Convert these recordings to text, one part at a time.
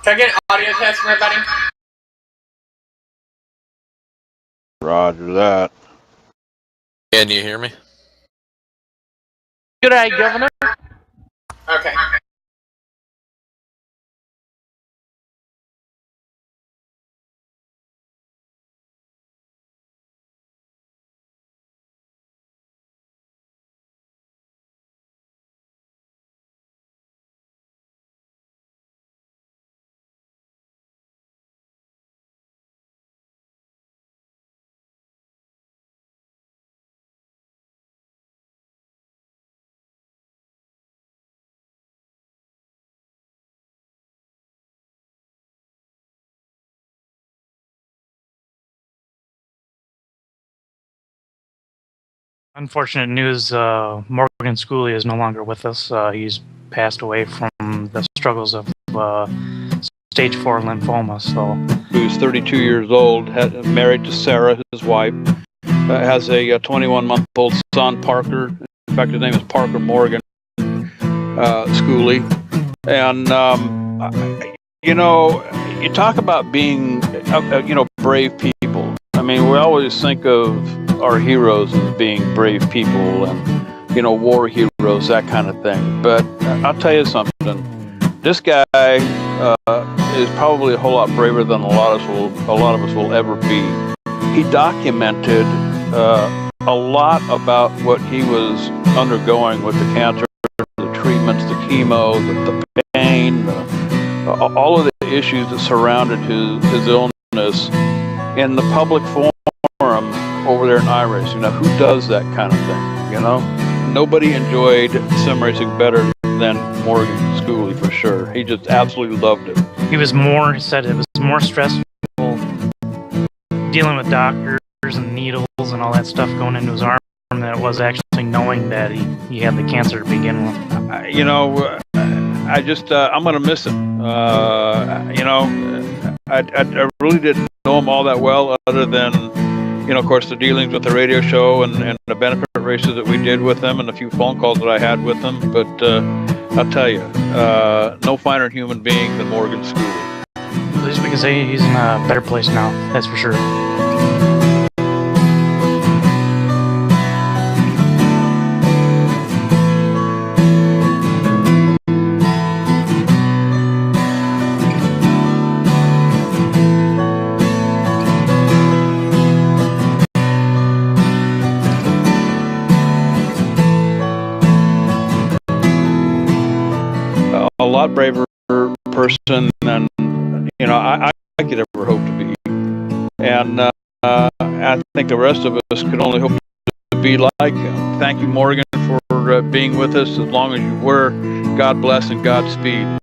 Can I get an audio test from everybody? Roger that. Can you hear me? Good eye, Governor. Okay. Unfortunate news, Morgan Schooley is no longer with us. He's passed away from the struggles of stage 4 lymphoma. So He was 32 years old, married to Sarah, his wife, has a 21-month-old son, Parker. In fact, his name is Parker Morgan Schooley. And, you know, you talk about being, you know, brave people. I mean, we always think of our heroes as being brave people and, you know, war heroes, that kind of thing. But I'll tell you something. This guy is probably a whole lot braver than a lot of us will ever be. He documented a lot about what he was undergoing with the cancer, the treatments, the chemo, the pain, all of the issues that surrounded his illness in the public forum over there in iRacing. You know, who does that kind of thing? You know, nobody enjoyed sim racing better than Morgan Schooley, for sure. He just absolutely loved it. he said it was more stressful dealing with doctors and needles and all that stuff going into his arm than it was actually knowing that he had the cancer to begin with. You know, I just, I'm going to miss him. You know, I really didn't know him all that well, other than, you know, of course, the dealings with the radio show and the benefit races that we did with him and a few phone calls that I had with him. But I'll tell you, no finer human being than Morgan Schooley. At least we can say he's in a better place now, that's for sure. A lot braver person than, you know, I could ever hope to be. And I think the rest of us could only hope to be like him. Thank you, Morgan, for being with us as long as you were. God bless and Godspeed.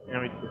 Yeah, me too.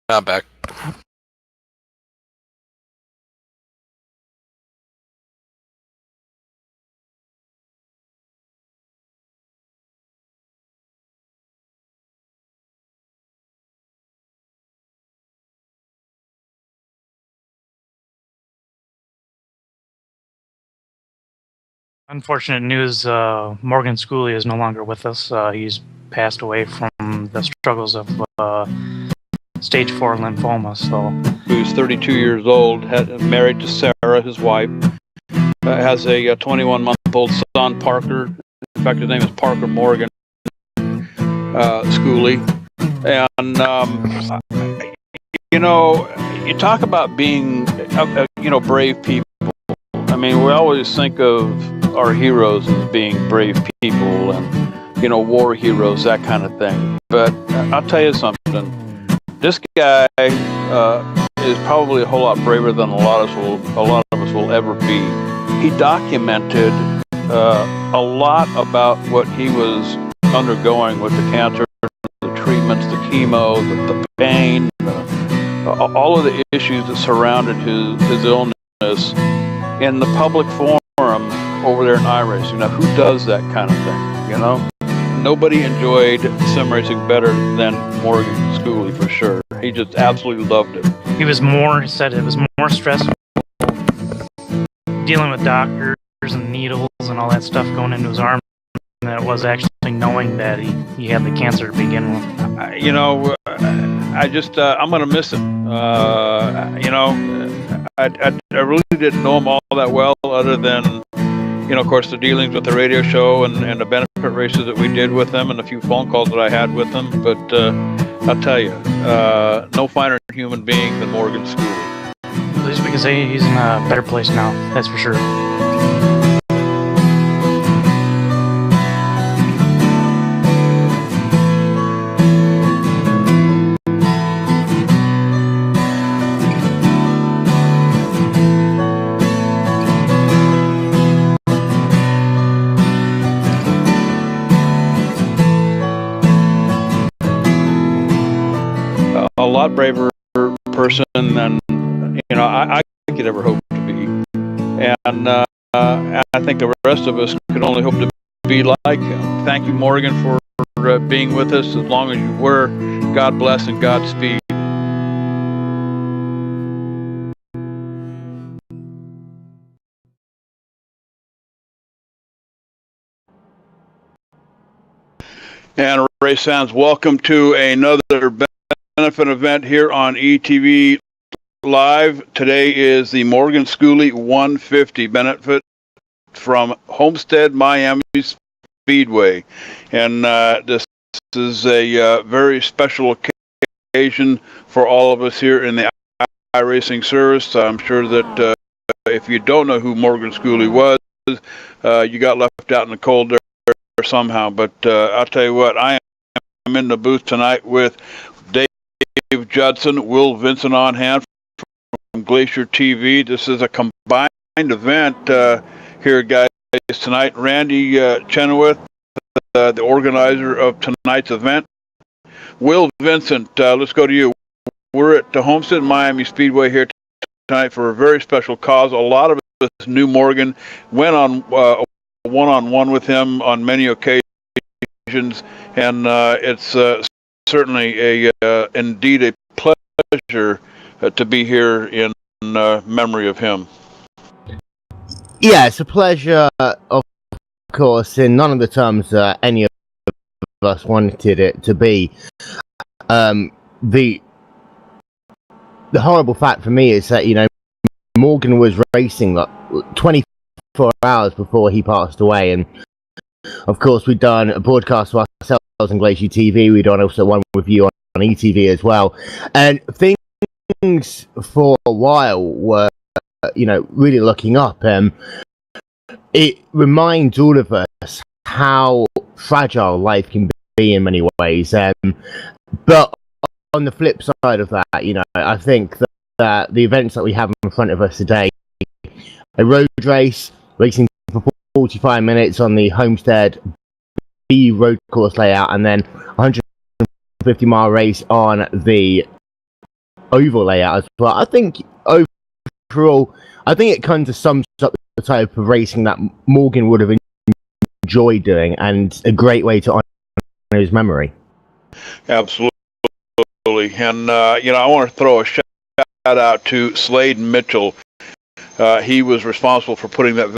I'm back. Unfortunate news, Morgan Schooley is no longer with us. He's passed away from the struggles of stage 4 lymphoma. So He was 32 years old, married to Sarah, his wife, has a 21-month-old son, Parker. In fact, his name is Parker Morgan, Schooley. And, you know, you talk about being, brave people. I mean, we always think of our heroes as being brave people and, war heroes, that kind of thing. But I'll tell you something. This guy is probably a whole lot braver than a lot of us will ever be. He documented a lot about what he was undergoing with the cancer, the treatments, the chemo, the pain, all of the issues that surrounded his illness in the public forum over there in iRacing. Now, who does that kind of thing, Nobody enjoyed sim racing better than Morgan Schooley, for sure. He just absolutely loved it. he said it was more stressful dealing with doctors and needles and all that stuff going into his arm than it was actually knowing that he had the cancer to begin with. I'm going to miss him. I really didn't know him all that well, other than, of course, the dealings with the radio show and the benefit races that we did with him and a few phone calls that I had with him. But I'll tell you, no finer human being than Morgan Schooley. At least we can say he's in a better place now, that's for sure. A lot braver person than I could ever hope to be, and I think the rest of us could only hope to be like him. Thank you, Morgan, for being with us as long as you were. God bless and Godspeed. And race fans, welcome to another benefit event here on ETV Live. Today is the Morgan Schooley 150 benefit from Homestead, Miami Speedway. And this is a very special occasion for all of us here in the iRacing service. I'm sure that if you don't know who Morgan Schooley was, you got left out in the cold there somehow. But I'll tell you what, I am in the booth tonight with Dave Judson, Will Vincent on hand from Glacier TV. This is a combined event here, guys, tonight. Randy Chenoweth, the organizer of tonight's event. Will Vincent, let's go to you. We're at the Homestead Miami Speedway here tonight for a very special cause. A lot of us knew Morgan, went on one-on-one with him on many occasions, and it's certainly indeed a pleasure to be here in memory of him. Yeah, it's a pleasure, of course, in none of the terms any of us wanted it to be. The horrible fact for me is that, you know, Morgan was racing like 24 hours before he passed away, and of course we'd done a broadcast for ourselves on Glacier TV. We'd done also one with you on ETV as well, and things for a while were, you know, really looking up. It reminds all of us how fragile life can be in many ways. But on the flip side of that, you know, I think that the events that we have in front of us today, a road race, racing for 45 minutes on the Homestead B road course layout, and then 150-mile race on the oval layout as well. I think overall, I think it kind of sums up the type of racing that Morgan would have enjoyed doing, and a great way to honor his memory. Absolutely. And, you know, I want to throw a shout out to Slade Mitchell. He was responsible for putting that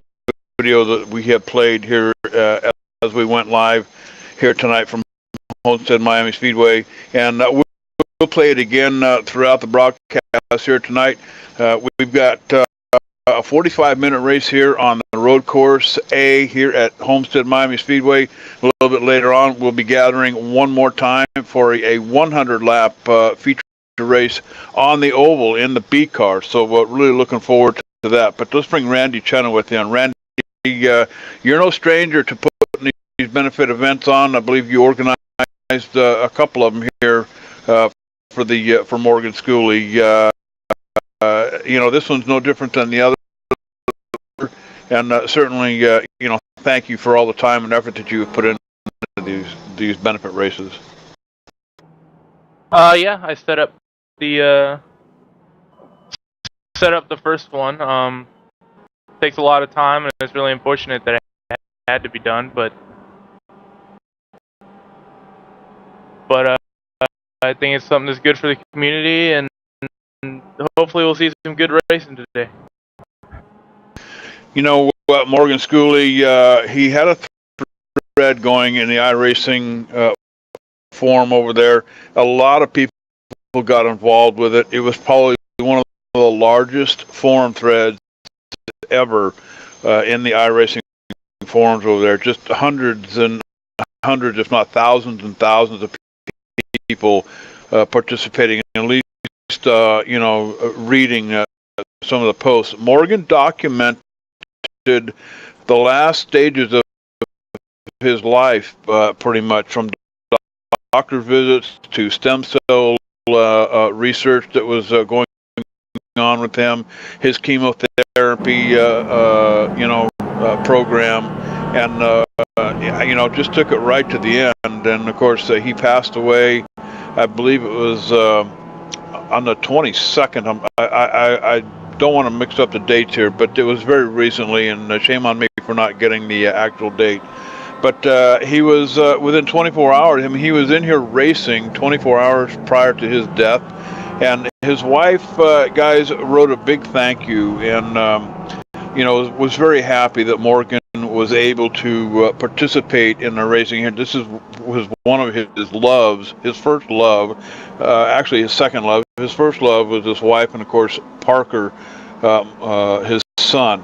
video that we have played here as we went live here tonight from Homestead Miami Speedway. And we'll play it again throughout the broadcast here tonight. We've got a 45-minute race here on the road course A here at Homestead Miami Speedway. A little bit later on, we'll be gathering one more time for a 100-lap feature race on the oval in the B car. So we're really looking forward to that. But let's bring Randy Chenoweth in. Randy, you're no stranger to putting these benefit events on. I believe you organized a couple of them here for Morgan Schooley. You know, this one's no different than the other. And certainly, you know, thank you for all the time and effort that you have put into these benefit races. Yeah, I set up the first one. Takes a lot of time, and it's really unfortunate that it had to be done. But I think it's something that's good for the community, and hopefully we'll see some good racing today. You know, Morgan Schooley, he had a thread going in the iRacing forum over there. A lot of people got involved with it. It was probably one of the largest forum threads ever in the iRacing forums over there. Just hundreds and hundreds, if not thousands and thousands of people participating, at least, you know, reading some of the posts. Morgan documented the last stages of his life, pretty much, from doctor visits to stem cell research that was going on with him, his chemotherapy, you know, program, and you know, just took it right to the end. And of course, he passed away. I believe it was on the 22nd. I don't want to mix up the dates here, but it was very recently, and shame on me for not getting the actual date. But he was within 24 hours. I mean, he was in here racing 24 hours prior to his death, and his wife, guys, wrote a big thank you, and you know, was very happy that Morgan was able to participate in the racing here. This was one of his loves, his first love, actually his second love. His first love was his wife, and of course Parker, his son.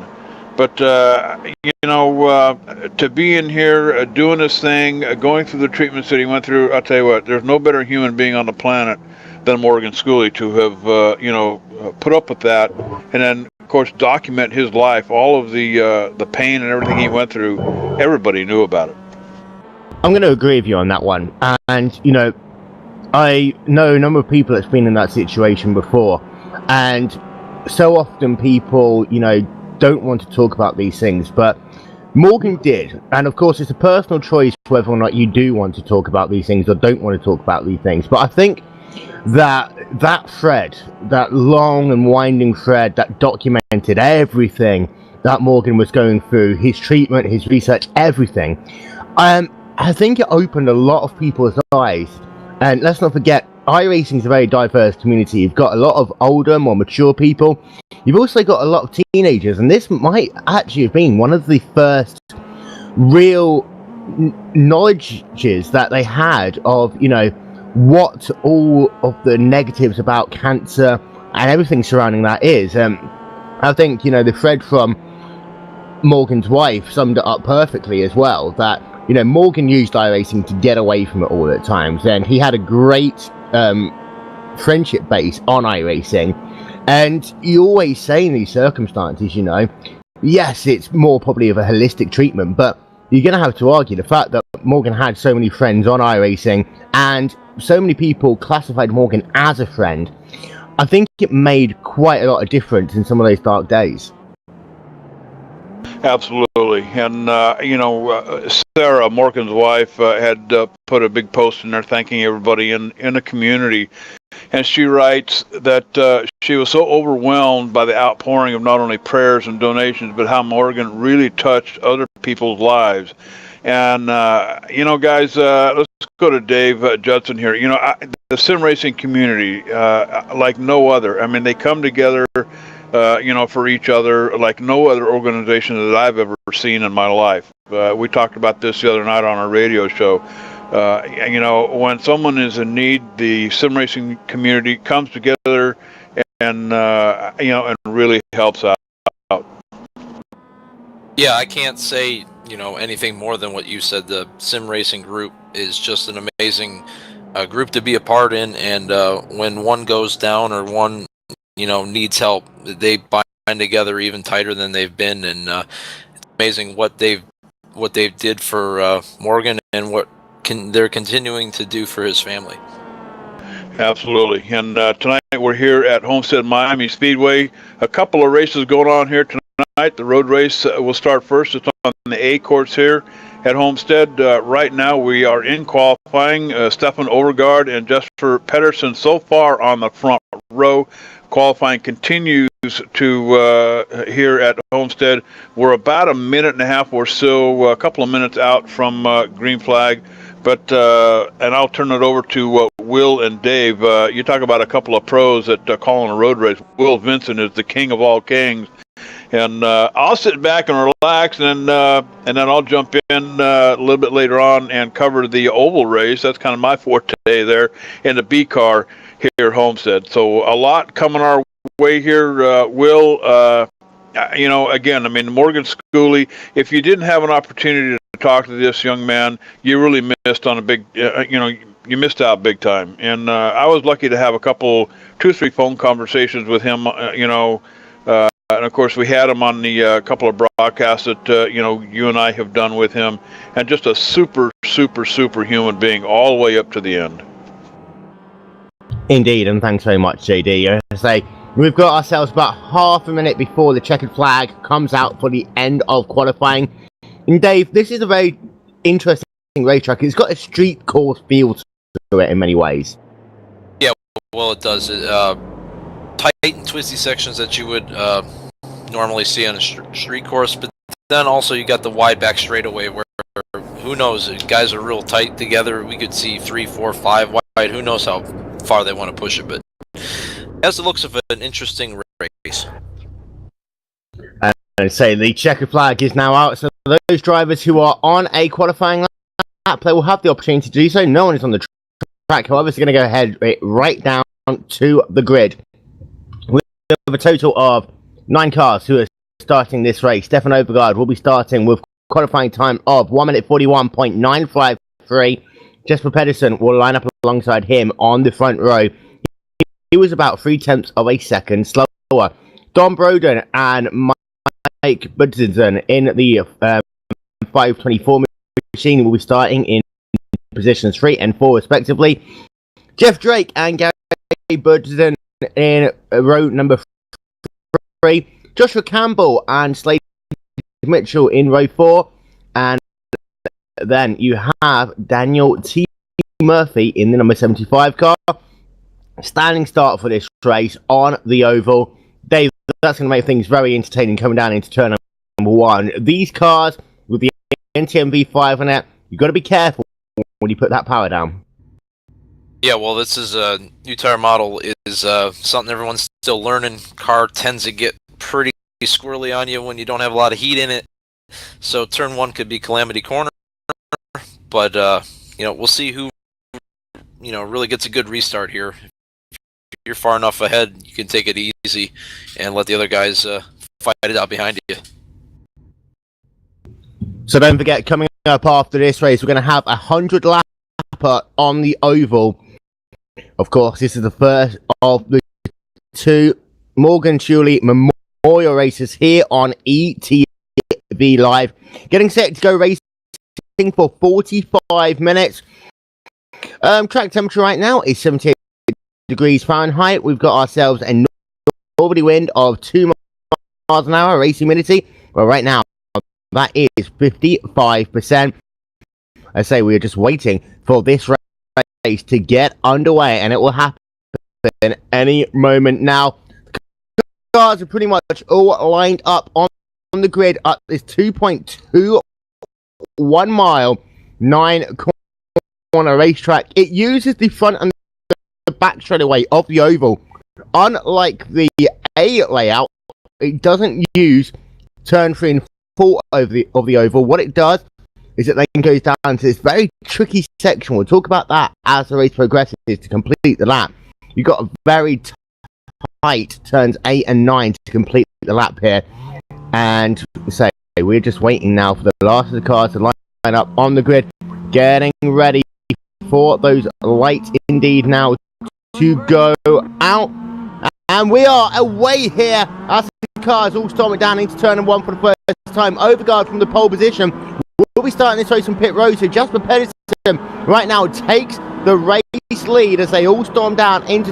But you know, to be in here doing this thing, going through the treatments that he went through, I'll tell you what, there's no better human being on the planet than Morgan Schooley to have you know, put up with that, and then of course document his life, all of the pain and everything he went through. Everybody knew about it. I'm going to agree with you on that one. And you know, I know a number of people that's been in that situation before, and so often people, you know, don't want to talk about these things, but Morgan did. And of course, it's a personal choice whether or not you do want to talk about these things or don't want to talk about these things. But I think that thread, that long and winding thread that documented everything that Morgan was going through, his treatment, his research, everything, I think it opened a lot of people's eyes. And let's not forget, iRacing is a very diverse community. You've got a lot of older, more mature people. You've also got a lot of teenagers, and this might actually have been one of the first real knowledges that they had of, you know, what all of the negatives about cancer and everything surrounding that is. I think, you know, the thread from Morgan's wife summed it up perfectly as well, that, you know, Morgan used iRacing to get away from it all at times, and he had a great friendship base on iRacing. And you always say in these circumstances, you know, yes, it's more probably of a holistic treatment, but you're going to have to argue the fact that Morgan had so many friends on iRacing and so many people classified Morgan as a friend. I think it made quite a lot of difference in some of those dark days. Absolutely. And, you know, Sarah, Morgan's wife, had put a big post in there thanking everybody in the community. And she writes that she was so overwhelmed by the outpouring of not only prayers and donations, but how Morgan really touched other people's lives. And, you know, guys, let's go to Dave Judson here. You know, the sim racing community, like no other. I mean, they come together, you know, for each other like no other organization that I've ever seen in my life. We talked about this the other night on our radio show. You know, when someone is in need, the sim racing community comes together and, you know, and really helps out. Yeah, I can't say, you know, anything more than what you said. The sim racing group is just an amazing group to be a part in, and when one goes down or one, you know, needs help, they bind together even tighter than they've been, and it's amazing what they've did for Morgan and what they're continuing to do for his family. Absolutely. And tonight we're here at Homestead Miami Speedway. A couple of races going on here tonight. The road race will start first. It's on the A course here at Homestead. Right now we are in qualifying. Stefan Overgaard and Jesper Pedersen so far on the front row. Qualifying continues to here at Homestead. We're about a minute and a half or so, a couple of minutes out from green flag. But and I'll turn it over to Will and Dave. You talk about a couple of pros that calling a road race. Will Vincent is the king of all kings, and I'll sit back and relax, and then I'll jump in a little bit later on and cover the oval race. That's kind of my forte there in the B car here at Homestead. So a lot coming our way here. Will, you know, again, I mean, Morgan Schooley. If you didn't have an opportunity to talk to this young man, you really missed on a big, you know, you missed out big time. And I was lucky to have a couple, 2 or 3 phone conversations with him, you know, and of course we had him on the couple of broadcasts that, you know, you and I have done with him, and just a super human being all the way up to the end. Indeed, and thanks very much, JD. As I say, we've got ourselves about half a minute before the checkered flag comes out for the end of qualifying. And Dave, this is a very interesting racetrack. It's got a street course feel to it in many ways. Yeah, well, it does. Tight and twisty sections that you would normally see on a street course, but then also you got the wide back straightaway where, who knows, guys are real tight together. We could see 3, 4, 5 wide. Who knows how far they want to push it, but it has the looks of an interesting race. And say the checkered flag is now out, so those drivers who are on a qualifying lap, they will have the opportunity to do so. No one is on the track, however, it's going to go ahead right down to the grid. We have a total of 9 cars who are starting this race. Stefan Overgaard will be starting with qualifying time of 1 minute 41.953. Jesper Pedersen will line up alongside him on the front row. He was about 0.3 of a second slower. Don Broden and Mike Budzinson in the 524 machine will be starting in positions 3 and 4 respectively. Jeff Drake and Gary Budzinson in row number 3. Joshua Campbell and Slade Mitchell in row 4. And then you have Daniel T. Murphy in the number 75 car. Standing start for this race on the oval. Dave, that's going to make things very entertaining coming down into turn number 1. These cars with the NTMV5 on it, you've got to be careful when you put that power down. Yeah, well, this is a new tire model is something everyone's still learning. Car tends to get pretty squirrely on you when you don't have a lot of heat in it. So turn 1 could be calamity corner, but we'll see who really gets a good restart here. If you're far enough ahead, you can take it easy and let the other guys fight it out behind you. So don't forget, coming up after this race, we're going to have 100 lapper on the oval. Of course, this is the first of the 2 Morgan Schooley Memorial races here on ETVLive. Getting set to go racing for 45 minutes. Track temperature right now is 78 degrees Fahrenheit. We've got ourselves a northerly wind of 2 miles an hour. Race humidity, well, right now, that is 55%. I say we're just waiting for this race to get underway, and it will happen any moment now. The cars are pretty much all lined up on the grid at this 2.21 mile 9-corner racetrack. It uses the front and the back straightaway of the oval. Unlike the A layout, it doesn't use turn 3 and 4 of the oval. What it does is it then goes down to this very tricky section. We'll talk about that as the race progresses to complete the lap. You've got a very tight turns 8 and 9 to complete the lap here. And say we're just waiting now for the last of the cars to line up on the grid, getting ready for those lights indeed now to go out. And we are away here as the cars all storming down into turn 1 for the first time. Overguard from the pole position. We'll be starting this race on pit road, so Jasper Pedersen right now takes the race lead as they all storm down into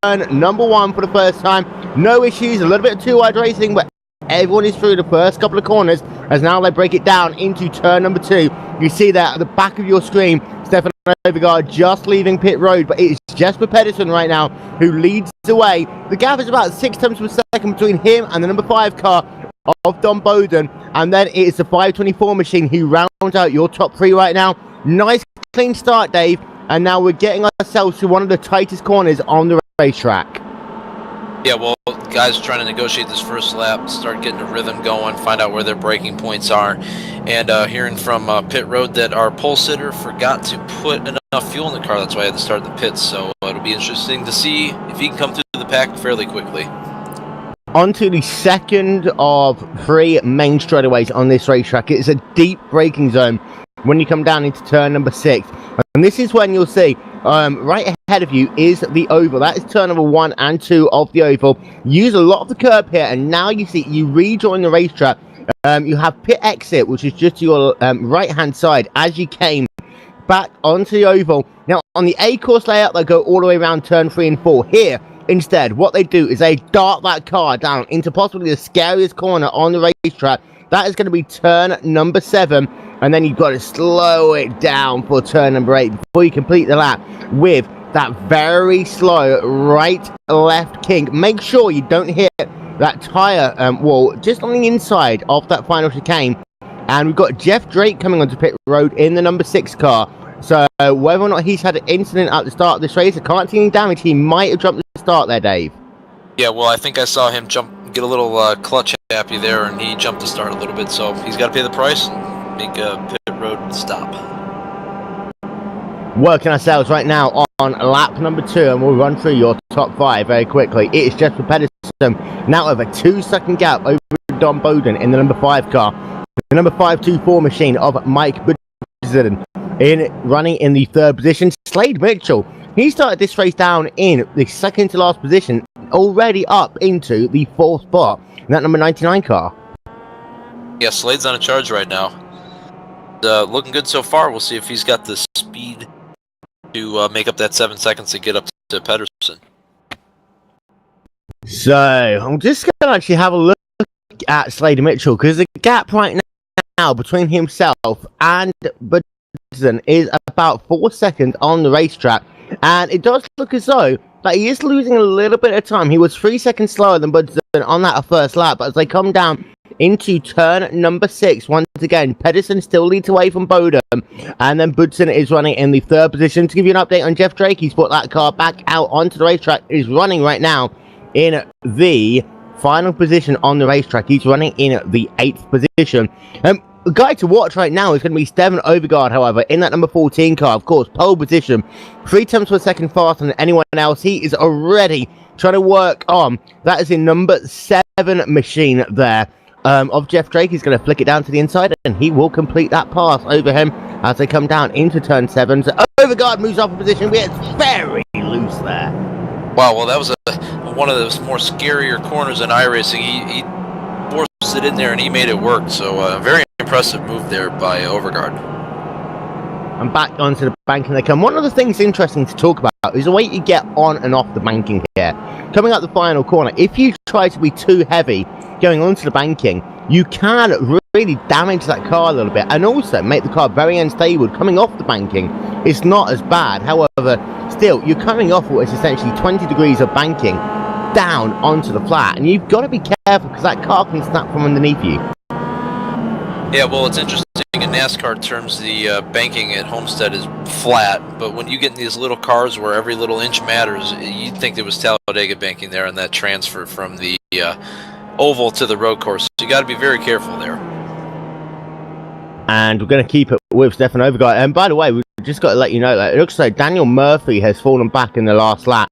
turn number 1 for the first time. No issues, a little bit of too wide racing, but everyone is through the first couple of corners as now they break it down into turn number 2. You see that at the back of your screen, Stefan Overgaard just leaving pit road, but it is Jasper Pedersen right now who leads the way. The gap is about 6 tenths per second between him and the number 5 car of Don Bowden, and then it is the 524 machine who rounds out your top 3 right now. Nice clean start, Dave, and now we're getting ourselves to one of the tightest corners on the racetrack. Yeah, well, guys trying to negotiate this first lap, start getting a rhythm going, find out where their braking points are, and hearing from pit road that our pole sitter forgot to put enough fuel in the car. That's why I had to start the pits, so it'll be interesting to see if he can come through the pack fairly quickly. On to the second of 3 main straightaways on this racetrack. It's a deep braking zone when you come down into turn number 6. And this is when you'll see right ahead of you is the oval. That is turn number 1 and 2 of the oval. Use a lot of the curb here, and now you see you rejoin the racetrack. You have pit exit, which is just to your right hand side as you came back onto the oval. Now on the A course layout, they go all the way around turn 3 and 4. Here instead, what they do is they dart that car down into possibly the scariest corner on the racetrack. That is going to be turn number 7, and then you've got to slow it down for turn number 8 before you complete the lap with that very slow right-left kink. Make sure you don't hit that tyre wall just on the inside of that final chicane. And we've got Jeff Drake coming onto pit road in the number 6 car. So whether or not he's had an incident at the start of this race, I can't see any damage. He might have jumped the start there, Dave. Yeah, well, I think I saw him get a little clutch happy there, and he jumped the start a little bit, so he's got to pay the price and make a pit road stop. Working ourselves right now on lap number 2, and we'll run through your top 5 very quickly. It is Jasper Pedersen now over 2-second gap over Don Bowden in the number 5 car. The number 524 machine of Mike Budden running in the 3rd position. Slade Mitchell, he started this race down in the 2nd to last position, already up into the 4th spot in that number 99 car. Yeah, Slade's on a charge right now. Looking good so far. We'll see if he's got the speed to make up that 7 seconds to get up to Pedersen. So I'm just going to actually have a look at Slater Mitchell, because the gap right now between himself and Budson is about 4 seconds on the racetrack, and it does look as though that he is losing a little bit of time. He was 3 seconds slower than Budson on that first lap, but as they come down into turn number 6, once again, Pedersen still leads away from Bowden, and then Budson is running in the 3rd position. To give you an update on Jeff Drake, he's brought that car back out onto the racetrack. He's running right now in the final position on the racetrack. He's running in the 8th position. The guy to watch right now is going to be Steven Overgaard, however, in that number 14 car. Of course, pole position, 3 tenths per second faster than anyone else. He is already trying to work on, that is in number 7 machine there of Jeff Drake. He's going to flick it down to the inside, and he will complete that pass over him as they come down into turn 7. So Overgaard moves off a position. It's very loose there. Wow, well, that was one of those more scarier corners in iRacing. He forced it in there, and he made it work. So, very impressive move there by Overgaard. And back onto the banking they come. One of the things interesting to talk about is the way you get on and off the banking here. Coming up the final corner, if you try to be too heavy going onto the banking, you can really damage that car a little bit, and also make the car very unstable. Coming off the banking is not as bad. However, still, you're coming off what is essentially 20 degrees of banking down onto the flat, and you've got to be careful because that car can snap from underneath you. Yeah, well, it's interesting. In NASCAR terms, the banking at Homestead is flat, but when you get in these little cars where every little inch matters, you'd think there was Talladega banking there, and that transfer from the oval to the road course. So you got to be very careful there. And we're going to keep it with Stefan Overgaard. And by the way, we've just got to let you know that it looks like Daniel Murphy has fallen back in the last lap.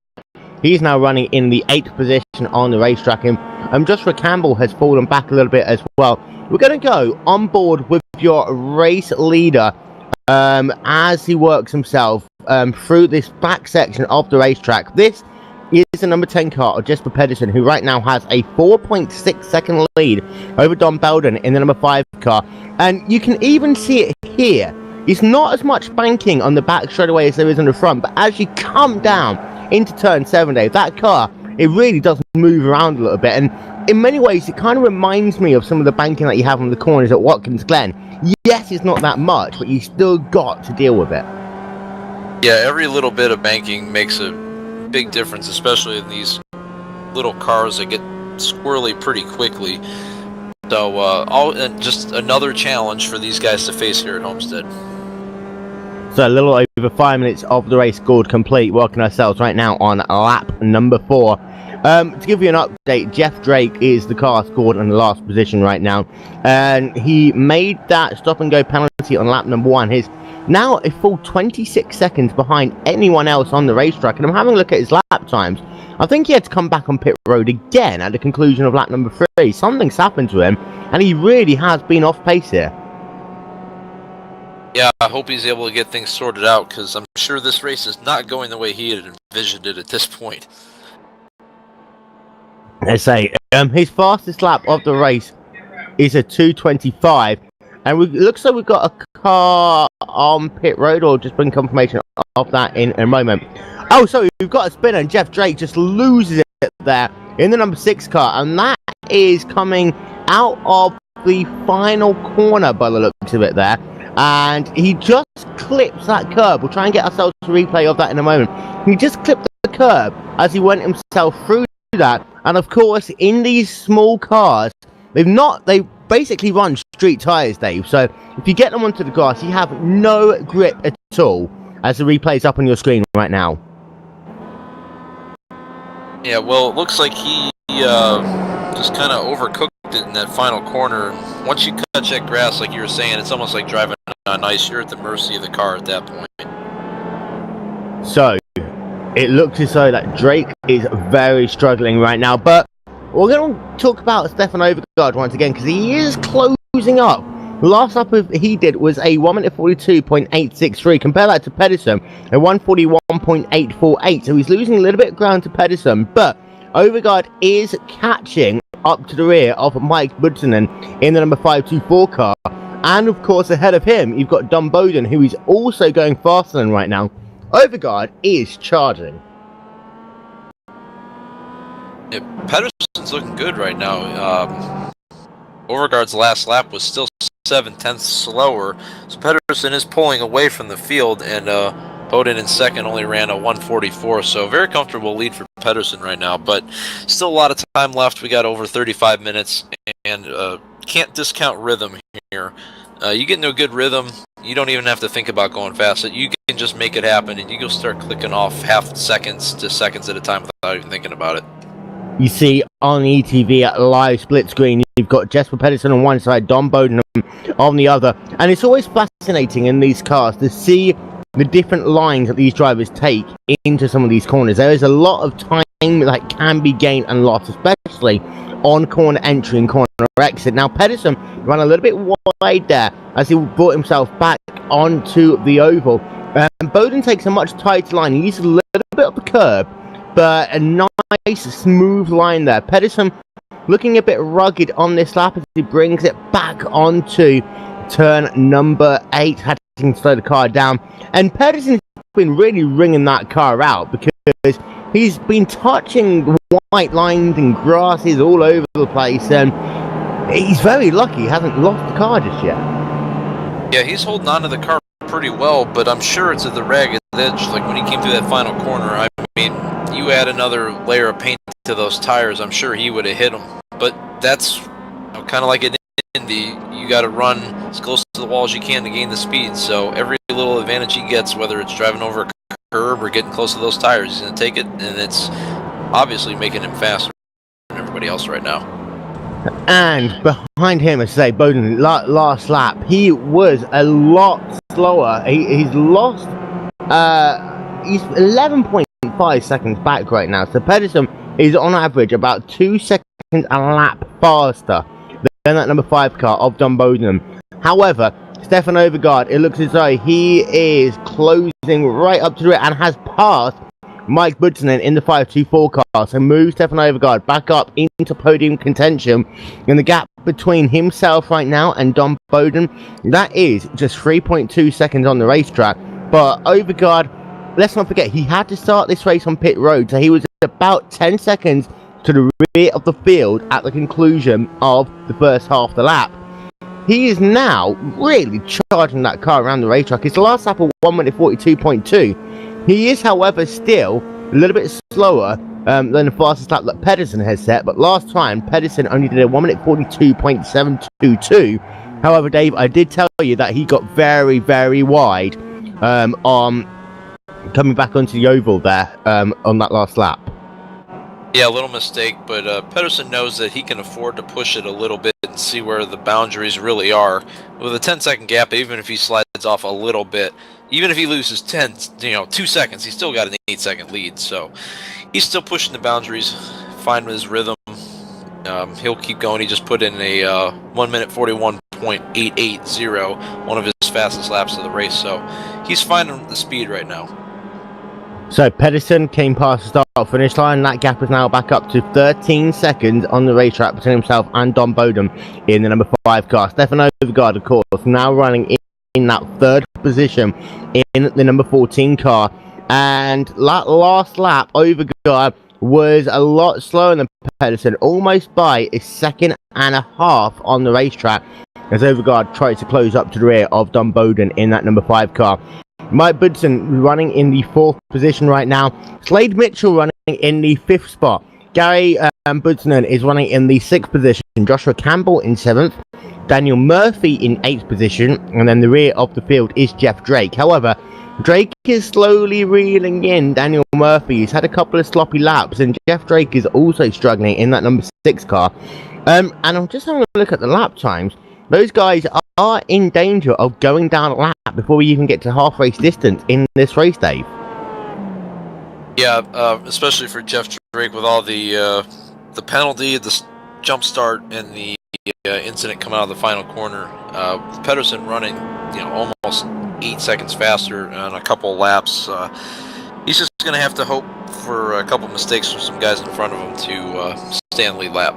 He's now running in the 8th position on the racetrack, and Joshua Campbell has fallen back a little bit as well. We're going to go on board with your race leader as he works himself through this back section of the racetrack. This is the number 10 car of Jesper Pedersen, who right now has a 4.6 second lead over Don Belden in the number 5 car. And you can even see it here. It's not as much banking on the back straightaway as there is on the front, but as you come down into turn 7, Dave, that car, it really does move around a little bit. And in many ways, it kind of reminds me of some of the banking that you have on the corners at Watkins Glen. Yes, it's not that much, but you still got to deal with it. Yeah, every little bit of banking makes a big difference, especially in these little cars that get squirrely pretty quickly. So, just another challenge for these guys to face here at Homestead. So a little over 5 minutes of the race scored complete, working ourselves right now on lap number 4. To give you an update, Jeff Drake is the car scored in the last position right now, and he made that stop and go penalty on lap number 1. He's now a full 26 seconds behind anyone else on the racetrack, and I'm having a look at his lap times. I think he had to come back on pit road again at the conclusion of lap number 3. Something's happened to him, and he really has been off pace here. Yeah, I hope he's able to get things sorted out, because I'm sure this race is not going the way he had envisioned it at this point. Let's say his fastest lap of the race is a 2:25, and it looks like we've got a car on pit road, or just bring confirmation of that in a moment. Oh, sorry, we've got a spinner, and Jeff Drake just loses it there in the number 6 car, and that is coming out of the final corner by the looks of it there. And he just clips that curb. We'll try and get ourselves a replay of that in a moment. He just clipped the curb as he went himself through that. And of course, in these small cars, they basically run street tires, Dave. So if you get them onto the grass, you have no grip at all, as the replay is up on your screen right now. Yeah, well, it looks like he just kind of overcooked it in that final corner. Once you touch that grass, like you were saying, it's almost like driving on ice. You're at the mercy of the car at that point. So it looks as though that Drake is very struggling right now, but we're going to talk about Stefan Overgaard once again, because he is closing up. The last lap he did was a 1 minute 42.863. Compare that to Pedersen, a 141.848. So he's losing a little bit of ground to Pedersen, but Overgaard is catching up to the rear of Mike Budsonen in the number 524 car. And of course, ahead of him, you've got Don Bowden, who is also going faster than right now. Overgaard is charging. Yeah, Pedersen's looking good right now. Overgaard's last lap was still 7/10 slower, so Pedersen is pulling away from the field, and Bowden in second only ran a 1:44, so very comfortable lead for Pedersen right now, but still a lot of time left. We got over 35 minutes, and can't discount rhythm here. You get into a good rhythm, you don't even have to think about going fast. You can just make it happen, and you go start clicking off half seconds to seconds at a time without even thinking about it. You see on ETVLive split screen, you've got Jesper Pedersen on one side, Don Bowden on the other, and it's always fascinating in these cars to see the different lines that these drivers take into some of these corners. There is a lot of time that can be gained and lost, especially on corner entry and corner exit. Now Pedersen ran a little bit wide there as he brought himself back onto the oval. Bowden takes a much tighter line. He uses a little bit of the curb, but a nice smooth line there. Pedersen looking a bit rugged on this lap as he brings it back onto turn number 8, had to slow the car down. And Pedersen's been really ringing that car out because he's been touching white lines and grasses all over the place, and he's very lucky he hasn't lost the car just yet. Yeah, he's holding on to the car pretty well, but I'm sure it's at the ragged edge. Like when he came through that final corner, I mean, you add another layer of paint to those tires, I'm sure he would have hit him. But that's kind of like in Indy, you got to run as close to the wall as you can to gain the speed. So every little advantage he gets, whether it's driving over a curb or getting close to those tires, he's going to take it, and it's obviously making him faster than everybody else right now. And behind him, as I say, Bowden, last lap, he was a lot slower. He's lost, he's 11.5 seconds back right now. So Pedersen is on average about 2 seconds a lap faster than that number 5 car of Don Bowden. However, Stefan Overgaard, it looks as though he is closing right up to the rear and has passed Mike Budsonen in the 524 car, so moves Stefan Overgaard back up into podium contention. And the gap between himself right now and Don Bowden, that is just 3.2 seconds on the racetrack. But Overgaard, let's not forget, he had to start this race on pit road, so he was about 10 seconds to the rear of the field at the conclusion of the first half of the lap. He is now really charging that car around the racetrack. His last lap of 1 minute 42.2. He is, however, still a little bit slower than the fastest lap that Pedersen has set, but last time Pedersen only did a 1 minute 42.722. However, Dave, I did tell you that he got very, very wide on coming back onto the oval there on that last lap. Yeah, a little mistake, but Pedersen knows that he can afford to push it a little bit and see where the boundaries really are. With a 10-second gap, even if he slides off a little bit, even if he loses 2 seconds, he's still got an 8-second lead. So he's still pushing the boundaries, finding his rhythm. He'll keep going. He just put in a 1 minute 41.880, one of his fastest laps of the race. So he's finding the speed right now. So Pedersen came past the start finish line. That gap is now back up to 13 seconds on the racetrack between himself and Don Bowden in the number 5 car. Stefan Overgaard, of course, now running in that 3rd position in the number 14 car. And that last lap, Overgaard was a lot slower than Pedersen, almost by a second and a half on the racetrack, as Overgaard tried to close up to the rear of Don Bowden in that number 5 car. Mike Budson running in the 4th position right now. Slade Mitchell running in the 5th spot. Gary Budsonen is running in the 6th position. Joshua Campbell in 7th. Daniel Murphy in 8th position. And then the rear of the field is Jeff Drake. However, Drake is slowly reeling in Daniel Murphy. He's had a couple of sloppy laps. And Jeff Drake is also struggling in that number 6 car. And I'm just having a look at the lap times. Those guys are in danger of going down a lap before we even get to half race distance in this race, Dave. Yeah, especially for Jeff Drake with all the penalty, the jump start, and the incident coming out of the final corner. Pedersen running, almost 8 seconds faster on a couple of laps. He's just going to have to hope for a couple of mistakes from some guys in front of him to stay on the lead lap.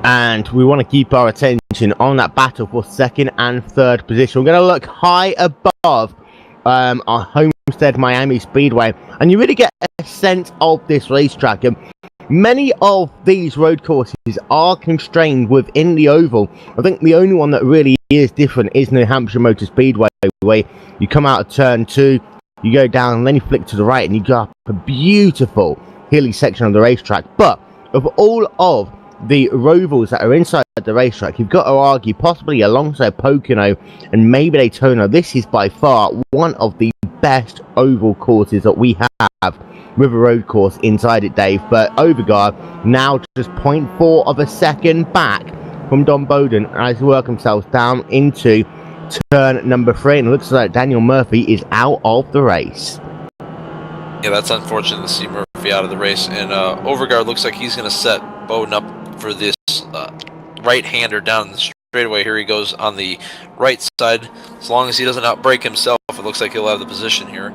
And we want to keep our attention on that battle for 2nd and 3rd position. We're going to look high above our Homestead Miami Speedway, and you really get a sense of this racetrack. And many of these road courses are constrained within the oval. I think the only one that really is different is New Hampshire Motor Speedway, where you come out of turn 2, you go down, and then you flick to the right, and you go up a beautiful hilly section of the racetrack. But of all of the rovals that are inside the racetrack, you've got to argue possibly alongside Pocono and maybe Daytona, this is by far one of the best oval courses that we have with a road course inside it, Dave. But Overgaard now just 0.4 of a second back from Don Bowden as he work themselves down into turn number 3, and it looks like Daniel Murphy is out of the race. Yeah, that's unfortunate to see Murphy out of the race, and Overgaard looks like he's going to set Bowden up for this right-hander down the straightaway. Here he goes on the right side. As long as he doesn't outbrake himself, it looks like he'll have the position here.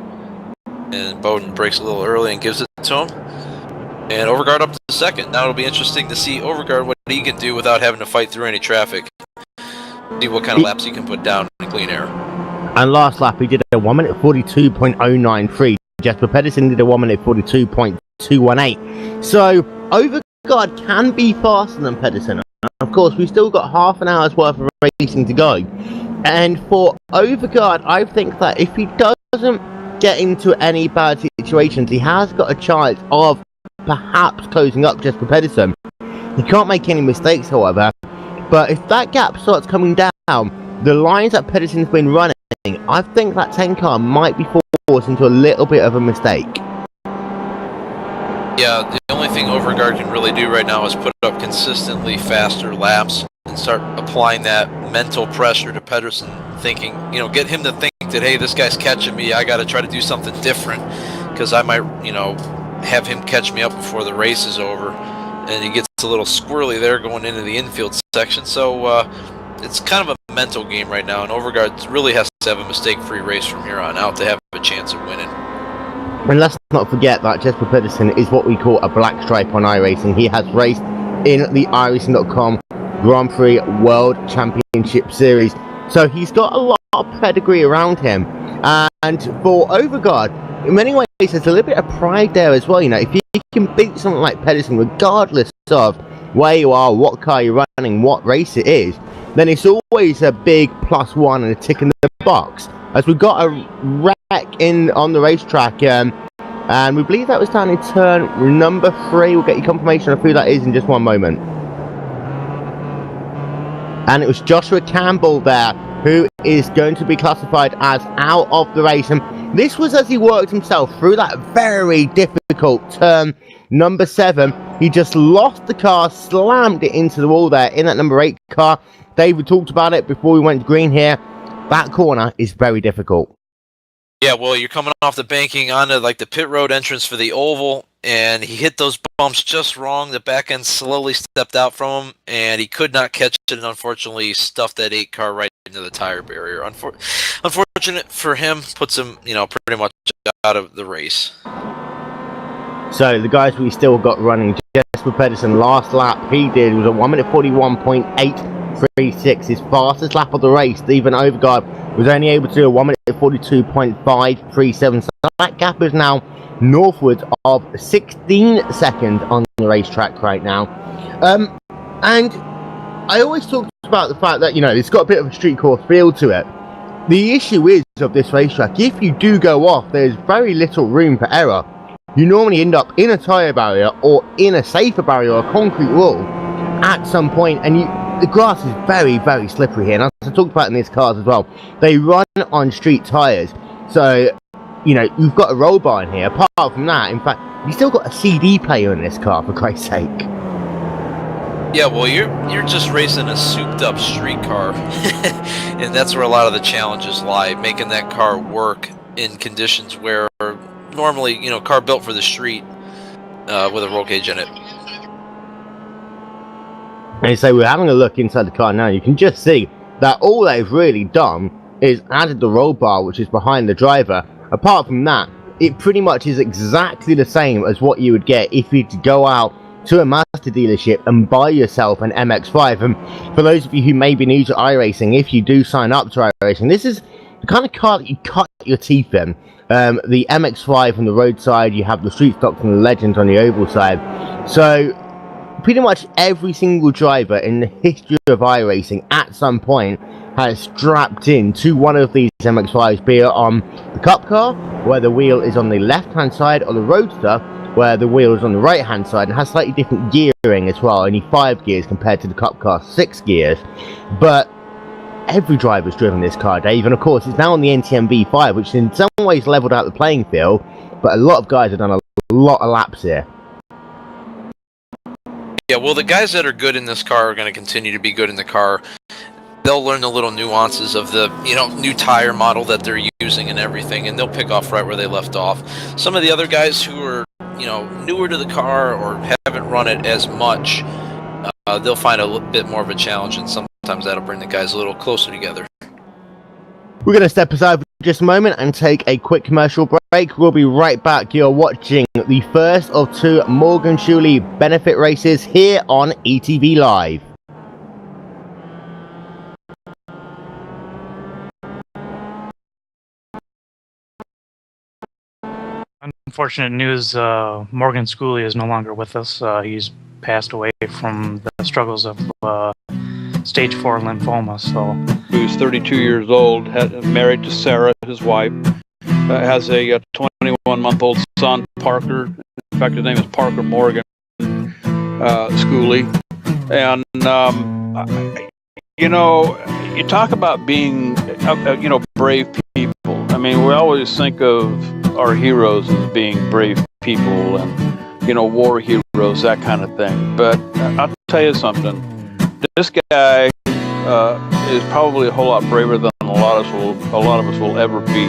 And Bowden breaks a little early and gives it to him. And Overgaard up to the second. Now it'll be interesting to see Overgaard what he can do without having to fight through any traffic. See what kind of laps he can put down in clean air. And last lap he did a 1 minute 42.093. Jesper Pedersen did a 1 minute 42.218. So Overgaard can be faster than Pedersen. Of course, we've still got half an hour's worth of racing to go. And for Overgaard, I think that if he doesn't get into any bad situations, he has got a chance of perhaps closing up Jesper Pedersen. He can't make any mistakes, however. But if that gap starts coming down, the lines that Pedersen's been running, I think that 10 car might be forced into a little bit of a mistake. Yeah, the only thing Overgaard can really do right now is put up consistently faster laps and start applying that mental pressure to Pedersen, thinking, get him to think that, hey, this guy's catching me, I got to try to do something different, because I might, have him catch me up before the race is over. And he gets a little squirrely there going into the infield section, so it's kind of a mental game right now, and Overgaard really has to have a mistake-free race from here on out to have a chance of winning. And let's not forget that Jesper Pedersen is what we call a black stripe on iRacing. He has raced in the iRacing.com Grand Prix World Championship Series, so he's got a lot of pedigree around him. And for Overgaard, in many ways, there's a little bit of pride there as well. If you can beat someone like Pedersen, regardless of where you are, what car you're running, what race it is, then it's always a big +1 and a tick in the box. As we've got a wreck on the racetrack, and we believe that was down in turn number 3. We'll get you confirmation of who that is in just one moment. And it was Joshua Campbell there, who is going to be classified as out of the race. And this was as he worked himself through that very difficult turn number 7. He just lost the car, slammed it into the wall there in that number 8 car. David talked about it before we went green here. That corner is very difficult. Yeah, well, you're coming off the banking onto like the pit road entrance for the oval, and he hit those bumps just wrong. The back end slowly stepped out from him, and he could not catch it, and unfortunately stuffed that 8 car right into the tire barrier. Unfortunate for him, puts him, pretty much out of the race. So the guys we still got running, Jesper Pedersen, last lap he did was a 1 minute 41.836, his fastest lap of the race. Stephen Overgaard was only able to do a 1 minute 42.537, so that gap is now northwards of 16 seconds on the racetrack right now. And I always talk about the fact that, it's got a bit of a street course feel to it. The issue is of this racetrack, if you do go off, there's very little room for error. You normally end up in a tyre barrier or in a safer barrier or a concrete wall at some point, and the grass is very, very slippery here. And as I talked about in these cars as well, they run on street tyres. So, you've got a roll bar in here. Apart from that, in fact, you still got a CD player in this car, for Christ's sake. Yeah, well, you're just racing a souped-up street car, and that's where a lot of the challenges lie, making that car work in conditions where normally, car built for the street with a roll cage in it. And so we're having a look inside the car now. You can just see that all they've really done is added the roll bar, which is behind the driver. Apart from that, it pretty much is exactly the same as what you would get if you could go out to a Mazda dealership and buy yourself an MX5. And for those of you who may be new to iRacing, if you do sign up to iRacing, this is the kind of car that you cut your teeth in. The MX5 on the road side, you have the street stocks and the Legends on the oval side. So pretty much every single driver in the history of iRacing at some point has strapped in to one of these MX5s, be it on the Cup car, where the wheel is on the left-hand side, or the Roadster, where the wheel is on the right-hand side, and has slightly different gearing as well, only 5 gears compared to the Cup car 6 gears. But every driver's driven this car, Dave, and of course it's now on the NTM V5, which in some ways leveled out the playing field, but a lot of guys have done a lot of laps here. Yeah, well, the guys that are good in this car are going to continue to be good in the car. They'll learn the little nuances of the, new tire model that they're using and everything, and they'll pick off right where they left off. Some of the other guys who are, newer to the car or haven't run it as much, they'll find a little bit more of a challenge, and sometimes that'll bring the guys a little closer together. We're going to step aside for just a moment and take a quick commercial break. We'll be right back. You're watching the first of 2 Morgan Schooley benefit races here on ETVLive. Unfortunate news, Morgan Schooley is no longer with us. He's passed away from the struggles of stage 4 lymphoma. So He was 32 years old, married to Sarah, his wife, has a 21-month-old son, Parker. In fact, his name is Parker Morgan Schooley. And, you talk about being, brave people. I mean, we always think of our heroes as being brave people and, war heroes, that kind of thing. But I'll tell you something. This guy is probably a whole lot braver than a lot of us will ever be.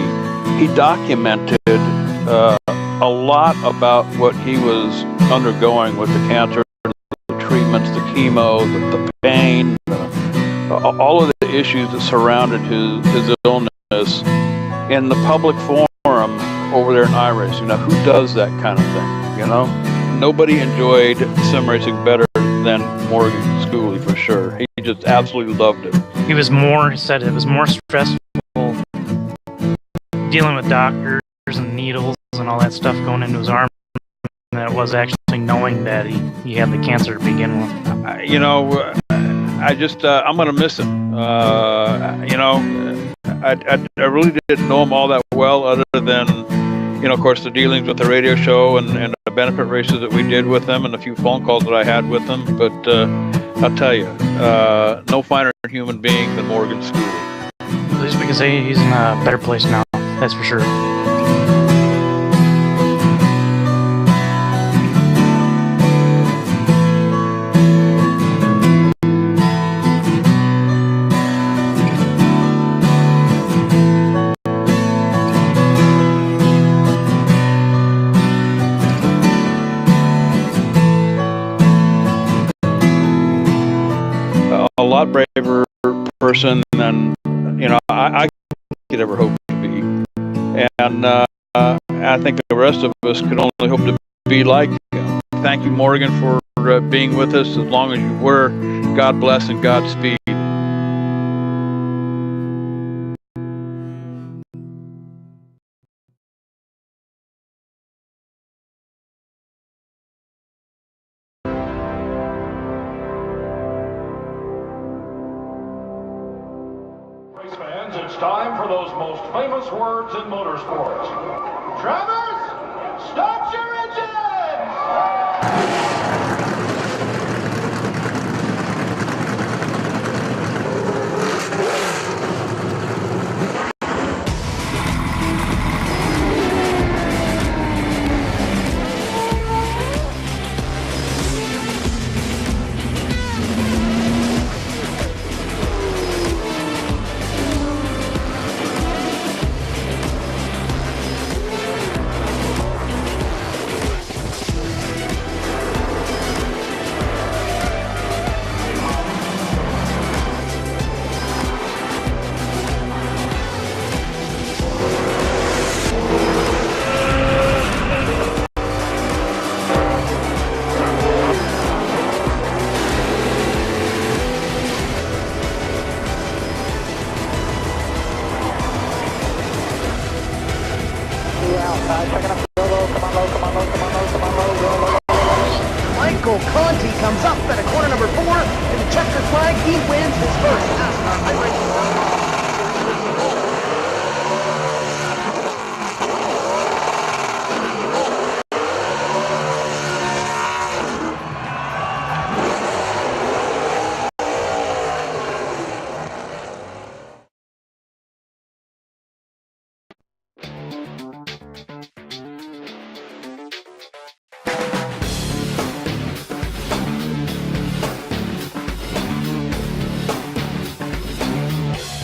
He documented a lot about what he was undergoing with the cancer, the treatments, the chemo, the pain, all of the issues that surrounded his illness in the public forum over there in iRacing. Now, who does that kind of thing? Nobody enjoyed sim racing better than Morgan Schooley, for sure. He just absolutely loved it. he said it was more stressful dealing with doctors and needles and all that stuff going into his arm than it was actually knowing that he had the cancer to begin with. I'm going to miss him. I really didn't know him all that well, other than, of course, the dealings with the radio show and the benefit races that we did with him and a few phone calls that I had with him. But I'll tell you, no finer human being than Morgan Schooley. At least we can say he's in a better place now, that's for sure. A lot braver person than I could ever hope to be, and I think the rest of us could only hope to be like him. Thank you, Morgan, for being with us as long as you were. God bless and Godspeed. Fans, it's time for those most famous words in motorsports. Drivers, start your engines! Michael Conti comes up at a corner number 4 in the checkered flag. He wins his first NASCAR iRacing.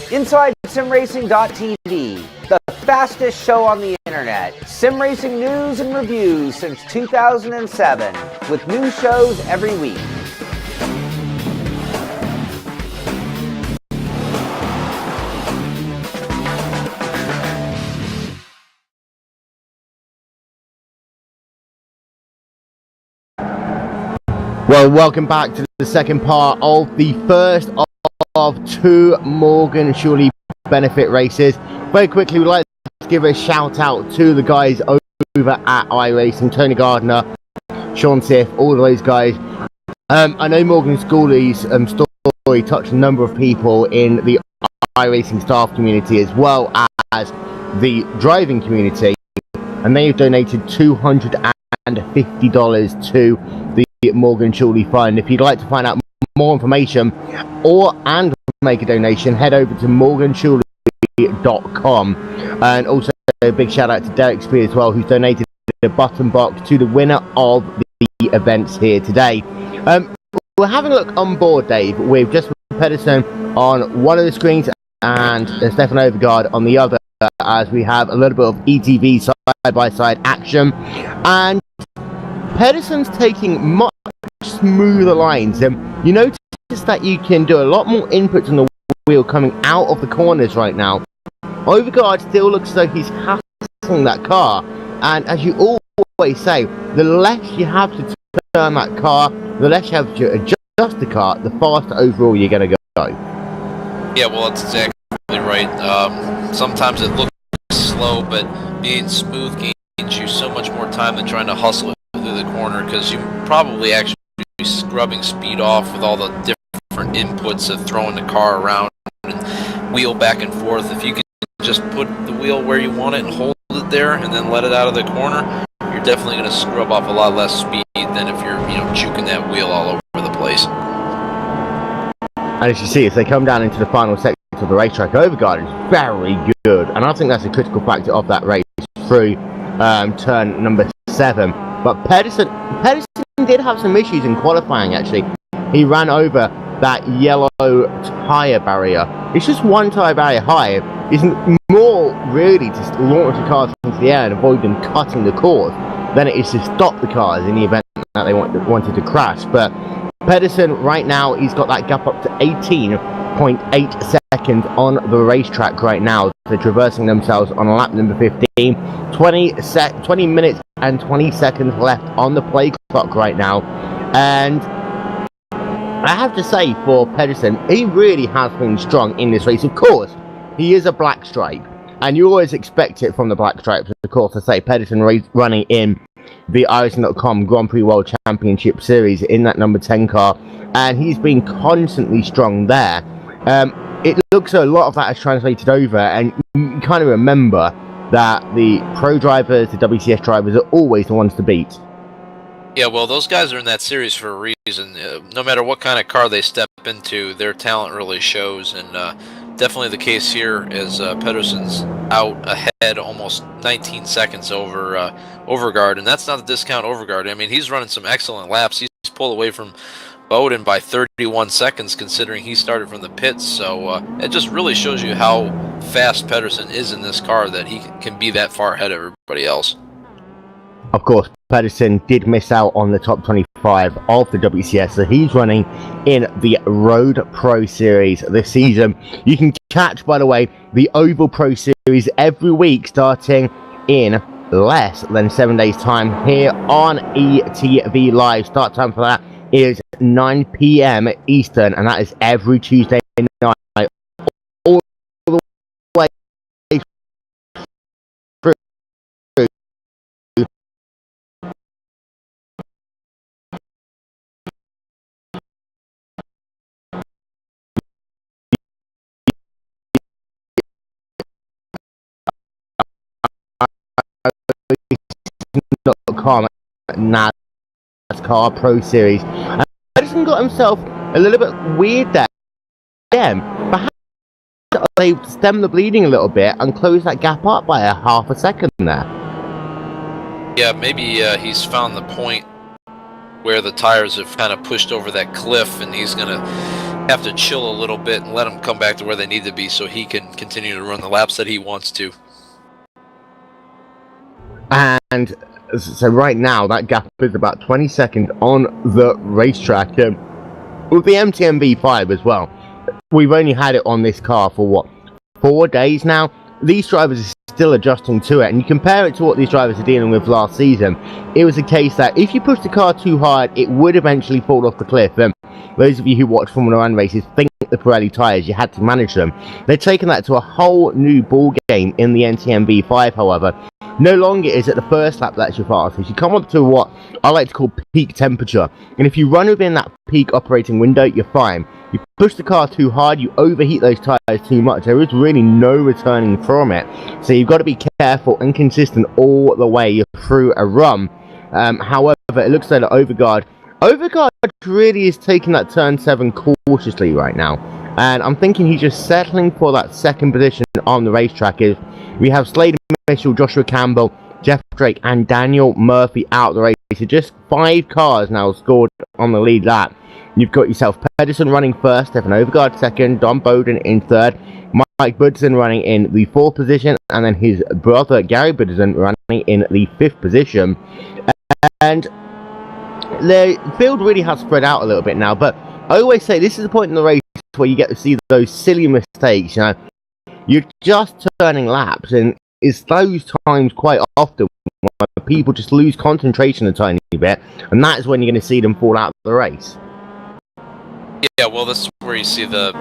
Inside SimRacing.tv, the fastest show on the internet. Sim racing news and reviews since 2007, with new shows every week. Well, welcome back to the second part of the first of 2 Morgan Schooley benefit races. Very quickly, we'd like to give a shout out to the guys over at iRacing, Tony Gardner, Sean Siff, all of those guys. I know Morgan Schooley's story touched a number of people in the iRacing staff community as well as the driving community, and they've donated $250 to the Morgan Schooley Fund. If you'd like to find out more information and make a donation, head over to morganschooley.com. And also a big shout out to Derek Spear as well, who's donated a button box to the winner of the events here today. We're having a look on board, Dave, with just Pedersen on one of the screens and Stefan Overgaard on the other, as we have a little bit of ETV side-by-side action, and Pedersen's taking much smoother lines. You notice that you can do a lot more inputs on the wheel coming out of the corners right now. Overgaard still looks as though he's hassling that car, and as you always say, the less you have to turn that car, the less you have to adjust the car, the faster overall you're going to go. Yeah, well, that's exactly right. Sometimes it looks slow, but being smooth gains you so much more time than trying to hustle through the corner, because you probably actually be scrubbing speed off with all the different inputs of throwing the car around and wheel back and forth. If you can just put the wheel where you want it and hold it there and then let it out of the corner, you're definitely going to scrub off a lot less speed than if you're juking that wheel all over the place. And as you see, as they come down into the final section of the racetrack, Overgaard is very good, and I think that's a critical factor of that race through turn number 7. But Pedersen did have some issues in qualifying, actually. He ran over that yellow tyre barrier. It's just one tyre barrier high. It's more really to launch the cars into the air and avoid them cutting the course than it is to stop the cars in the event that they wanted to crash. But Pedersen, right now, he's got that gap up to 18.8 seconds on the racetrack right now. They're traversing themselves on lap number 15. 20 minutes and 20 seconds left on the play clock right now. And I have to say, for Pedersen, he really has been strong in this race. Of course, he is a black stripe, and you always expect it from the black stripes. Of course, I say Pedersen running in the iRacing.com Grand Prix World Championship Series in that number 10 car, and he's been constantly strong there. It looks a lot of that has translated over, and you kind of remember that the pro drivers, the WCS drivers, are always the ones to beat. Yeah, well, those guys are in that series for a reason. No matter what kind of car they step into, their talent really shows, and definitely the case here is Pedersen's out ahead, almost 19 seconds over Overgaard, and that's not a discount Overgaard. I mean, he's running some excellent laps. He's pulled away from Bowden by 31 seconds, considering he started from the pits. So it just really shows you how fast Pedersen is in this car, that he can be that far ahead of everybody else. Of course, Pedersen did miss out on the top 25 of the WCS, so he's running in the Road Pro Series this season. You can catch, by the way, the Oval Pro Series every week starting in less than 7 days' time here on ETVLive. Start time for that is 9 p.m. Eastern, and that is every Tuesday night, all the way through NASCAR Pro Series. And Pedersen got himself a little bit weird there. Perhaps they stem the bleeding a little bit and close that gap up by a half a second there. Yeah, maybe he's found the point where the tires have kind of pushed over that cliff, and he's going to have to chill a little bit and let them come back to where they need to be so he can continue to run the laps that he wants to. And so right now, that gap is about 20 seconds on the racetrack. With the MTMV5 as well, we've only had it on this car for, what, 4 days now? These drivers are still adjusting to it, and you compare it to what these drivers are dealing with last season. It was a case that if you push the car too hard, it would eventually fall off the cliff. Those of you who watch Formula 1 races think the Pirelli tyres, you had to manage them. They've taken that to a whole new ball game in the NTMV5, however. No longer is it the first lap that's your fastest. You come up to what I like to call peak temperature, and if you run within that peak operating window, you're fine. You push the car too hard, you overheat those tyres too much, there is really no returning from it. So you've got to be careful and consistent all the way through a run. However, it looks like the Overgaard really is taking that turn 7 cautiously right now. And I'm thinking he's just settling for that second position on the racetrack. We have Slade Mitchell, Joshua Campbell, Jeff Drake, and Daniel Murphy out of the race. So just 5 cars now scored on the lead lap. You've got yourself Pedersen running first, Stefan Overgaard second, Don Bowden in third, Mike Budson running in the 4th position, and then his brother Gary Budson running in the 5th position. And the field really has spread out a little bit now, but I always say this is the point in the race where you get to see those silly mistakes. You know, you're just turning laps, and it's those times quite often when people just lose concentration a tiny bit, and that's when you're going to see them fall out of the race. Yeah, well, this is where you see the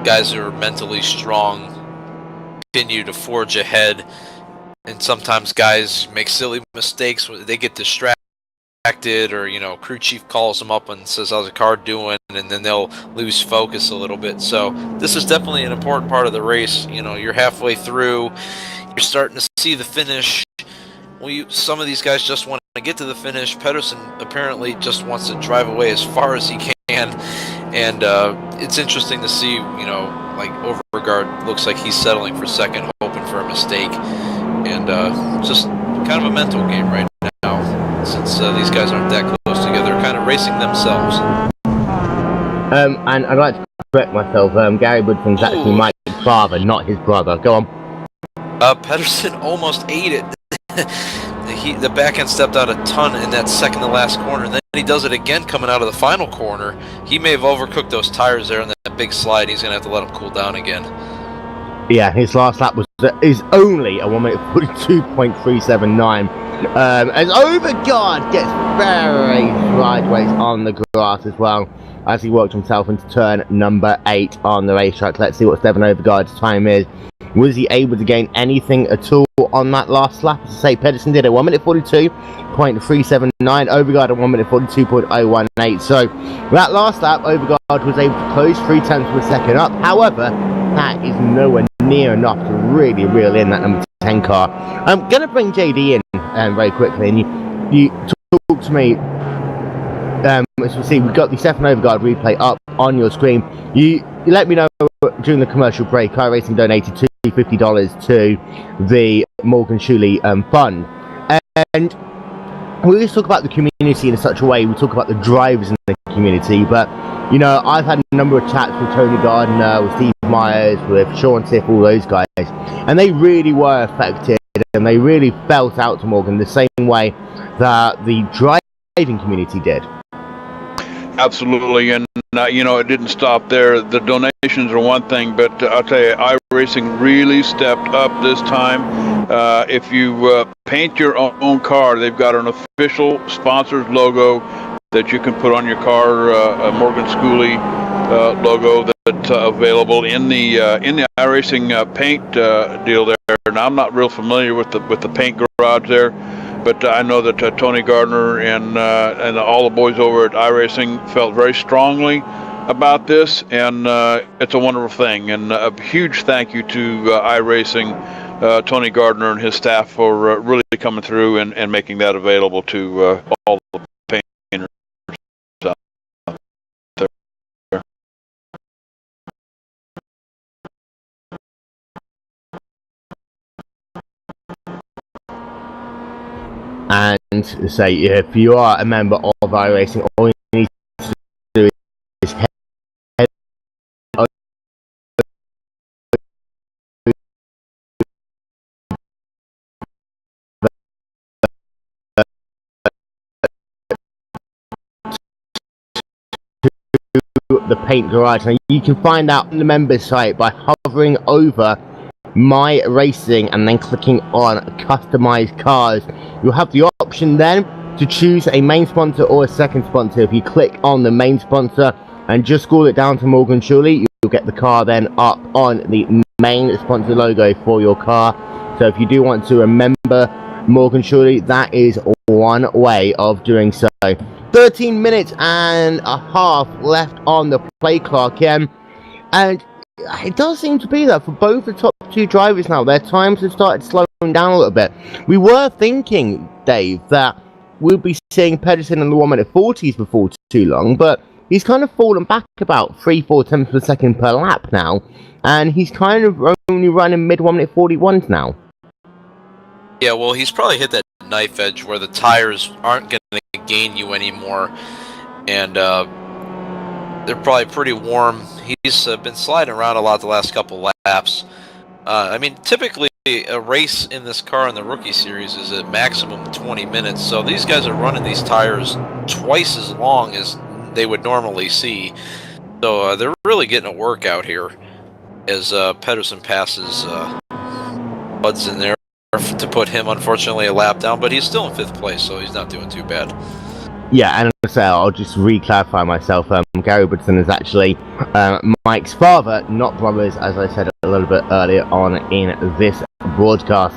guys who are mentally strong continue to forge ahead, and sometimes guys make silly mistakes. They get distracted, or, you know, crew chief calls them up and says, how's the car doing? And then they'll lose focus a little bit. So this is definitely an important part of the race. You know, you're halfway through, you're starting to see the finish. Well, some of these guys just want to get to the finish. Pedersen apparently just wants to drive away as far as he can. And it's interesting to see, you know, like Overgaard looks like he's settling for second, hoping for a mistake. And just kind of a mental game right now, since these guys aren't that close together, kind of racing themselves. And I'd like to correct myself. Gary Budson's actually Mike's father, not his brother. Go on. Pedersen almost ate it. The back end stepped out a ton in that second to last corner, and then he does it again coming out of the final corner. He may have overcooked those tires there in that big slide. He's going to have to let them cool down again. Yeah, his last lap is only a 1 minute 42.379. As Overgaard gets very sideways on the grass as well, as he worked himself into turn number 8 on the racetrack. Let's see what Stefan Overgaard's time is. Was he able to gain anything at all on that last lap? As I say, Pedersen did a 1 minute 42.379, Overgaard a 1 minute 42.018. So that last lap, Overgaard was able to close 0.3 of a second up. However, that is nowhere near enough to really reel in that number 10 car. I'm going to bring JD in very quickly, and you talk to me. As you see, we've got the Stefan Overgaard replay up on your screen. You let me know during the commercial break. iRacing donated $250 to the Morgan Schooley fund, and we always talk about the community in such a way. We talk about the drivers in the community, but you know, I've had a number of chats with Tony Gardner, with Steve Myers, with Sean Tiff, all those guys, and they really were affected, and they really felt out to Morgan the same way that the driving community did. Absolutely, and you know, it didn't stop there. The donations are one thing, but I'll tell you, iRacing really stepped up this time. If you paint your own car, they've got an official sponsor's logo that you can put on your car, a Morgan Schooley logo that's available in the iRacing paint deal there. And I'm not real familiar with the paint garage there, but I know that Tony Gardner and all the boys over at iRacing felt very strongly about this, and it's a wonderful thing. And a huge thank you to iRacing Tony Gardner and his staff for really coming through and making that available to all the painters out there. And say, if you are a member of iRacing, all you need to do is head to the paint garage. Now, you can find out on the members site by hovering over My Racing and then clicking on Customized Cars. You'll have the option then to choose a main sponsor or a second sponsor. If you click on the main sponsor and just scroll it down to Morgan Schooley, you'll get the car then up on the main sponsor logo for your car. So if you do want to remember Morgan Schooley, that is one way of doing so. 13 minutes and a half left on the play clock, and it does seem to be that for both the top two drivers now, their times have started slowing down a little bit. We were thinking, Dave, that we'll be seeing Pedersen in the 1:40s before too long, but he's kind of fallen back about 3-4 tenths per second per lap now, and he's kind of only running mid 1:41s now. Yeah, well, he's probably hit that knife edge where the tires aren't going to gain you anymore, and they're probably pretty warm. He's been sliding around a lot the last couple laps. I mean, typically a race in this car in the Rookie Series is at maximum 20 minutes, so these guys are running these tires twice as long as they would normally see. So they're really getting a workout here as Pedersen passes Buds in there to put him, unfortunately, a lap down, but he's still in 5th place, so he's not doing too bad. Yeah, and so I'll just re-clarify myself. Gary Woodson is actually Mike's father, not brothers, as I said a little bit earlier on in this broadcast.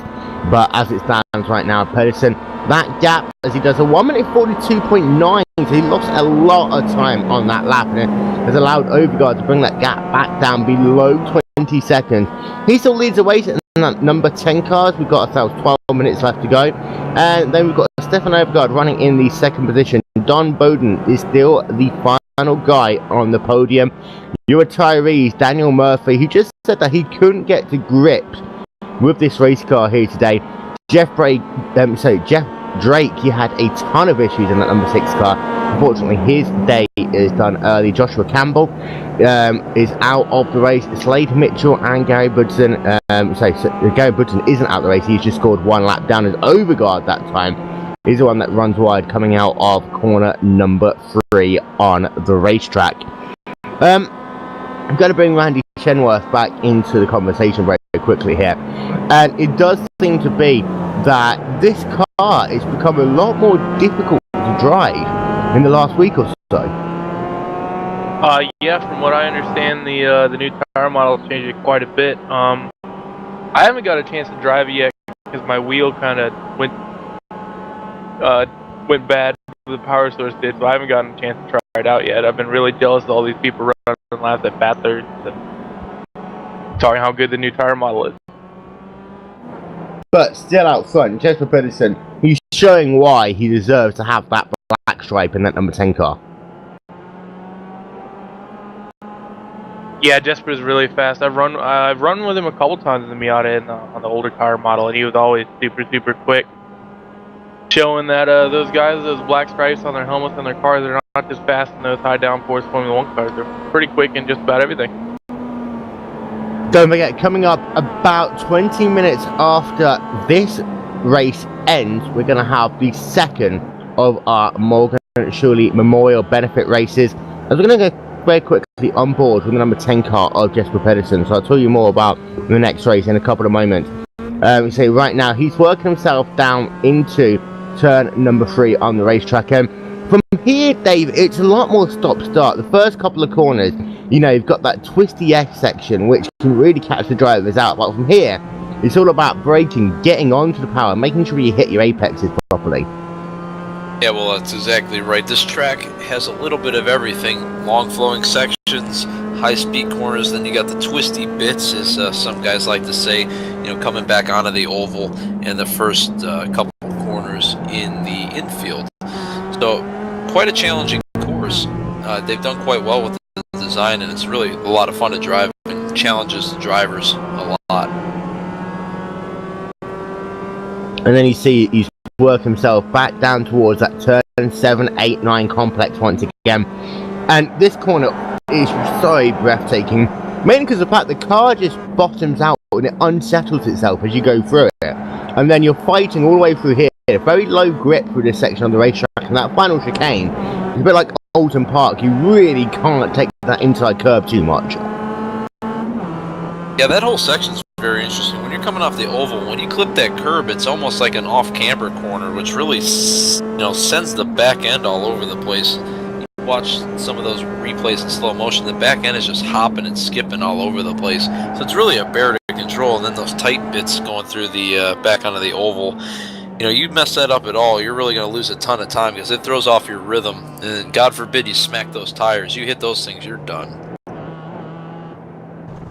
But as it stands right now, Pedersen, that gap, as he does a 1:42.9, so he lost a lot of time on that lap, and it has allowed Overgaard to bring that gap back down below 20 seconds. He still leads the race in that number 10 cars. We've got ourselves 12 minutes left to go. And then we've got Stefan Overgaard running in the 2nd position. Don Bowden is still the final guy on the podium. Your retirees, Daniel Murphy, who just said that he couldn't get to grips with this race car here today. Jeff Drake, he had a ton of issues in that number 6 car. Unfortunately, his day is done early. Joshua Campbell is out of the race. Slade Mitchell and Gary Woodson. Gary Woodson isn't out of the race. He's just scored 1 lap down as Overgaard that time. He's the one that runs wide coming out of corner number 3 on the racetrack. I'm going to bring Randy Shenworth back into the conversation very quickly here. And it does seem to be that this car is becoming a lot more difficult to drive in the last week or so. Yeah, from what I understand, the new tire model changed it quite a bit. I haven't got a chance to drive it yet because my wheel kind of went bad. The power source did, so I haven't gotten a chance to try it out yet. I've been really jealous of all these people running laps at Bathurst and talking how good the new tire model is. But still out front, Jesper Pedersen, he's showing why he deserves to have that black stripe in that number 10 car. Yeah, Jesper's really fast. I've run with him a couple times in the Miata on the older tire model, and he was always super quick. Showing that those guys, those black stripes on their helmets and their cars, they're not just fast in those high downforce Formula 1 cars. They're pretty quick in just about everything. Don't forget, coming up about 20 minutes after this race ends, we're going to have the second of our Morgan Schooley Memorial Benefit races. As we're going to go very quickly on board with the number 10 car of Jesper Pedersen. So I'll tell you more about the next race in a couple of moments. So right now, he's working himself down into turn number 3 on the racetrack. From here, Dave, it's a lot more stop-start. The first couple of corners, you know, you've got that twisty S section, which can really catch the drivers out. But from here, it's all about braking, getting onto the power, making sure you hit your apexes properly. Yeah, well, that's exactly right. This track has a little bit of everything. Long flowing sections, high-speed corners. Then you got the twisty bits, as some guys like to say, coming back onto the oval and the first couple of corners in the infield. So quite a challenging course. They've done quite well with the design, and it's really a lot of fun to drive and challenges the drivers a lot. And then you see he's worked himself back down towards that turn 7, 8, 9 complex once again. And this corner is so breathtaking, mainly because of the fact the car just bottoms out and it unsettles itself as you go through it. And then you're fighting all the way through here. Very low grip through this section on the racetrack, and that final chicane is a bit like Alton Park. You really can't take that inside curve too much. Yeah, that whole section's very interesting. When you're coming off the oval, when you clip that curb, it's almost like an off-camber corner, which really, sends the back end all over the place. You watch some of those replays in slow motion, the back end is just hopping and skipping all over the place. So it's really a bear to control, and then those tight bits going through the back onto the oval. You mess that up at all, you're really going to lose a ton of time because it throws off your rhythm. And God forbid you smack those tires. You hit those things, you're done.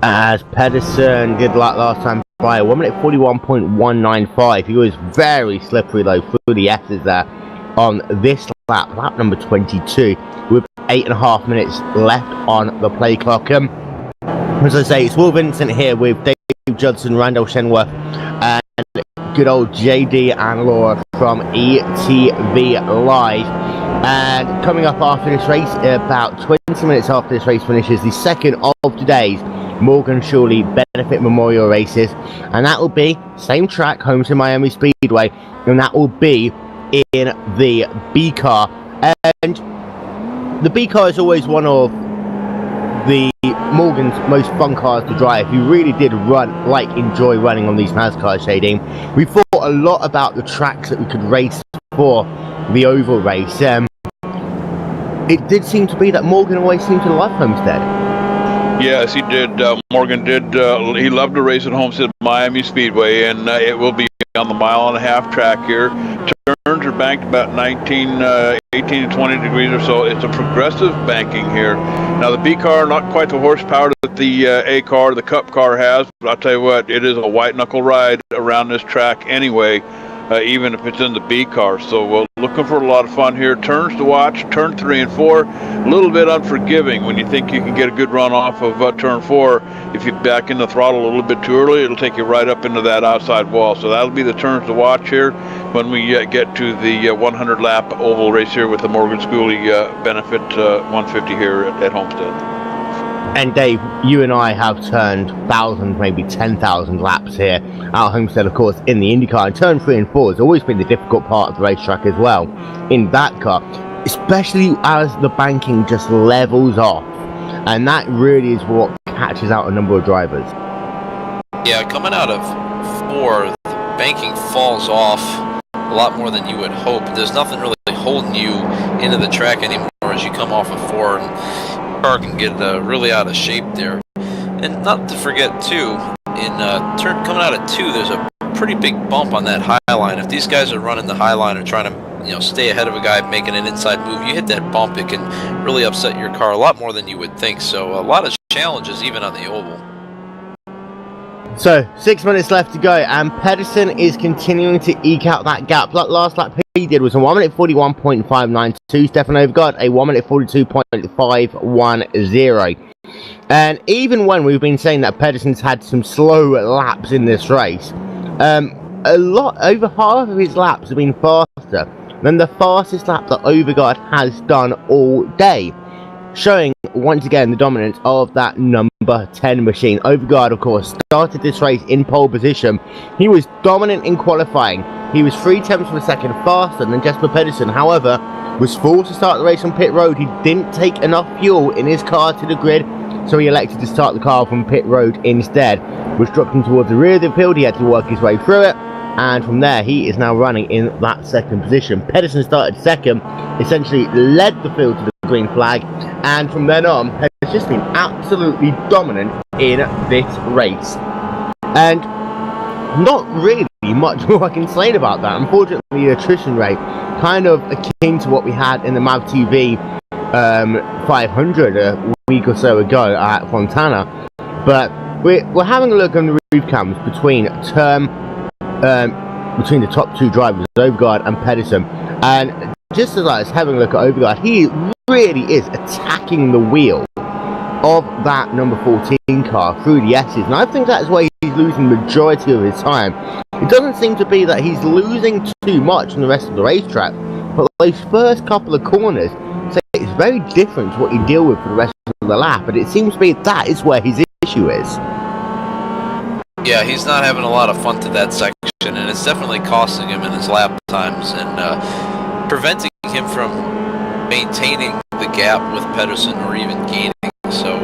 As Pedersen did like last time by 1 minute 41.195. He was very slippery though through the S's there on this lap number 22, with 8.5 minutes left on the play clock. As I say, it's Will Vincent here with Dave Judson, Randall Shenworth, and good old JD and Laura from ETVLive. And coming up after this race, about 20 minutes after this race finishes, the second of today's Morgan Schooley Benefit Memorial Races, and that will be same track, home to Miami Speedway, and that will be in the B car. And the B car is always one of the Morgan's most fun cars to drive. You really did enjoy running on these NASCAR, Shading. We thought a lot about the tracks that we could race for the oval race. It did seem to be that Morgan always seemed to love Homestead. Yes, he did. Morgan did. He loved to race at Homestead Miami Speedway, and it will be on the 1.5-mile track here. Turns are banked about 18 to 20 degrees or so. It's a progressive banking here. Now, the B car, not quite the horsepower that the A car, the Cup car has, but I'll tell you what, it is a white-knuckle ride around this track anyway, even if it's in the B car. So we're looking for a lot of fun here. Turns to watch, turn 3 and 4, a little bit unforgiving when you think you can get a good run off of turn 4. If you back in the throttle a little bit too early, it'll take you right up into that outside wall. So that'll be the turns to watch here when we get to the 100-lap oval race here with the Morgan Schooley Benefit 150 here at Homestead. And Dave, you and I have turned thousands, maybe 10,000 laps here at Homestead, of course, in the IndyCar. And turn 3 and 4 has always been the difficult part of the racetrack as well in that car, especially as the banking just levels off. And that really is what catches out a number of drivers. Yeah, coming out of 4, the banking falls off a lot more than you would hope. There's nothing really holding you into the track anymore as you come off of 4, and car can get really out of shape there. And not to forget too, in coming out of 2, there's a pretty big bump on that high line. If these guys are running the high line or trying to stay ahead of a guy making an inside move, you hit that bump, it can really upset your car a lot more than you would think. So a lot of challenges even on the oval. So 6 minutes left to go, and Pedersen is continuing to eke out that gap. That last lap he did was a 1 minute 41.592. Stefan Overgaard a 1 minute 42.510. And even when we've been saying that Pedersen's had some slow laps in this race, over half of his laps have been faster than the fastest lap that Overgaard has done all day, showing once again the dominance of that number 10 machine. Overgaard, of course, started this race in pole position. He was dominant in qualifying. He was 0.3 of a second faster than Jesper Pedersen. However, was forced to start the race on pit road. He didn't take enough fuel in his car to the grid, so he elected to start the car from pit road instead, which dropped him towards the rear of the field. He had to work his way through it, and from there he is now running in that second position. Pedersen started second, essentially led the field to the green flag, and from then on has just been absolutely dominant in this race. And not really much more I can say about that. Unfortunately, the attrition rate kind of akin to what we had in the MAV TV 500 a week or so ago at Fontana. But we're having a look on the roof cams between between the top two drivers, Overgaard and Pedersen, and just as I was having a look at Overgaard, he really is attacking the wheel of that number 14 car through the S's, and I think that's why he's losing the majority of his time. It doesn't seem to be that he's losing too much on the rest of the racetrack, but those first couple of corners, so it's very different to what you deal with for the rest of the lap, but it seems to be that is where his issue is. Yeah, he's not having a lot of fun to that section, and it's definitely costing him in his lap times and preventing him from maintaining the gap with Pedersen or even gaining. So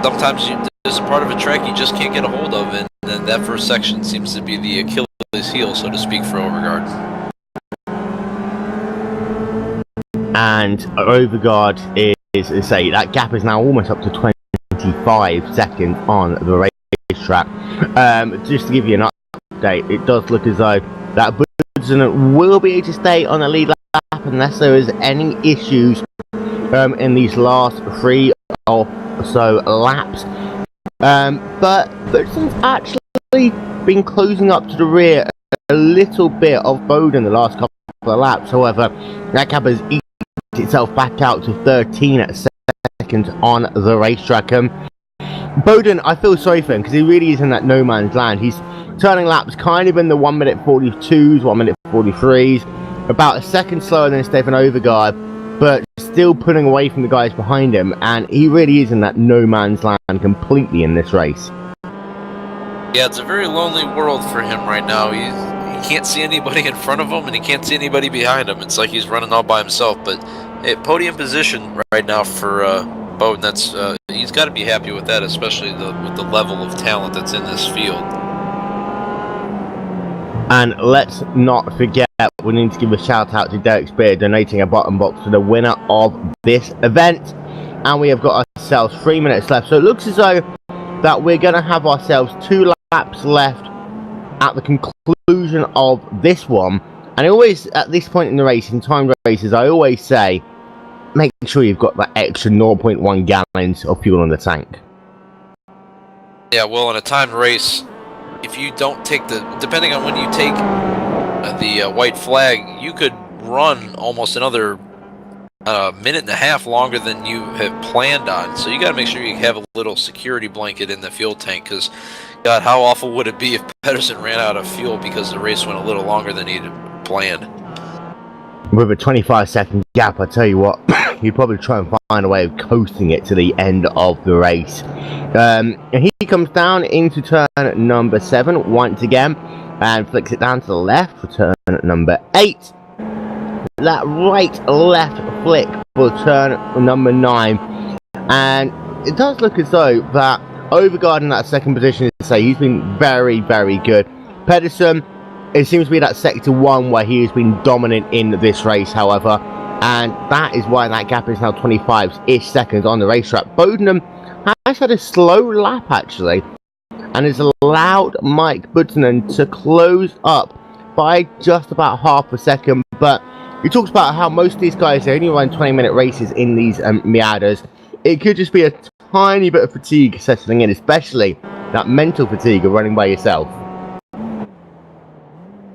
sometimes there's a part of a track you just can't get a hold of, and then that first section seems to be the Achilles heel, so to speak, for Overgaard. And Overgaard is say that gap is now almost up to 25 seconds on the racetrack. Just to give you an update, it does look as though that Budson will be able to stay on the lead lap unless there is any issues in these last 3 or so laps. But Budson's actually been closing up to the rear a little bit of Bowden the last couple of laps. However, that gap has eaten itself back out to 13 seconds on the racetrack. Bowden, I feel sorry for him because he really is in that no man's land. He's turning laps kind of in the 1 minute 42s, 1 minute 43s, about a second slower than Stefan Overgaard, but still putting away from the guys behind him, and he really is in that no man's land completely in this race. Yeah, it's a very lonely world for him right now. He can't see anybody in front of him, and he can't see anybody behind him. It's like he's running all by himself. But podium position right now for Bowden, that's he's got to be happy with that, especially with the level of talent that's in this field. And let's not forget, we need to give a shout out to Derek Spear donating a bottom box to the winner of this event. And we have got ourselves 3 minutes left. So it looks as though that we're going to have ourselves 2 laps left at the conclusion of this one. And I always, at this point in the race, in timed races, I always say, make sure you've got that extra 0.1 gallons of fuel in the tank. Yeah, well, in a timed race, if you don't take depending on when you take the white flag, you could run almost another minute and a half longer than you have planned on. So you got to make sure you have a little security blanket in the fuel tank, because God, how awful would it be if Pedersen ran out of fuel because the race went a little longer than he'd planned. With a 25-second gap, I tell you what, you'd probably try and find a way of coasting it to the end of the race. And he comes down into turn number 7 once again and flicks it down to the left for turn number 8. That right-left flick for turn number 9. And it does look as though that Overgaard in that second position, he's been very, very good. Pedersen, it seems to be that sector 1 where he has been dominant in this race, however, and that is why that gap is now 25-ish seconds on the racetrack. Bowden has had a slow lap, actually, and has allowed Mike Budson to close up by just about half a second, but he talks about how most of these guys only run 20-minute races in these Miatas. It could just be a tiny bit of fatigue settling in, especially that mental fatigue of running by yourself.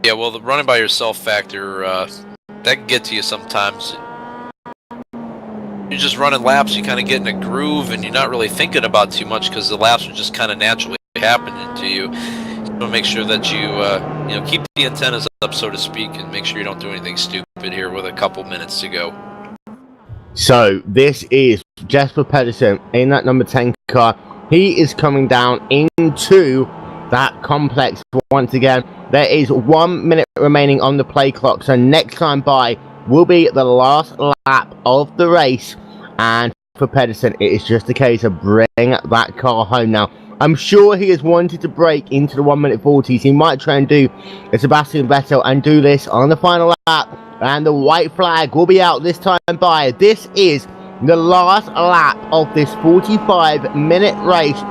Yeah, well, the running by yourself factor, that can get to you sometimes. You're just running laps, you kind of get in a groove, and you're not really thinking about too much because the laps are just kind of naturally happening to you. So make sure that you, keep the antennas up, so to speak, and make sure you don't do anything stupid here with a couple minutes to go. So this is Jesper Pedersen in that number 10 car. He is coming down into that complex once again. There is 1 minute remaining on the play clock, so next time by will be the last lap of the race, and for Pedersen it is just a case of bringing that car home. Now I'm sure he has wanted to break into the 1 minute 40s. He might try and do a Sebastian Vettel and do this on the final lap, and the white flag will be out this time by. This is the last lap of this 45-minute race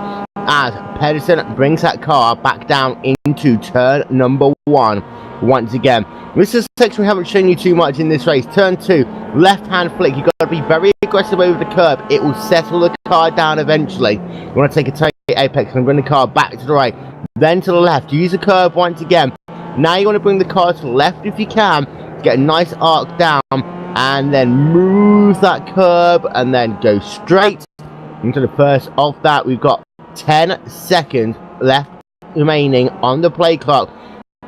as Pedersen brings that car back down into turn number 1. once again. This is a section we haven't shown you too much in this race. Turn 2, left-hand flick. You've got to be very aggressive over the curb. It will settle the car down eventually. You want to take a tight apex and bring the car back to the right, then to the left. Use the curb once again. Now you want to bring the car to the left if you can, get a nice arc down, and then move that curb, and then go straight into the first of that. We've got 10 seconds left remaining on the play clock.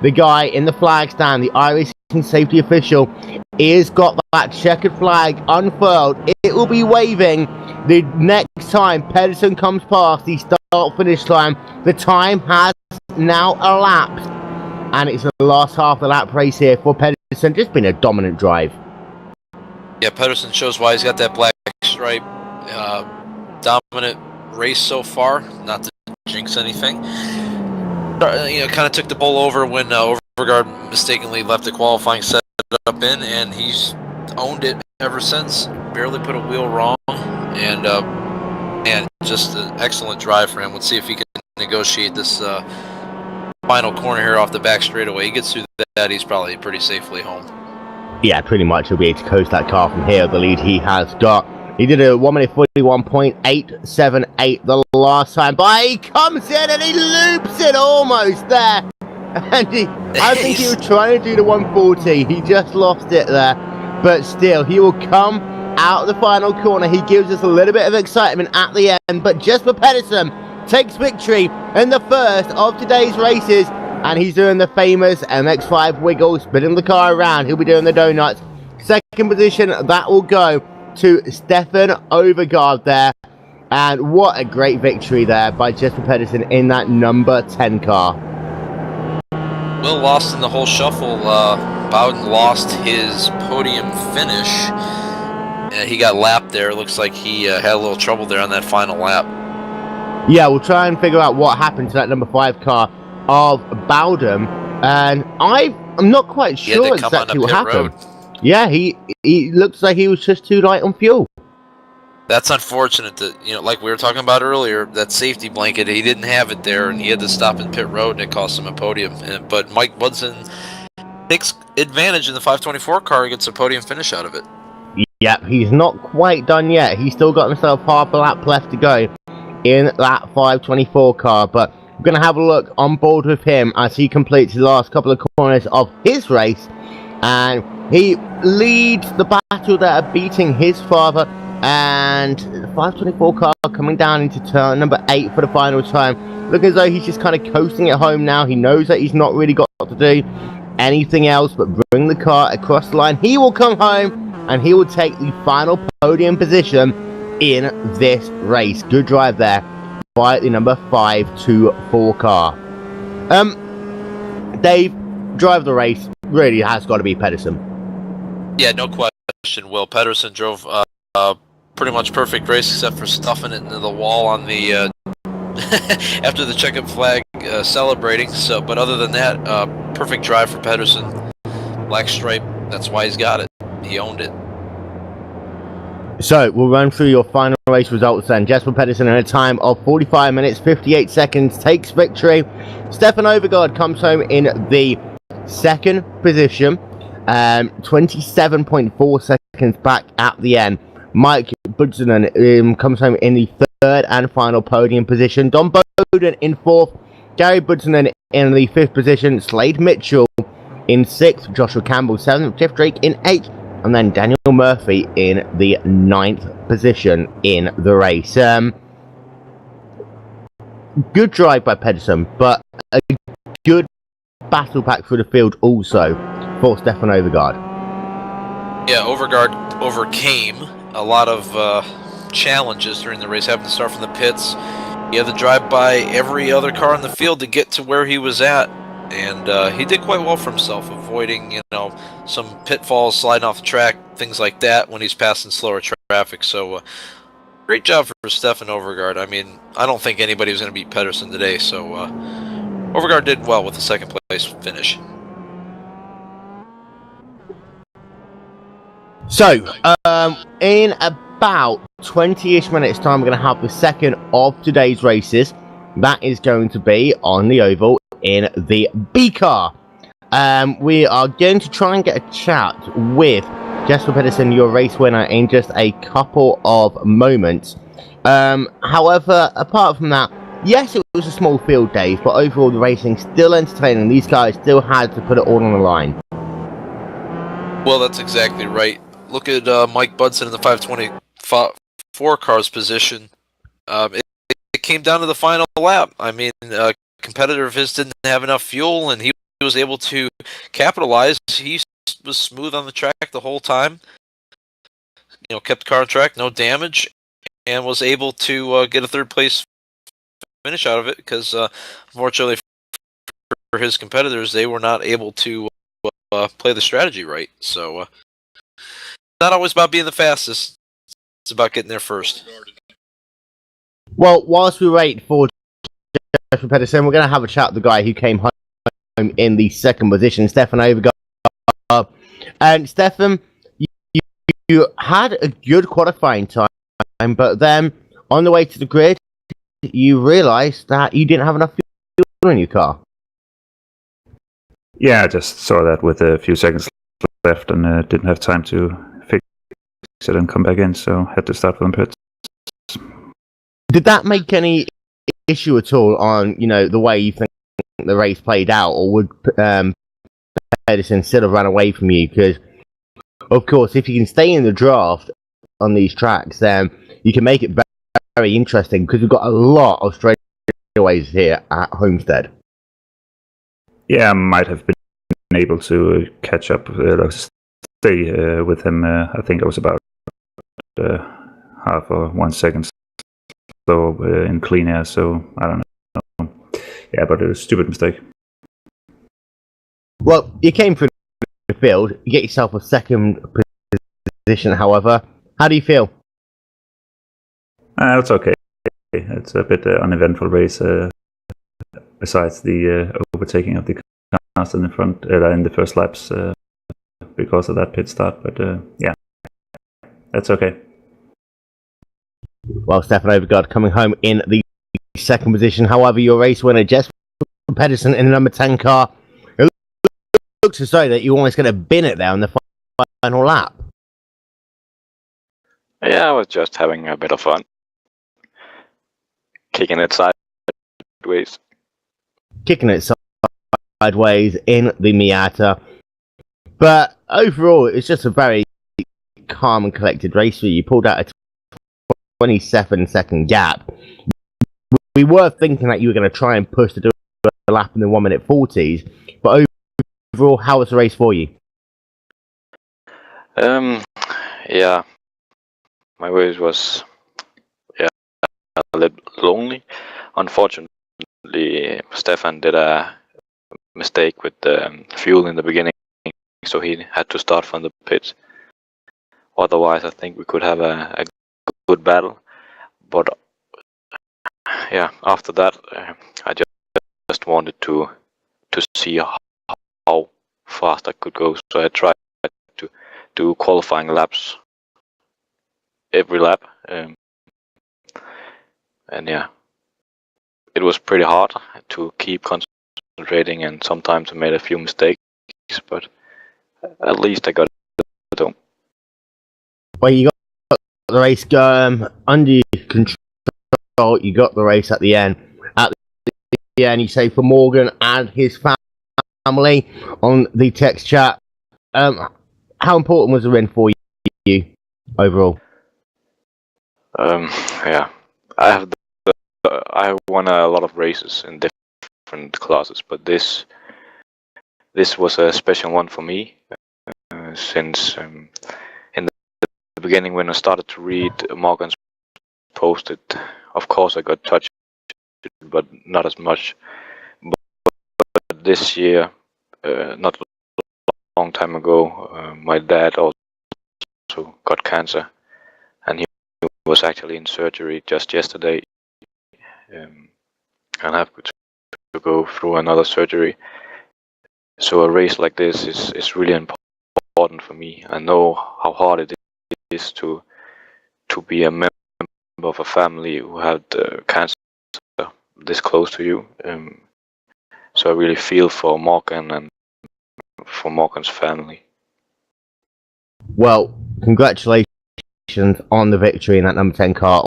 The guy in the flag stand, the Irish safety official, is got that checkered flag unfurled. It will be waving the next time Pedersen comes past the start-finish line. The time has now elapsed, and it's the last half of the lap race here for Pedersen. Just been a dominant drive. Yeah, Pedersen shows why he's got that black stripe. Dominant race so far, not to jinx anything. Kind of took the bull over when Overgaard mistakenly left the qualifying setup in, and he's owned it ever since. Barely put a wheel wrong, and just an excellent drive for him. Let's see if he can negotiate this final corner here off the back straightaway. He gets through that, he's probably pretty safely home. Yeah, pretty much. He'll be able to coast that car from here, the lead he has got. He did a 1 minute 41.878 the last time, but he comes in and he loops it almost there. And I think he was trying to do the 140. He just lost it there. But still, he will come out of the final corner. He gives us a little bit of excitement at the end. But Jesper Pedersen takes victory in the first of today's races. And he's doing the famous MX5 wiggle, spinning the car around. He'll be doing the donuts. Second position, that will go to Stefan Overgaard there. And what a great victory there by Jesper Pedersen in that number 10 car. Will lost in the whole shuffle. Bowden lost his podium finish. He got lapped there. Looks like he had a little trouble there on that final lap. Yeah, we'll try and figure out what happened to that number 5 car of Bowden. And I'm not quite sure exactly what happened. Yeah, he looks like he was just too light on fuel. That's unfortunate that, like we were talking about earlier, that safety blanket, he didn't have it there, and he had to stop in pit road, and it cost him a podium. But Mike Budson takes advantage in the 524 car and gets a podium finish out of it. Yep, he's not quite done yet. He's still got himself half a lap left to go in that 524 car, but we're going to have a look on board with him as he completes the last couple of corners of his race, and he leads the battle there, beating his father. And the 524 car coming down into turn number 8 for the final time. Looking as though he's just kind of coasting at home now. He knows that he's not really got to do anything else but bring the car across the line. He will come home and he will take the final podium position in this race. Good drive there by the number 524 car. Dave, drive the race really has got to be Pedersen. Yeah, no question. Will Pedersen drove pretty much perfect race except for stuffing it into the wall on the after the checkered flag celebrating. But other than that, perfect drive for Pedersen. Black stripe, that's why he's got it. He owned it. So we'll run through your final race results then. Jesper Pedersen in a time of 45 minutes 58 seconds takes victory. Stefan Overgaard comes home in the second position, 27.4 seconds back at the end. Mike Budsonen comes home in the third and final podium position. Don Bowden in fourth. Gary Budsonen in the fifth position. Slade Mitchell in sixth. Joshua Campbell seventh. Jeff Drake in eighth. And then Daniel Murphy in the ninth position in the race. Good drive by Pedersen, but a good battle pack through the field also for Stefan Overgaard. Yeah, Overgaard overcame a lot of challenges during the race, having to start from the pits. He had to drive by every other car in the field to get to where he was at, and he did quite well for himself, avoiding some pitfalls, sliding off the track, things like that when he's passing slower traffic. So great job for Stefan Overgaard. I mean, I don't think anybody was going to beat Pedersen today, so Overgaard did well with the second place finish. So, in about 20-ish minutes time, we're going to have the second of today's races. That is going to be on the oval in the B car. We are going to try and get a chat with Jesper Pedersen, your race winner, in just a couple of moments. However, apart from that, yes, it was a small field, Dave, but overall the racing still entertaining. These guys still had to put it all on the line. Well, that's exactly right. Look at Mike Budson in the 524 car's position. It came down to the final lap. I mean, a competitor of his didn't have enough fuel, and he was able to capitalize. He was smooth on the track the whole time. You know, kept the car on track, no damage, and was able to get a third place finish out of it because, unfortunately for his competitors, they were not able to play the strategy right. So, not always about being the fastest. It's about getting there first. Well, whilst we wait for Jesper Pedersen, we're going to have a chat with the guy who came home in the second position, Stefan Overgaard. And Stefan, you had a good qualifying time, but then on the way to the grid, you realised that you didn't have enough fuel in your car. Yeah, I just saw that with a few seconds left and didn't have time to fix it and come back in, so had to start from pits. Did that make any issue at all on, the way you think the race played out, or would Pedersen still have run away from you? Because, of course, if you can stay in the draft on these tracks, then you can make it very interesting, because we've got a lot of straightaways here at Homestead. Yeah, I might have been able to catch up, stay with him. I think I was about half or 1 second slow in clean air, so I don't know. Yeah, but it was a stupid mistake. Well, you came through the field, you get yourself a second position, however. How do you feel? It's okay. It's a bit uneventful race, besides the overtaking of the cars in the front, in the first laps, because of that pit start, but yeah, that's okay. Well, Stefan Overgaard coming home in the second position. However, your race winner, Jesper Pedersen, in the number 10 car. It looks as though that you almost going to bin it there on the final lap. Yeah, I was just having a bit of fun. Kicking it sideways. Kicking it sideways in the Miata. But overall, it's just a very calm and collected race for you. You pulled out a 27-second gap. We were thinking that you were going to try and push to do a lap in the 1 minute 40s, but overall, how was the race for you? Yeah, my race was a little lonely. Unfortunately, Stefan did a mistake with the fuel in the beginning, so he had to start from the pits. Otherwise, I think we could have a good battle. But yeah, after that, I just wanted to see how fast I could go. So I tried to do qualifying laps every lap. And yeah, it was pretty hard to keep concentrating, and sometimes I made a few mistakes, but at least I got it home. Well, you got the race under control. You got the race at the end. At the end, you say for Morgan and his family on the text chat. How important was the win for you overall? Yeah, I won a lot of races in different classes, but this was a special one for me, since in the beginning, when I started to read Morgan's post, of course I got touched, but not as much. But this year, not a long time ago, my dad also got cancer, and he was actually in surgery just yesterday, and I have to go through another surgery. So a race like this is really important for me. I know how hard it is to be a member of a family who had cancer this close to you. So I really feel for Morgan and for Morgan's family. Well, congratulations on the victory in that number 10 car.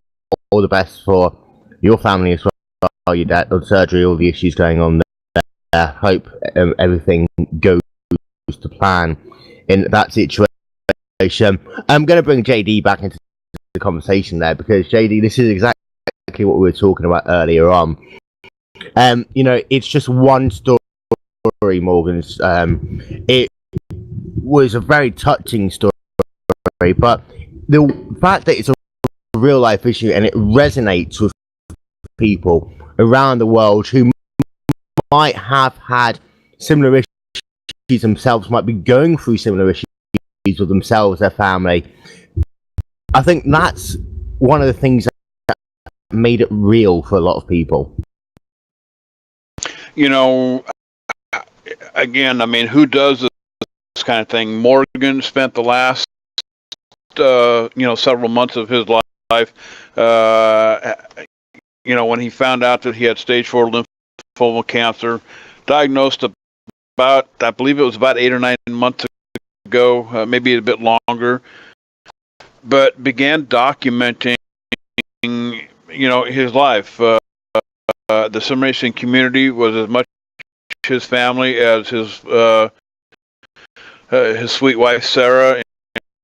All the best for your family as well. Your dad on surgery, all the issues going on there. Hope everything goes to plan in that situation. I'm going to bring JD back into the conversation there, because JD, this is exactly what we were talking about earlier on. It's just one story, Morgan's. It was a very touching story, but the fact that it's a real life issue and it resonates with people around the world who might have had similar issues themselves, might be going through similar issues with themselves, their family. I think that's one of the things that made it real for a lot of people. Again, I mean, who does this kind of thing? Morgan spent the last, several months of his life, when he found out that he had stage 4 lymphoma cancer, diagnosed about, I believe it was about 8 or 9 months ago, maybe a bit longer, but began documenting, his life. The sim racing community was as much his family as his sweet wife Sarah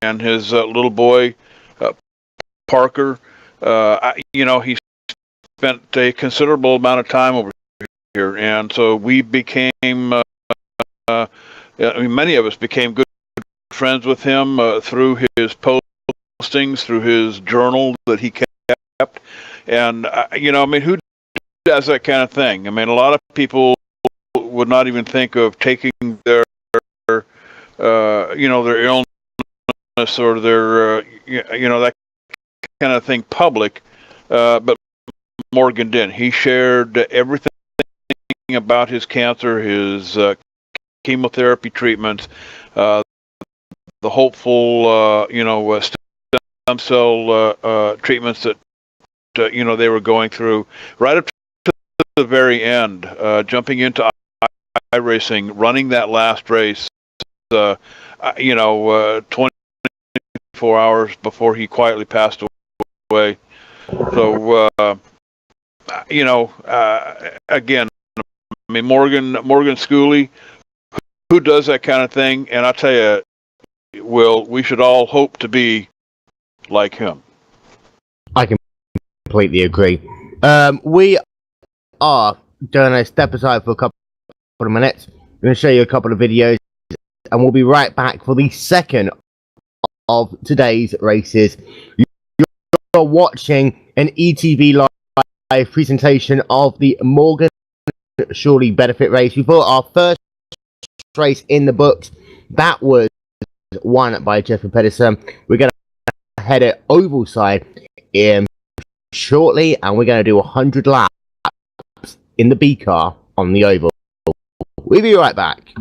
and his little boy Parker. He spent a considerable amount of time over here, and so we became many of us became good friends with him through his postings, through his journal that he kept, and who does that kind of thing? I mean, a lot of people would not even think of taking their illness or their that kind of thing public, but Morgan did. He shared everything about his cancer, his chemotherapy treatments, the hopeful stem cell treatments that they were going through, right up to the very end, jumping into iRacing, running that last race, 24 hours before he quietly passed away. So, again, I mean, Morgan Schooley, who does that kind of thing? And I'll tell you, Will, we should all hope to be like him. I completely agree. We are going to step aside for a couple of minutes. I'm going to show you a couple of videos, and we'll be right back for the second of today's races. You're watching an ETVLive presentation of the Morgan Schooley benefit race. We thought our first race in the books, that was won by Jeffrey Pedersen. We're going to head it oval side shortly, and we're going to do 100 laps in the B car on the oval. We'll be right back.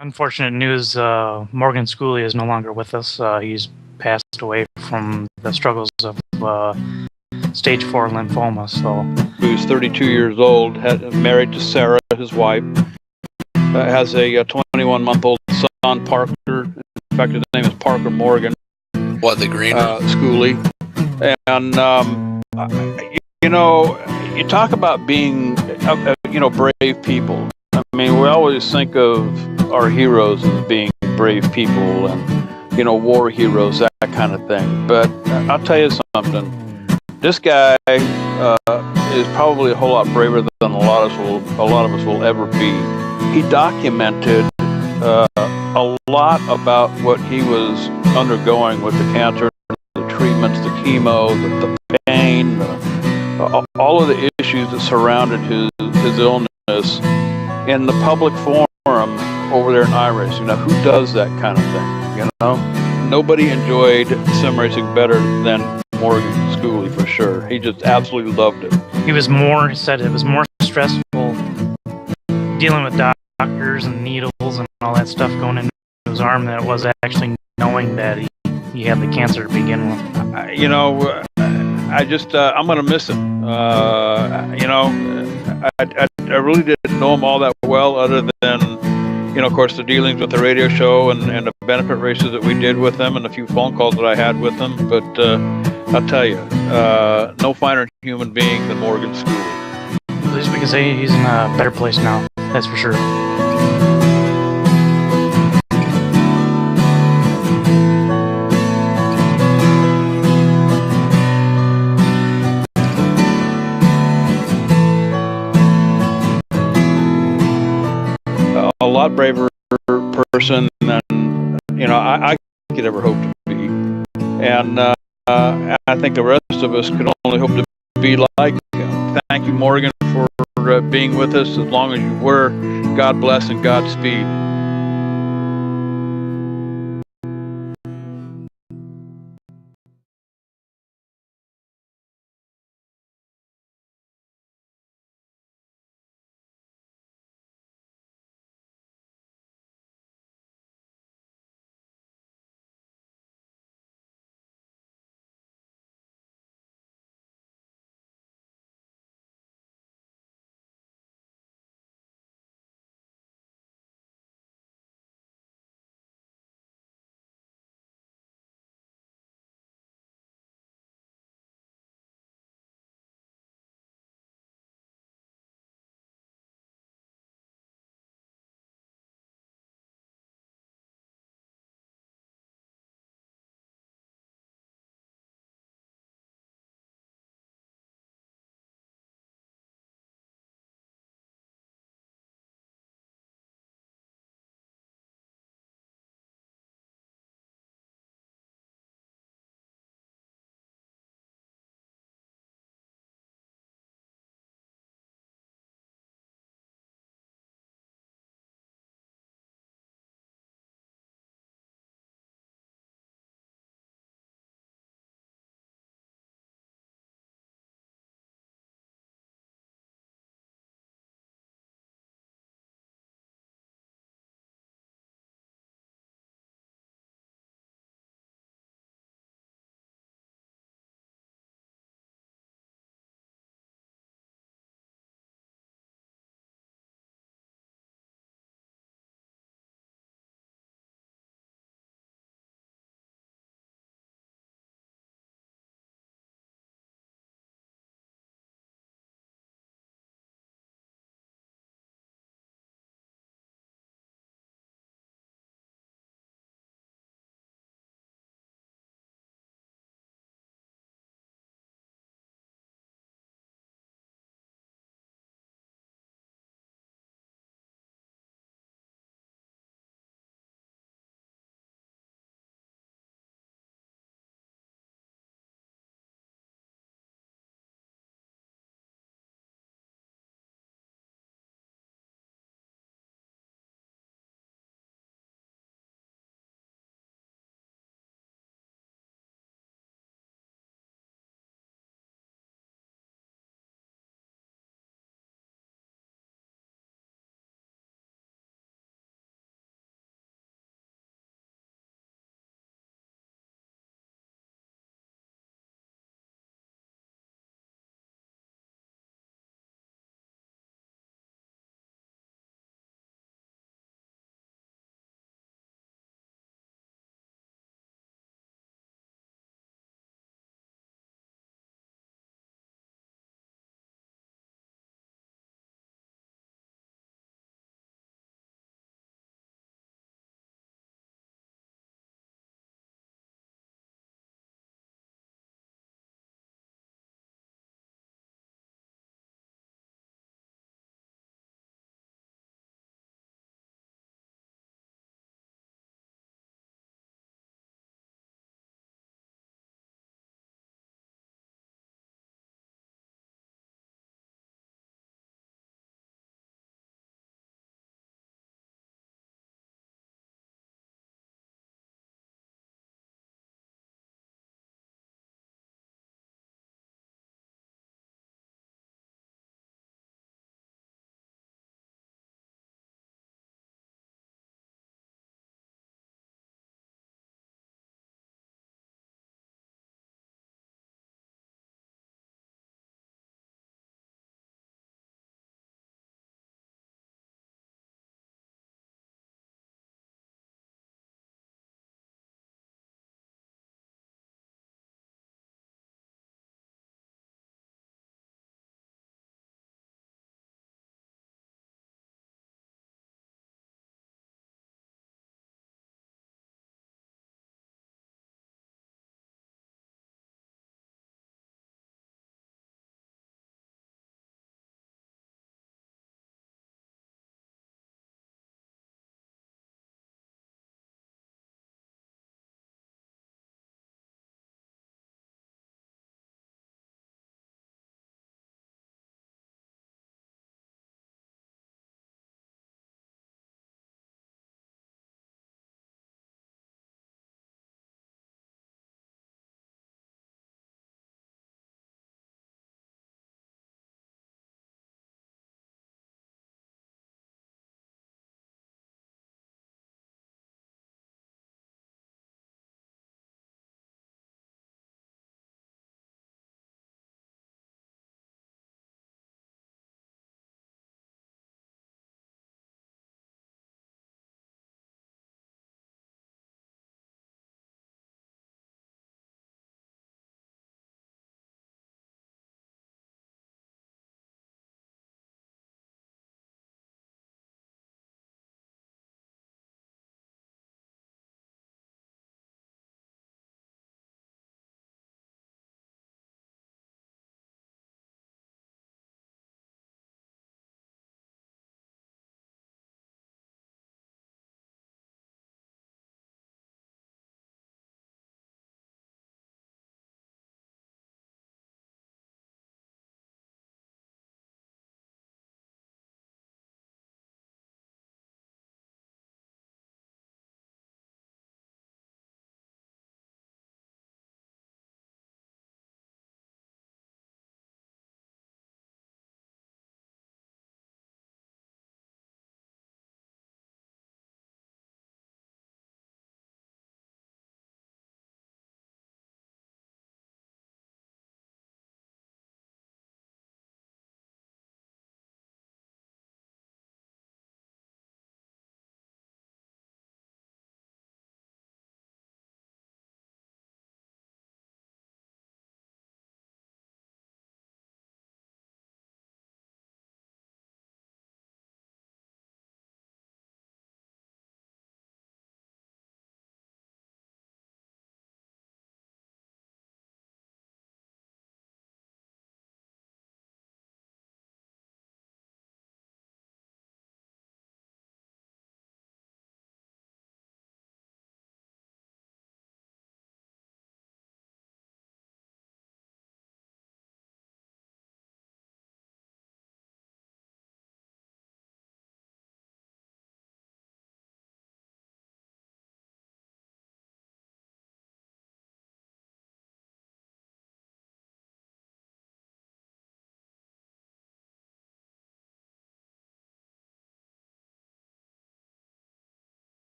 Unfortunate news, Morgan Schooley is no longer with us. He's passed away from the struggles of stage 4 lymphoma. So he was 32 years old, married to Sarah, his wife, has a 21-month-old son, Parker. In fact, his name is Parker Morgan. What, the green? Schooley. And, you talk about being, brave people. I mean, we always think of our heroes as being brave people and, war heroes, that kind of thing. But I'll tell you something. This guy is probably a whole lot braver than a lot of us will ever be. He documented a lot about what he was undergoing with the cancer, the treatments, the chemo, the pain, all of the issues that surrounded his illness in the public forum over there in iRacing. Now, who does that kind of thing? Nobody enjoyed sim racing better than Morgan Schooley, for sure. He just absolutely loved it. he said it was more stressful dealing with doctors and needles and all that stuff going into his arm than it was actually knowing that he had the cancer to begin with. I'm going to miss him. I really didn't know him all that well, other than, of course, the dealings with the radio show and the benefit races that we did with them and a few phone calls that I had with them. But I'll tell you, no finer human being than Morgan Schooley. At least we can say he's in a better place now. That's for sure. A lot braver person than I could ever hope to be, and I think the rest of us could only hope to be like him. Thank you, Morgan, for being with us as long as you were. God bless and Godspeed.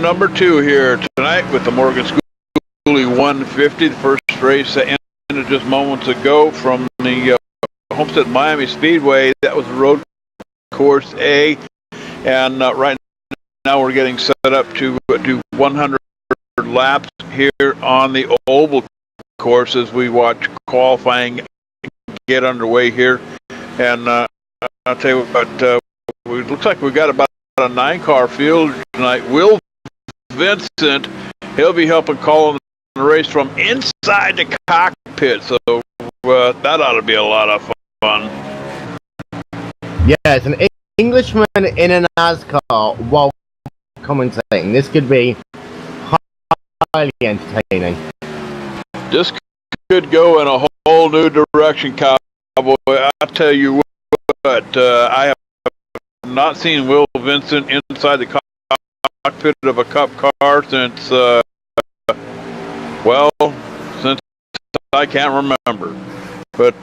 number 2 here tonight with the Morgan Schooley 150. The first race that ended just moments ago from the Homestead Miami Speedway. That was road course A, and right now we're getting set up to do 100 laps here on the oval course as we watch qualifying get underway here. And I'll tell you what, it looks like we've got about a 9-car field tonight. Will Vincent, he'll be helping call the race from inside the cockpit, so that ought to be a lot of fun. Yeah, it's an Englishman in a NASCAR while commentating. This could be highly entertaining. This could go in a whole new direction, Cowboy. I tell you what, I have not seen Will Vincent inside the cockpit of a Cup car since, since I can't remember. But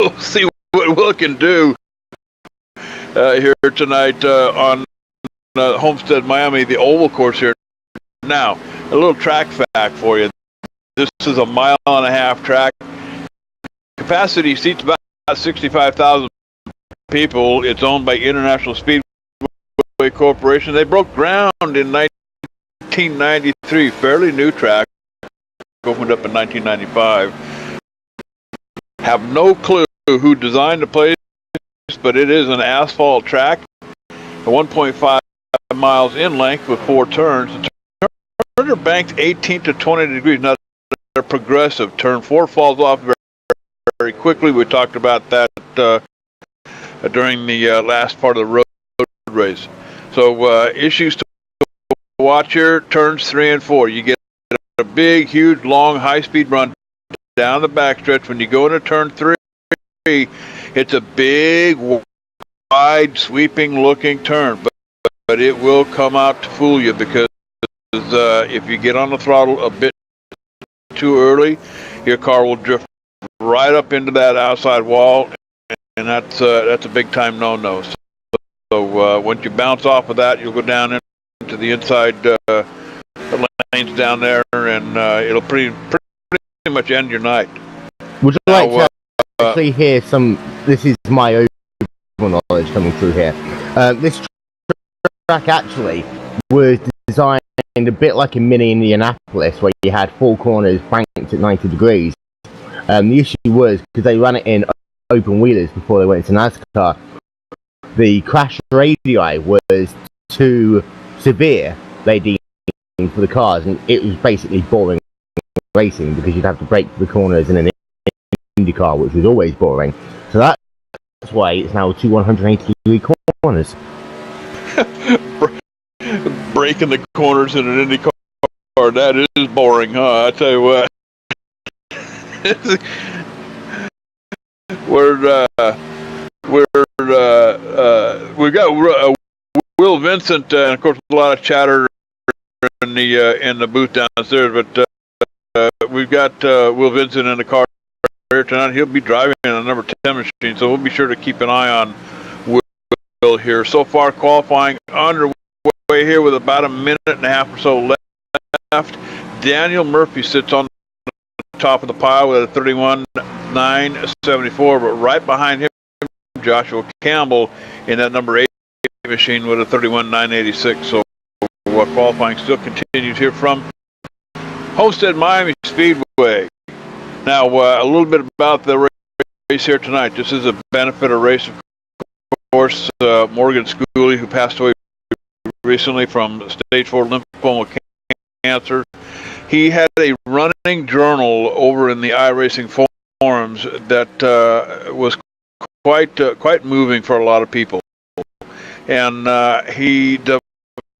we'll see what Will can do here tonight on Homestead Miami, the oval course here. Now, a little track fact for you. This is a 1.5 mile track. Capacity seats about 65,000 people. It's owned by International Speedway Corporation. They broke ground in 1993. Fairly new track. Opened up in 1995. Have no clue who designed the place, but it is an asphalt track. 1.5 miles in length with 4 turns. The turns are banked 18 to 20 degrees. Now, they're progressive. Turn 4 falls off very, very quickly. We talked about that during the last part of the road race. So issues to watch here, turns 3 and 4. You get a big, huge, long, high-speed run down the backstretch. When you go into turn 3, it's a big, wide, sweeping-looking turn. But it will come out to fool you because if you get on the throttle a bit too early, your car will drift right up into that outside wall, and that's a big time no-no. So once you bounce off of that, you'll go down into the inside lanes down there, and it'll pretty much end your night. Would you like to actually hear some? This is my own knowledge coming through here. This track actually was designed a bit like a mini Indianapolis, where you had 4 corners banked at 90 degrees. The issue was because they ran it in open wheelers before they went into NASCAR. The crash radii was too severe, they deemed, for the cars, and it was basically boring racing because you'd have to brake the corners in an Indy car, which was always boring. So that's why it's now 2 180-degree corners. Breaking the corners in an Indy car, that is boring, huh? I tell you what. We've got Will Vincent, and of course a lot of chatter in the booth downstairs, but we've got Will Vincent in the car here tonight. He'll be driving in a number 10 machine, so we'll be sure to keep an eye on Will here. So far, qualifying underway here with about a minute and a half or so left. Daniel Murphy sits on the top of the pile with a 31.974, but right behind him, Joshua Campbell in that number 8 machine with a 31.986. So qualifying still continues here from Homestead Miami Speedway. Now, a little bit about the race here tonight. This is a benefit race, of course. Morgan Schooley, who passed away recently from stage 4 lymphoma cancer. He had a running journal over in the iRacing forums that was quite moving for a lot of people, and he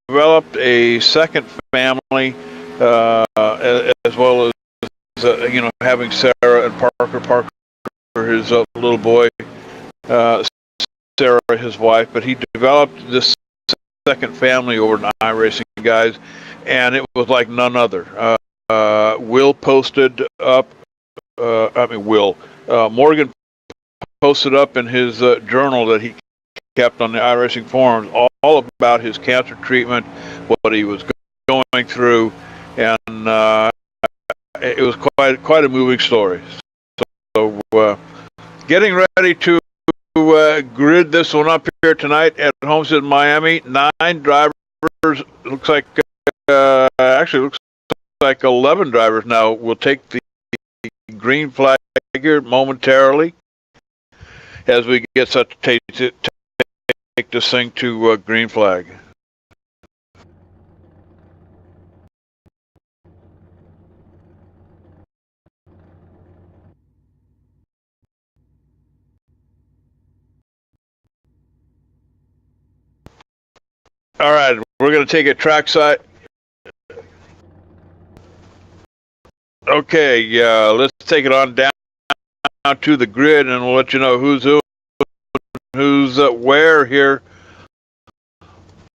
developed a second family, as well as having Sarah and Parker, his little boy, Sarah, his wife. But he developed this second family over in iRacing, guys, and it was like none other. Will posted up. Morgan posted up in his journal that he kept on the iRacing forums all about his cancer treatment, what he was going through, and it was quite a moving story. So getting ready to grid this one up here tonight at Homestead, Miami. 9 drivers. Looks like actually looks like 11 drivers now will take the green flag here momentarily as we get set to take this thing to green flag. All right, we're going to take it trackside. Okay, let's take it on down to the grid, and we'll let you know who's where here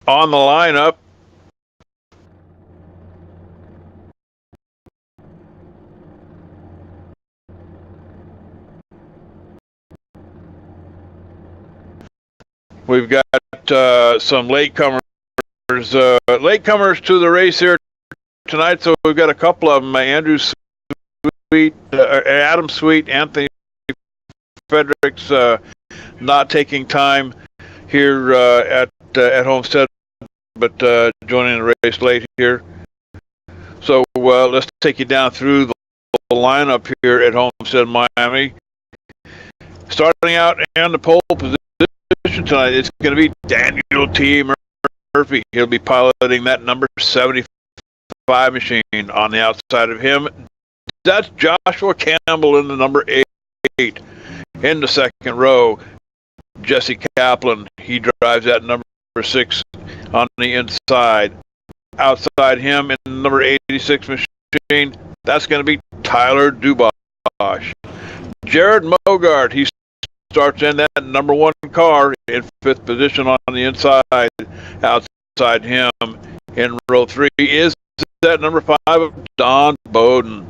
on the lineup. We've got some latecomers to the race here tonight, so we've got a couple of them. Andrew Sweet, Adam Sweet, Anthony Fredericks not taking time here at Homestead, but joining the race late here. So let's take you down through the lineup here at Homestead, Miami. Starting out in the pole position tonight, it's going to be Daniel T. Murphy. He'll be piloting that number 75 machine. On the outside of him, that's Joshua Campbell in the number 8. In the second row, Jesse Kaplan. He drives that number 6 on the inside. Outside him in the number 86 machine, that's going to be Tyler Dubosh. Jared Mogart, he starts in that number 1 car in 5th position on the inside. Outside him in row 3 is that number 5 of Don Bowden.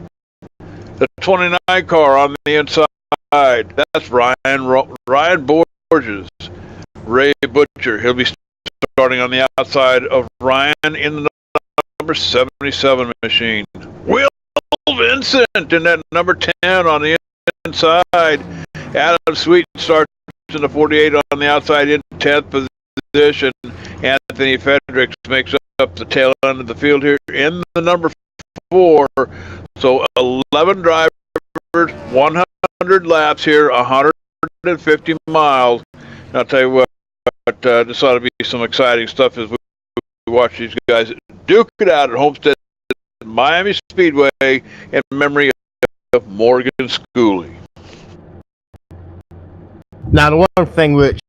The 29 car on the inside, that's Ryan Borges. Ray Butcher, he'll be starting on the outside of Ryan in the number 77 machine. Will Vincent in that number 10 on the inside. Adam Sweet starts in the 48 on the outside in 10th position. Anthony Fredericks makes up the tail end of the field here in the number 4. So 11 drivers, 100 laps here, 150 miles. And I'll tell you what, this ought to be some exciting stuff as we watch these guys duke it out at Homestead Miami Speedway in memory of Morgan Schooley. Now, the one thing which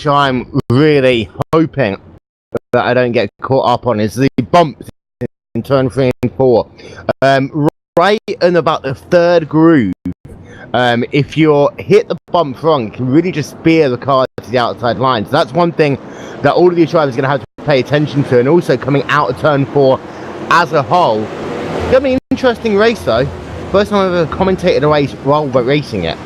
I'm really hoping that I don't get caught up on is the bumps in turn 3 and 4. Right in about the 3rd groove, if you hit the bump wrong, you can really just spear the car to the outside line. So that's one thing that all of these drivers are going to have to pay attention to. And also coming out of turn 4 as a whole, it's going to be an interesting race though. First time I've ever commentated a race while we're racing it.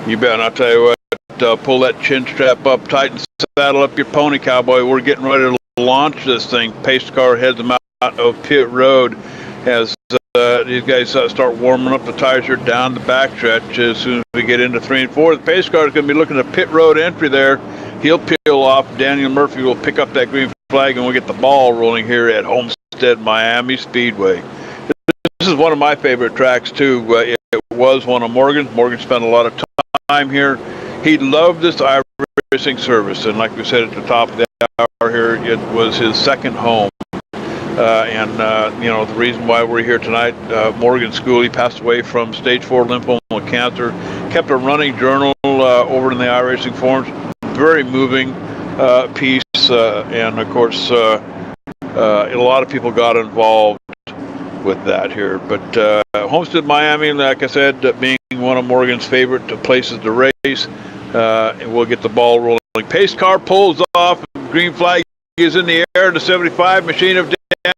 You bet. And I'll tell you what, pull that chin strap up tight and saddle up your pony, cowboy. We're getting ready to launch this thing. Pace car heads them out of pit road as these guys start warming up the tires here down the backstretch. As soon as we get into 3 and 4, the pace car is going to be looking at pit road entry there. He'll peel off. Daniel Murphy will pick up that green flag, and we'll get the ball rolling here at Homestead Miami Speedway. This is one of my favorite tracks too. It was one of Morgan's. Morgan spent a lot of time here. He loved this racing service, and like we said at the top of the hour here, it was his second home. You know, the reason why we're here tonight, Morgan Schooley passed away from stage 4 lymphoma cancer. Kept a running journal over in the iRacing forums. Very moving piece, and of course, a lot of people got involved with that here. But Homestead Miami, like I said, being one of Morgan's favorite places to race, and we'll get the ball rolling. Pace car pulls off. Green flag is in the air. The 75 machine of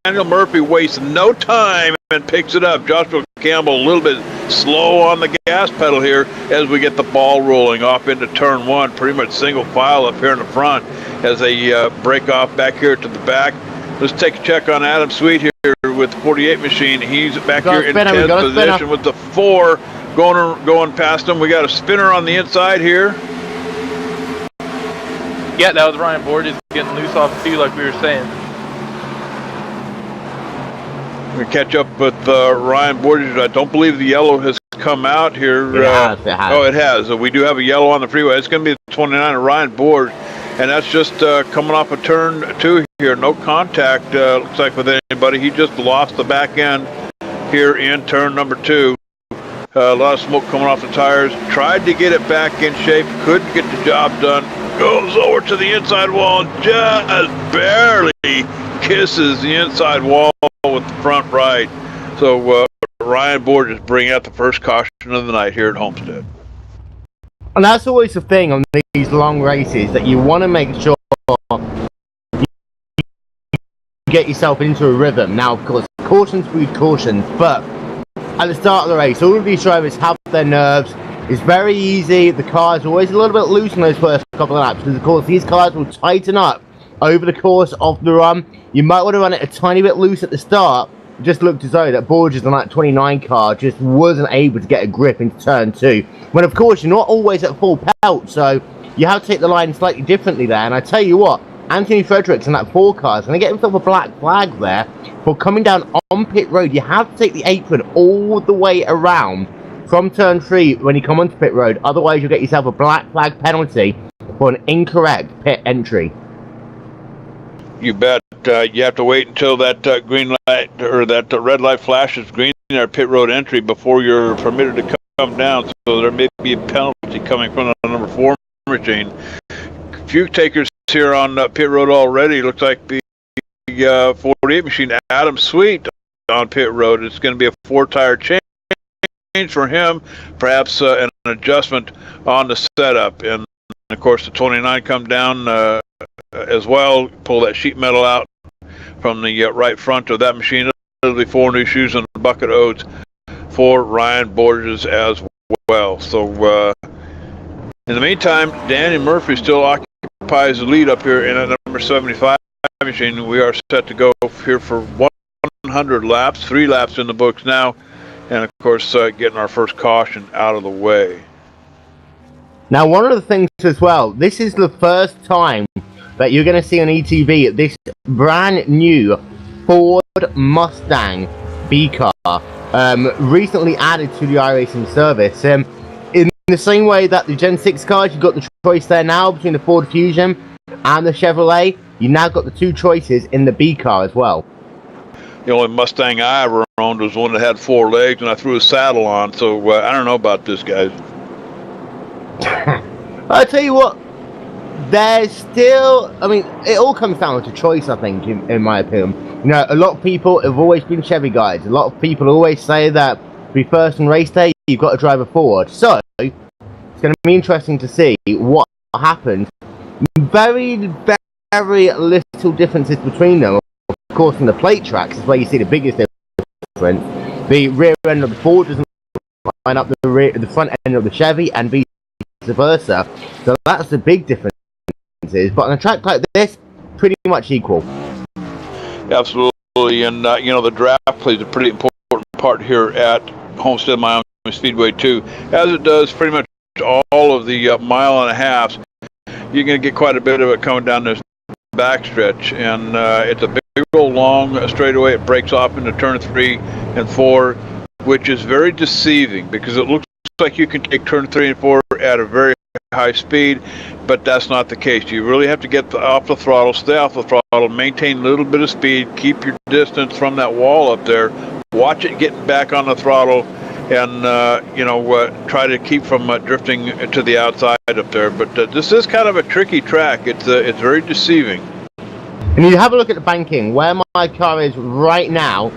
Daniel Murphy wastes no time and picks it up. Joshua Campbell a little bit slow on the gas pedal here as we get the ball rolling off into turn 1. Pretty much single file up here in the front as they break off back here to the back. Let's take a check on Adam Sweet here with the 48 machine. He's back here in 10th position with the 4 going past him. We got a spinner on the inside here. Yeah, that was Ryan Borges getting loose off 2, like we were saying. We catch up with Ryan Borges. I don't believe the yellow has come out here. It has. Oh, it has. We do have a yellow on the freeway. It's going to be the 29 of Ryan Borges, and that's just coming off of turn 2 here. No contact, looks like, with anybody. He just lost the back end here in turn number 2. A lot of smoke coming off the tires. Tried to get it back in shape. Couldn't get the job done. Goes over to the inside wall. Just barely kisses the inside wall with the front right. So Ryan Borges bringing out the first caution of the night here at Homestead. And that's always the thing on these long races, that you want to make sure you get yourself into a rhythm. Now, of course, cautions breed cautions, but at the start of the race, all of these drivers have their nerves. It's very easy. The car is always a little bit loose in those first couple of laps, because, of course, these cars will tighten up over the course of the run. You might want to run it a tiny bit loose at the start. It just looked as though that Borges on that 29 car just wasn't able to get a grip into turn 2. When, of course, you're not always at full pelt, so you have to take the line slightly differently there. And I tell you what, Anthony Fredericks in that 4 car is going to get himself a black flag there for coming down on pit road. You have to take the apron all the way around from turn 3 when you come onto pit road. Otherwise, you'll get yourself a black flag penalty for an incorrect pit entry. You bet. You have to wait until that green light or that red light flashes green in our pit road entry before you're permitted to come down. So there may be a penalty coming from the number 4 machine. Few takers here on pit road already. Looks like the 48 machine, Adam Sweet, on pit road. It's going to be a 4-tire change for him, perhaps an adjustment on the setup. And of course, the 29 come down as well, pull that sheet metal out from the right front of that machine. It'll be 4 new shoes and a bucket of oats for Ryan Borges as well. So in the meantime, Danny Murphy still occupies the lead up here in that number 75 machine. We are set to go here for 100 laps, 3 laps in the books now, and of course getting our first caution out of the way. Now, one of the things as well, this is the first time that you're going to see on ETV this brand new Ford Mustang B car, recently added to the iRacing service. In the same way that the Gen 6 cars, you've got the choice there now between the Ford Fusion and the Chevrolet. You now got the 2 choices in the B car as well. The only Mustang I ever owned was one that had 4 legs, and I threw a saddle on. So I don't know about this, guys. I'll tell you what, there's still, I mean, it all comes down to choice, I think, in my opinion. You know, a lot of people have always been Chevy guys. A lot of people always say that to be first on race day, you've got to drive a Ford. So, it's going to be interesting to see what happens. Very, very little differences between them. Of course, in the plate tracks is where you see the biggest difference. The rear end of the Ford doesn't line up the front end of the Chevy, and vice versa. So that's the big difference. But on a track like this, pretty much equal. Absolutely, and you know, the draft plays a pretty important part here at Homestead Miami Speedway too, as it does pretty much all of the mile and a half. You're going to get quite a bit of it coming down this backstretch, and it's a big old long straightaway. It breaks off into turn 3 and 4, which is very deceiving because it looks like you can take turn 3 and 4 at a very high speed, but that's not the case. You really have to get off the throttle, stay off the throttle, maintain a little bit of speed, keep your distance from that wall up there, watch it getting back on the throttle, and you know, try to keep from drifting to the outside up there. But this is kind of a tricky track. It's very deceiving. And you have a look at the banking, where my car is right now,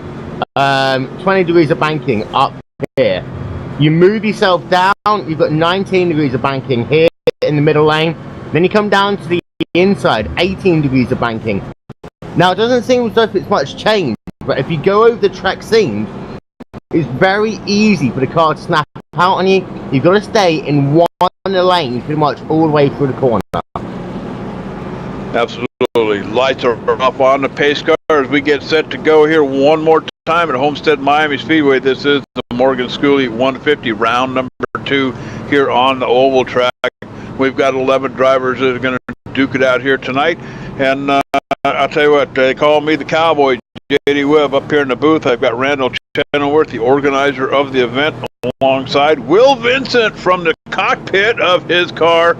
20 degrees of banking up here. You move yourself down, you've got 19 degrees of banking here in the middle lane. Then you come down to the inside, 18 degrees of banking. Now, it doesn't seem as though it's much change, but if you go over the track seams, it's very easy for the car to snap out on you. You've got to stay in one lane pretty much all the way through the corner. Absolutely. Lights are up on the pace car as we get set to go here one more time at Homestead Miami Speedway. This is the Morgan Schooley 150 round number 2 here on the oval track. We've got 11 drivers that are going to duke it out here tonight. And I'll tell you what, they call me the Cowboy, J.D. Webb, up here in the booth. I've got Randall Chenoweth, the organizer of the event, alongside Will Vincent from the cockpit of his car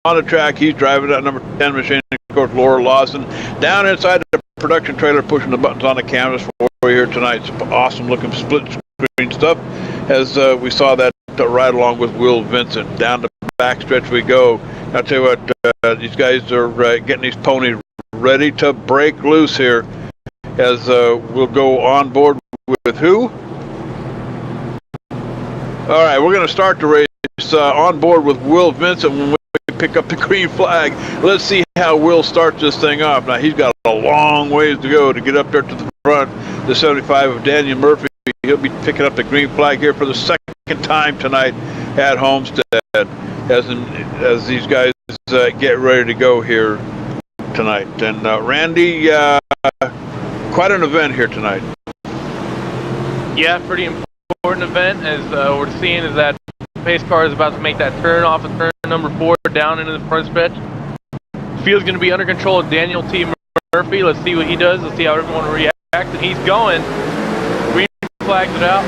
on the track. He's driving that number 10 machine. Of course, Laura Lawson down inside the production trailer pushing the buttons on the canvas for you here tonight. It's awesome looking split screen stuff as we saw that ride along with Will Vincent. Down the backstretch we go. I'll tell you what, these guys are getting these ponies ready to break loose here as we'll go on board with who? All right, we're going to start the race on board with Will Vincent when we pick up the green flag. Let's see how Will starts this thing off. Now, he's got a long ways to go to get up there to the front. The 75 of Daniel Murphy. He'll be picking up the green flag here for the second time tonight at Homestead as these guys get ready to go here tonight. And Randy, quite an event here tonight. Yeah, pretty important event as we're seeing is that pace car is about to make that turn off of turn number 4 down into the front stretch. Field's going to be under control of Daniel T. Murphy. Let's see what he does. Let's see how everyone reacts. And he's going. Green flag is out.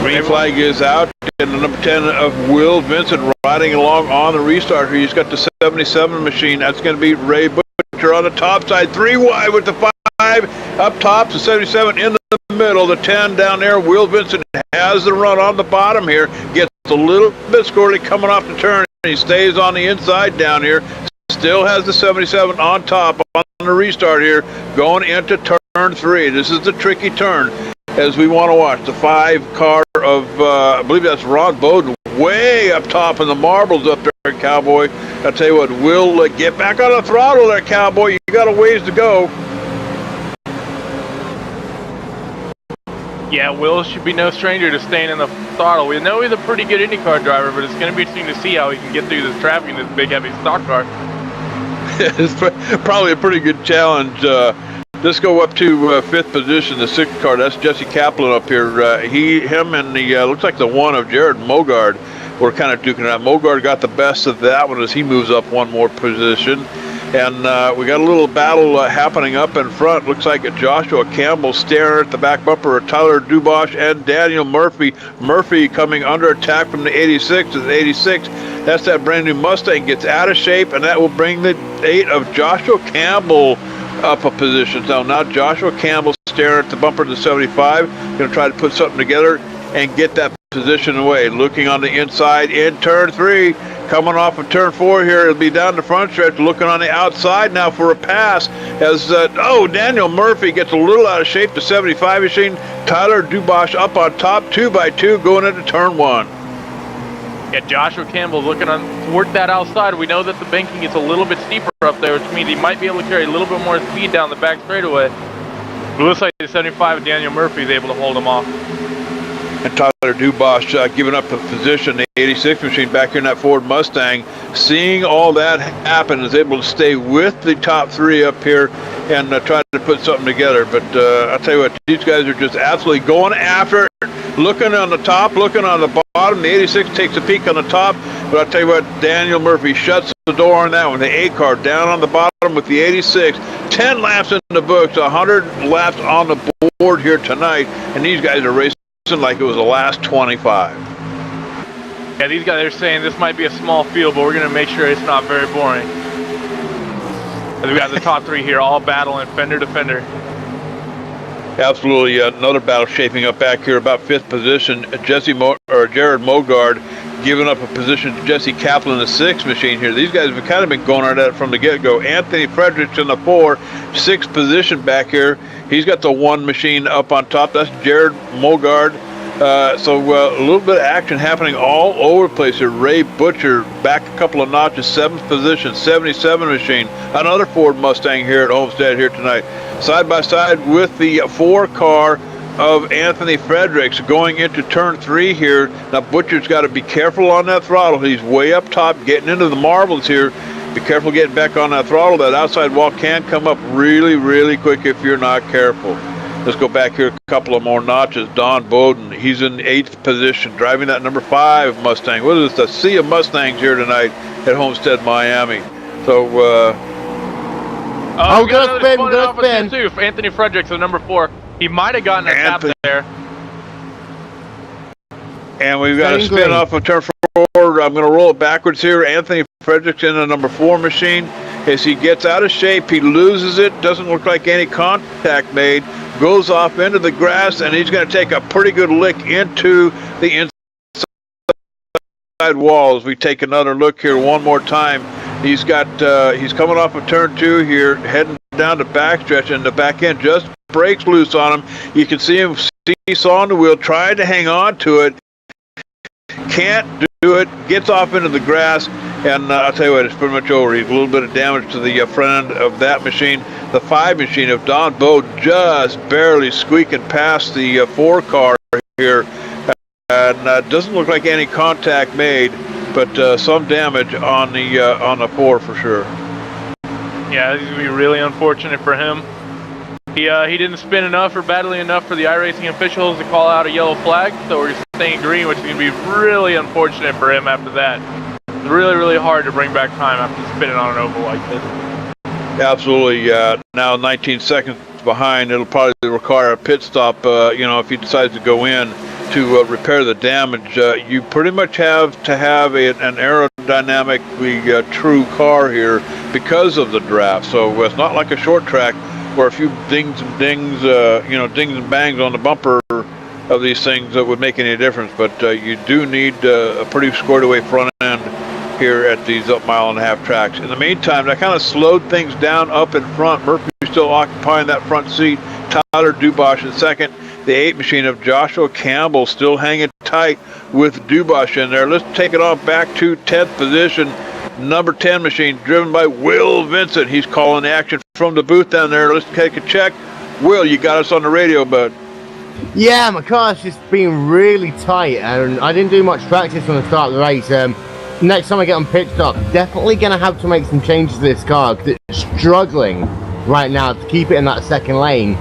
Green flag is out. And the number 10 of Will Vincent riding along on the restart here. He's got the 77 machine. That's going to be Ray Butcher on the top side. 3 wide with the 5 up top. The 77 in the middle. The 10 down there. Will Vincent has the run on the bottom here. Gets a little bit squirrely coming off the turn. He stays on the inside down here. Still has the 77 on top on the restart here. Going into turn 3. This is the tricky turn as we want to watch. The 5 car of, I believe that's Ron Bowden, way up top in the marbles up there, Cowboy. I'll tell you what, Will get back on the throttle there, Cowboy. You got a ways to go. Yeah, Will should be no stranger to staying in the throttle. We know he's a pretty good IndyCar driver, but it's going to be interesting to see how he can get through this traffic in this big, heavy stock car. It's probably a pretty good challenge. Let's go up to 5th position, the 6th car. That's Jesse Kaplan up here. Him and the, looks like the one of Jared Mogard were kind of duking it out. Mogard got the best of that one as he moves up one more position. And we got a little battle happening up in front. Looks like Joshua Campbell staring at the back bumper of Tyler Dubois and Daniel Murphy. Murphy coming under attack from the 86 to the 86. That's that brand new Mustang. Gets out of shape, and that will bring the 8 of Joshua Campbell up a position. So now Joshua Campbell staring at the bumper of the 75. Going to try to put something together and get that position away. Looking on the inside in turn 3. Coming off of turn 4 here, it'll be down the front stretch, looking on the outside now for a pass as, Daniel Murphy gets a little out of shape, the 75 machine. Tyler Dubois up on top, 2x2 going into turn 1. Yeah, Joshua Campbell looking to work that outside. We know that the banking is a little bit steeper up there, which means he might be able to carry a little bit more speed down the back straightaway. It looks like the 75 of Daniel Murphy is able to hold him off. And Tyler Dubois giving up the position, the 86 machine back here in that Ford Mustang. Seeing all that happen, is able to stay with the top 3 up here and try to put something together. But I'll tell you what, these guys are just absolutely going after it. Looking on the top, looking on the bottom. The 86 takes a peek on the top. But I'll tell you what, Daniel Murphy shuts the door on that one. The 8 car down on the bottom with the 86. 10 laps in the books, 100 laps on the board here tonight. And these guys are racing like it was the last 25. Yeah, these guys are saying this might be a small field, but we're going to make sure it's not very boring. And we got the top 3 here, all battling fender to fender. Absolutely, another battle shaping up back here, about 5th position. Jared Mogard giving up a position to Jesse Kaplan, the 6 machine here. These guys have kind of been going at it from the get-go. Anthony Fredericks in the 4, 6th position back here. He's got the 1 machine up on top. That's Jared Mogard. So a little bit of action happening all over the place here. Ray Butcher back a couple of notches, 7th position, 77 machine. Another Ford Mustang here at Homestead here tonight. Side by side with the 4 car of Anthony Fredericks going into turn 3 here. Now Butcher's got to be careful on that throttle. He's way up top getting into the marbles here. Be careful getting back on that throttle. That outside wall can come up really, really quick if you're not careful. Let's go back here a couple of more notches. Don Bowden, he's in 8th position, driving that number 5 Mustang. What is this? A sea of Mustangs here tonight at Homestead, Miami. So, we're gonna spin. Too. Anthony Fredericks, the number 4. He might have gotten a tap there. And we've got a spin off of turn 4. I'm going to roll it backwards here. Anthony Fredericks in the number 4 machine. As he gets out of shape, he loses it. Doesn't look like any contact made. Goes off into the grass, and he's going to take a pretty good lick into the inside wall. As we take another look here one more time. He's coming off of turn 2 here, heading down to backstretch, and the back end just breaks loose on him. You can see him seesaw on the wheel, trying to hang on to it. Can't do it, gets off into the grass, and I'll tell you what, it's pretty much over. He's a little bit of damage to the front end of that machine. The 5 machine of Don Bode just barely squeaking past the 4 car here, and doesn't look like any contact made, but some damage on the 4 for sure. Yeah, this is going to be really unfortunate for him. He didn't spin enough or badly enough for the iRacing officials to call out a yellow flag, so we're staying green, which is going to be really unfortunate for him after that. It's really, really hard to bring back time after spinning on an oval like this. Absolutely. Now 19 seconds behind. It'll probably require a pit stop, if he decides to go in to repair the damage. You pretty much have to have an aerodynamically true car here because of the draft. So it's not like a short track where a few dings and dings and bangs on the bumper of these things that would make any difference. But you do need a pretty squared away front end here at these mile-and-a-half tracks. In the meantime, that kind of slowed things down up in front. Murphy still occupying that front seat. Tyler Dubois in second. The 8 machine of Joshua Campbell still hanging tight with Dubois in there. Let's take it on back to 10th position. Number 10 machine driven by Will Vincent. He's calling the action from the booth down there. Let's take a check. Will, you got us on the radio, bud. Yeah, my car's just been really tight, and I didn't do much practice from the start of the race. Next time I get on pit stop, definitely going to have to make some changes to this car because it's struggling right now to keep it in that second lane.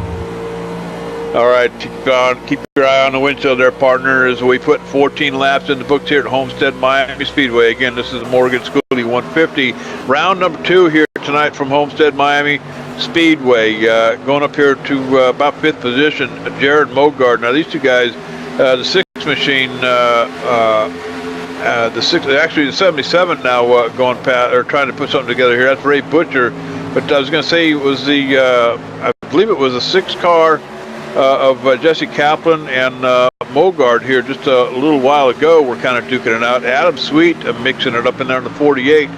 All right, keep your eye on the windshield there, partner, as we put 14 laps in the books here at Homestead Miami Speedway. Again, this is the Morgan Schooley 150. Round number 2 here tonight from Homestead Miami Speedway. Going up here to about 5th position, Jared Mogard. Now, these two guys, the 6 machine, the 77 now going past, or trying to put something together here. That's Ray Butcher. But I was going to say it was I believe it was the 6 car of Jesse Kaplan and Mogard here just a little while ago. We're kind of duking it out. Adam Sweet mixing it up in there in the 48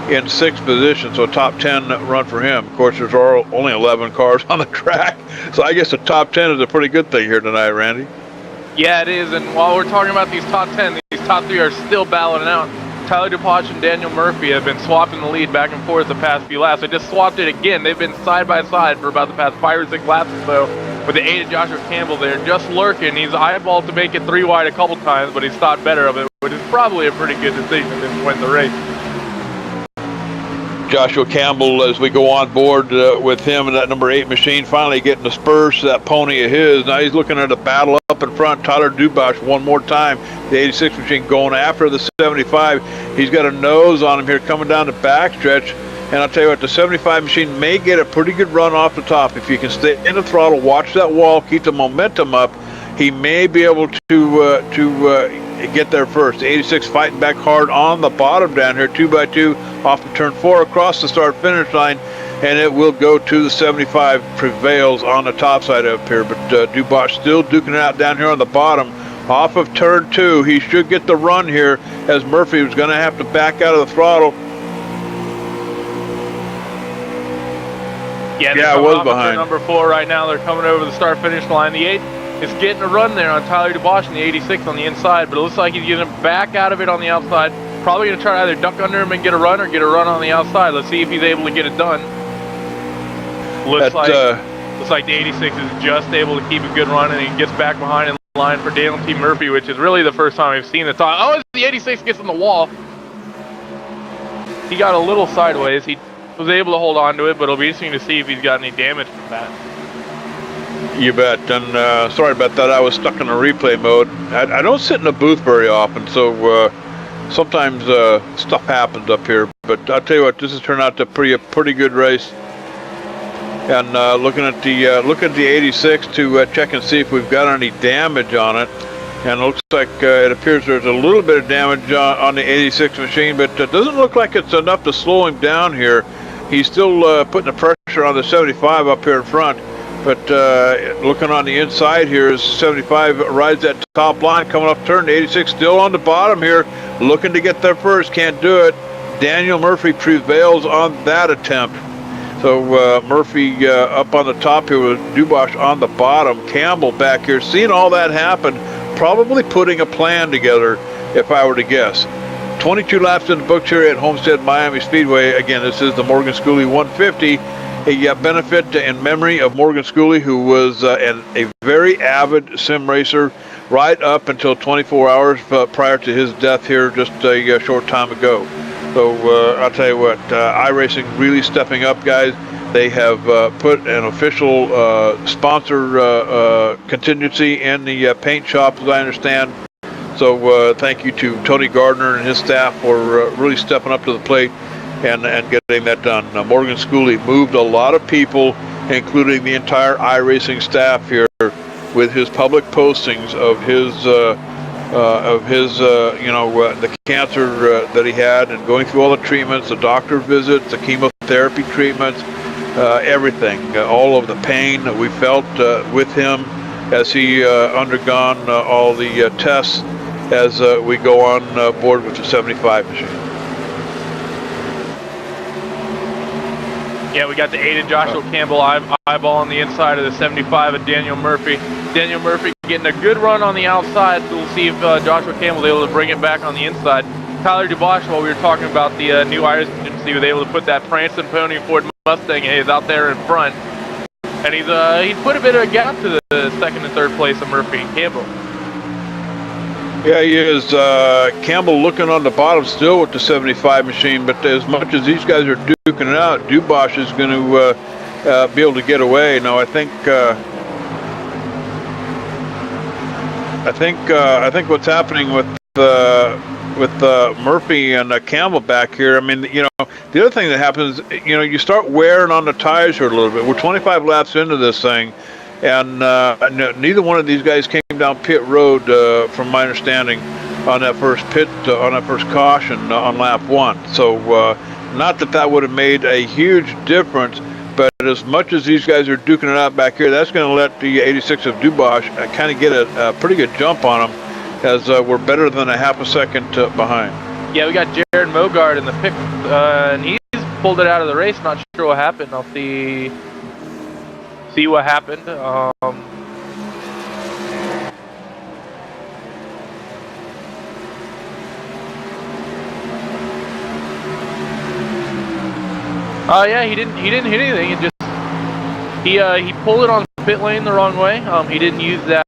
in 6th position, so a top 10 run for him. Of course, there's only 11 cars on the track, so I guess the top 10 is a pretty good thing here tonight, Randy. Yeah, it is, and while we're talking about these top 10, these top 3 are still battling out. Tyler DuPage and Daniel Murphy have been swapping the lead back and forth the past few laps. I just swapped it again. They've been side by side for about the past 5 or 6 laps or so, with the 8 of Joshua Campbell there, just lurking. He's eyeballed to make it 3 wide a couple times, but he's thought better of it, which is probably a pretty good decision to win the race. Joshua Campbell, as we go on board with him and that number 8 machine, finally getting the spurs to that pony of his. Now he's looking at a battle up in front. Tyler Dubois one more time. The 86 machine going after the 75. He's got a nose on him here coming down the backstretch. And I'll tell you what, the 75 machine may get a pretty good run off the top. If you can stay in the throttle, watch that wall, keep the momentum up, he may be able to get there first. The 86 fighting back hard on the bottom down here, 2x2 off of turn 4 across the start-finish line, and it will go to the 75, prevails on the top side up here. But Dubois still duking it out down here on the bottom. Off of turn 2, he should get the run here, as Murphy was going to have to back out of the throttle. Yeah, it was behind. Number 4 right now. They're coming over the start-finish line. The 8 is getting a run there on Tyler DuBois and the 86 on the inside, but it looks like he's going to back out of it on the outside. Probably going to try to either duck under him and get a run, or get a run on the outside. Let's see if he's able to get it done. Looks like the 86 is just able to keep a good run, and he gets back behind in line for Daniel T. Murphy, which is really the first time we've seen the top. Oh, the 86 gets on the wall. he got a little sideways. He was able to hold on to it, but it'll be interesting to see if he's got any damage from that. You bet. And sorry about that. I was stuck in a replay mode. I don't sit in the booth very often, so sometimes stuff happens up here. But I'll tell you what, this has turned out to be a pretty good race. And looking at the 86 to check and see if we've got any damage on it. And it looks like it appears there's a little bit of damage on the 86 machine, but it doesn't look like it's enough to slow him down here. He's still putting the pressure on the 75 up here in front. But looking on the inside here, as 75 rides that top line coming off turn. The 86 still on the bottom here, looking to get there first, can't do it. Daniel Murphy prevails on that attempt. So Murphy up on the top here with Dubois on the bottom. Campbell back here, seeing all that happen, probably putting a plan together, if I were to guess. 22 laps in the books here at Homestead Miami Speedway. Again, this is the Morgan Schooley 150. A benefit in memory of Morgan Schooley, who was a very avid sim racer right up until 24 hours prior to his death here just a short time ago. So I'll tell you what, iRacing really stepping up, guys. They have put an official sponsor contingency in the paint shop, as I understand. So thank you to Tony Gardner and his staff for really stepping up to the plate and getting that done. Morgan Schooley moved a lot of people, including the entire iRacing staff here, with his public postings of his the cancer that he had, and going through all the treatments, the doctor visits, the chemotherapy treatments, everything, all of the pain that we felt with him as he undergone all the tests as we go on board with the 75 machine. Yeah, we got the 8 of Joshua Campbell eyeball on the inside of the 75 of Daniel Murphy. Daniel Murphy getting a good run on the outside. So we'll see if Joshua Campbell's able to bring it back on the inside. Tyler Dubois, while we were talking about the new Irish agency, was able to put that prancing pony Ford Mustang. He's out there in front, and he's put a bit of a gap to the second and third place of Murphy and Campbell. Yeah, he is. Campbell looking on the bottom still with the 75 machine, but as much as these guys are duking it out, Dubois is going to be able to get away. Now, I think what's happening with Murphy and Campbell back here. I mean, the other thing that happens, you start wearing on the tires here a little bit. We're 25 laps into this thing. And neither one of these guys came down pit road, from my understanding, on that first caution on lap 1. So not that would have made a huge difference, but as much as these guys are duking it out back here, that's going to let the 86 of Dubois kind of get a pretty good jump on them, as we're better than a half a second behind. Yeah, we got Jared Mogard in the pick, and he's pulled it out of the race. Not sure what happened. I'll see what happened. Yeah, he didn't hit anything. It just he pulled it on the pit lane the wrong way. He didn't use that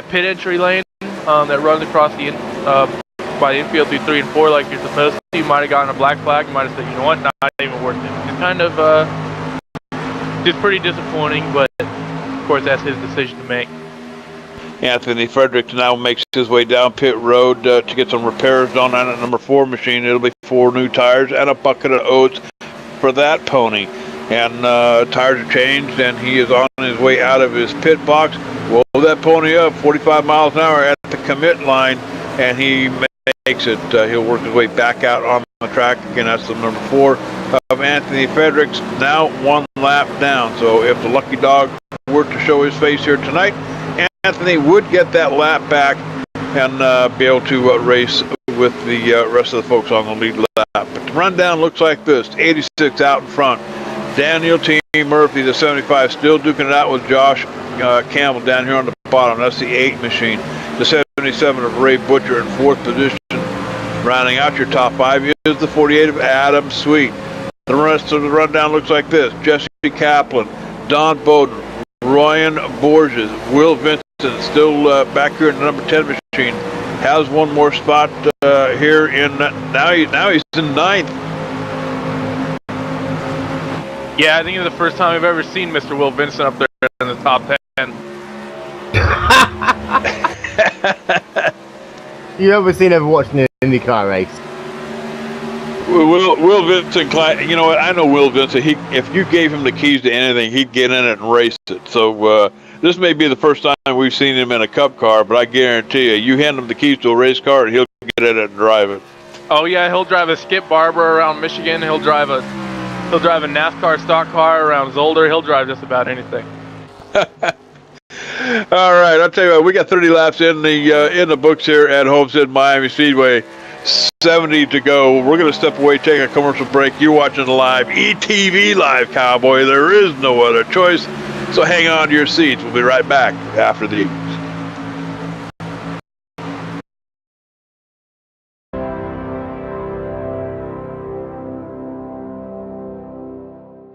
pit entry lane that runs across the by the infield through 3 and 4 like you're supposed to. You might have gotten a black flag. You might have said, you know what, not even worth it. It's kind of just pretty disappointing, but of course that's his decision to make. Anthony Fredericks now makes his way down pit road to get some repairs done on a number 4 machine. It'll be 4 new tires and a bucket of oats for that pony. And tires are changed, and he is on his way out of his pit box. Roll that pony up 45 miles an hour at the commit line, and he makes it. He'll work his way back out on the track. Again, that's the number 4 of Anthony Fredericks, now 1 lap down. So if the lucky dog were to show his face here tonight, Anthony would get that lap back and be able to race with the rest of the folks on the lead lap. But the rundown looks like this. 86 out in front. Daniel T. Murphy, the 75, still duking it out with Josh Campbell down here on the bottom. That's the 8 machine. The 77 of Ray Butcher in 4th position. Rounding out your top 5 is the 48 of Adam Sweet. The rest of the rundown looks like this. Jesse Kaplan, Don Bowden, Ryan Borges, Will Vincent still back here in the number 10 machine. has one more spot here in now he's in 9th. Yeah, I think it's the first time I've ever seen Mr. Will Vincent up there in the top 10. You ever seen him watching an IndyCar race? Will Vincent, you know what? I know Will Vincent. If you gave him the keys to anything, he'd get in it and race it. So this may be the first time we've seen him in a Cup car, but I guarantee you hand him the keys to a race car, and he'll get in it and drive it. Oh yeah, he'll drive a Skip Barber around Michigan. He'll drive a NASCAR stock car around Zolder. He'll drive just about anything. All right, I'll tell you what. We got 30 laps in the books here at Homestead Miami Speedway. 70 to go. We're going to step away, take a commercial break. You're watching live ETVLive, Cowboy. There is no other choice. So hang on to your seats. We'll be right back after these.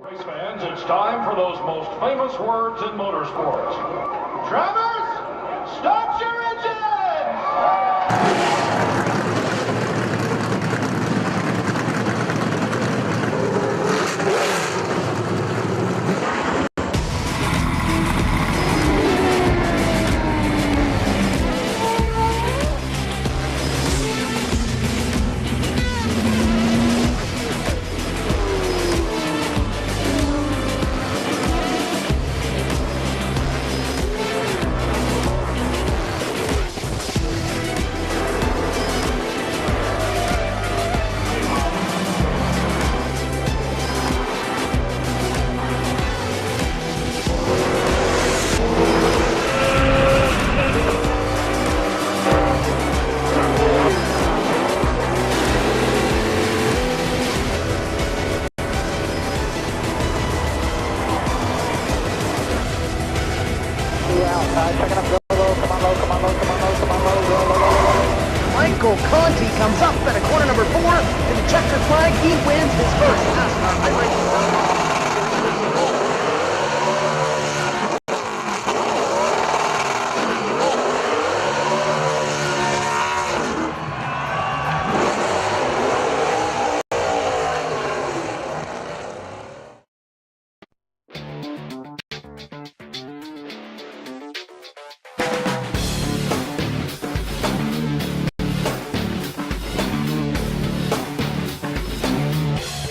Race fans, it's time for those most famous words in motorsports. Drivers, start your engines! Michael Conti comes up at a corner number 4 to the checkered flag. He wins his first NASCAR iRacing.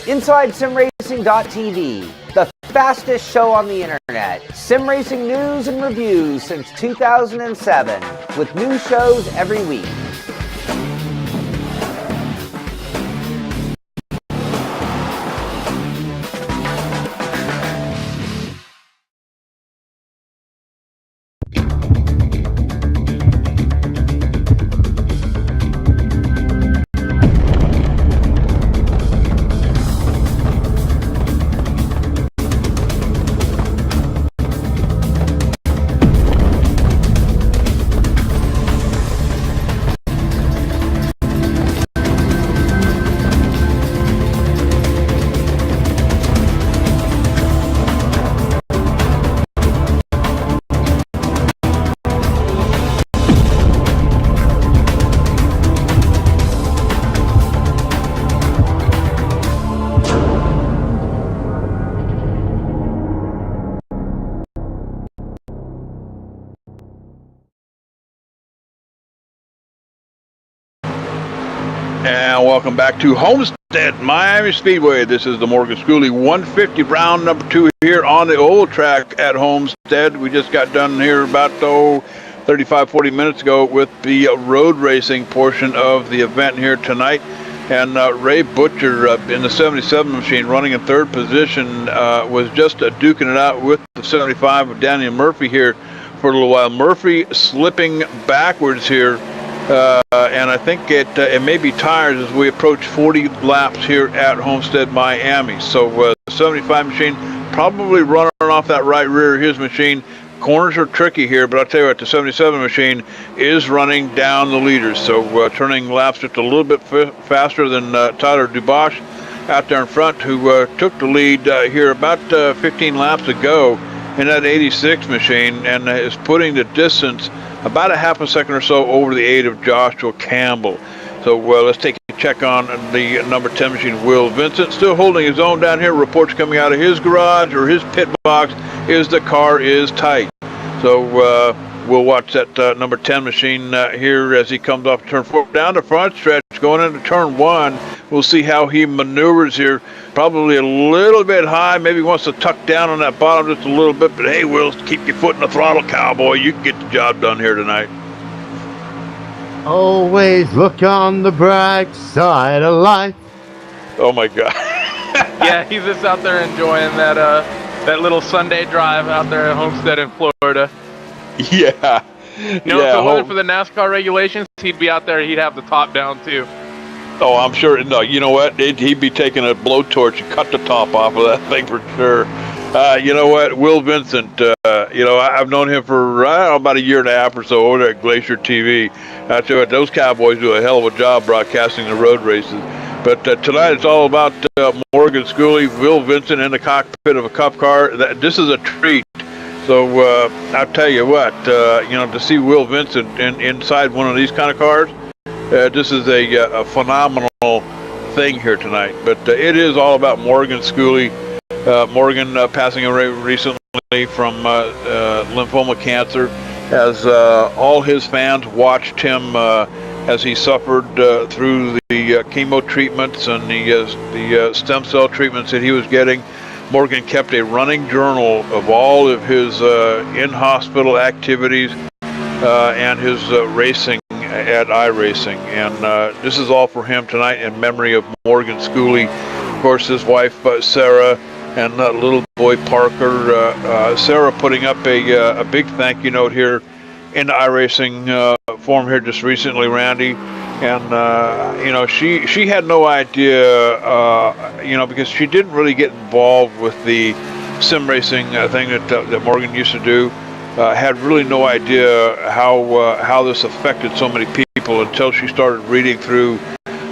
Inside SimRacing.tv, the fastest show on the internet. Sim racing news and reviews since 2007, with new shows every week. And welcome back to Homestead Miami Speedway. This is the Morgan Schooley 150 round number 2 here on the old track at Homestead. We just got done here about 35-40 minutes ago with the road racing portion of the event here tonight. And Ray Butcher in the 77 machine running in third position was just duking it out with the 75 of Daniel Murphy here for a little while. Murphy slipping backwards here. And I think it may be tires as we approach 40 laps here at Homestead Miami. So the 75 machine probably running off that right rear of his machine. Corners are tricky here, but I'll tell you what, the 77 machine is running down the leaders. So turning laps just a little bit faster than Tyler Dubois out there in front, who took the lead here about 15 laps ago. in that 86 machine and is putting the distance about a half a second or so over the 8 of Joshua Campbell. So let's take a check on the number 10 machine. Will Vincent still holding his own down here. Reports coming out of his garage or his pit box is the car is tight. So we'll watch that number 10 machine here as he comes off turn 4 down the front stretch going into turn 1. We'll see how he maneuvers here. Probably a little bit high. Maybe wants to tuck down on that bottom just a little bit. But hey, Will, keep your foot in the throttle, cowboy. You can get the job done here tonight. Always look on the bright side of life. Oh my God. Yeah, he's just out there enjoying that little Sunday drive out there at Homestead in Florida. Yeah. You know, if it wasn't for the NASCAR regulations, he'd be out there. He'd have the top down too. Oh, I'm sure. No, you know what? He'd be taking a blowtorch and cut the top off of that thing for sure. You know what? Will Vincent, I've known him for about a year and a half or so over there at Glacier TV. I tell you what, those cowboys do a hell of a job broadcasting the road races. But tonight it's all about Morgan Schooley, Will Vincent in the cockpit of a Cup car. This is a treat. So I'll tell you what, to see Will Vincent inside one of these kind of cars, this is a phenomenal thing here tonight. But it is all about Morgan Schooley. Morgan passing away recently from lymphoma cancer, as all his fans watched him as he suffered through the chemo treatments and the stem cell treatments that he was getting. Morgan kept a running journal of all of his in-hospital activities and his racing at iRacing. And this is all for him tonight in memory of Morgan Schooley. Of course, his wife, Sarah, and little boy Parker. Sarah putting up a big thank you note here in the iRacing forum here just recently, Randy. And, she had no idea, because she didn't really get involved with the sim racing thing that Morgan used to do. Had really no idea how this affected so many people until she started reading through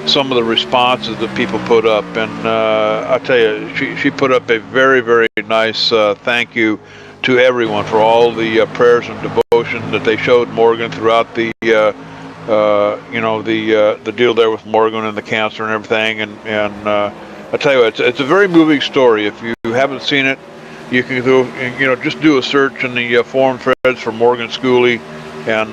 some of the responses that people put up. And I'll tell you, she put up a very, very nice thank you to everyone for all the prayers and devotion that they showed Morgan throughout the deal there with Morgan and the cancer and everything. And I tell you, it's a very moving story. If you haven't seen it, you can go, just do a search in the forum threads for Morgan Schooley, and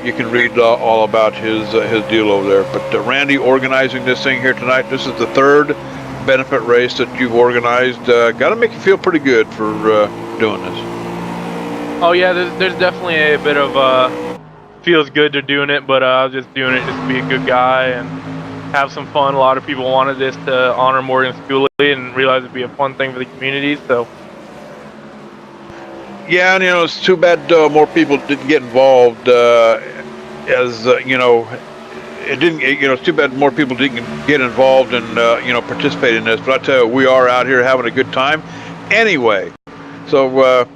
you can read all about his deal over there. But Randy organizing this thing here tonight. This is the third benefit race that you've organized. Got to make you feel pretty good for doing this. Oh yeah, there's definitely a bit of feels good to doing it, but I was just doing it just to be a good guy and have some fun. A lot of people wanted this to honor Morgan Schooley and realize it'd be a fun thing for the community. So. Yeah, and it's too bad more people didn't get involved. It didn't. It's too bad more people didn't get involved and participate in this. But I tell you, we are out here having a good time, anyway. So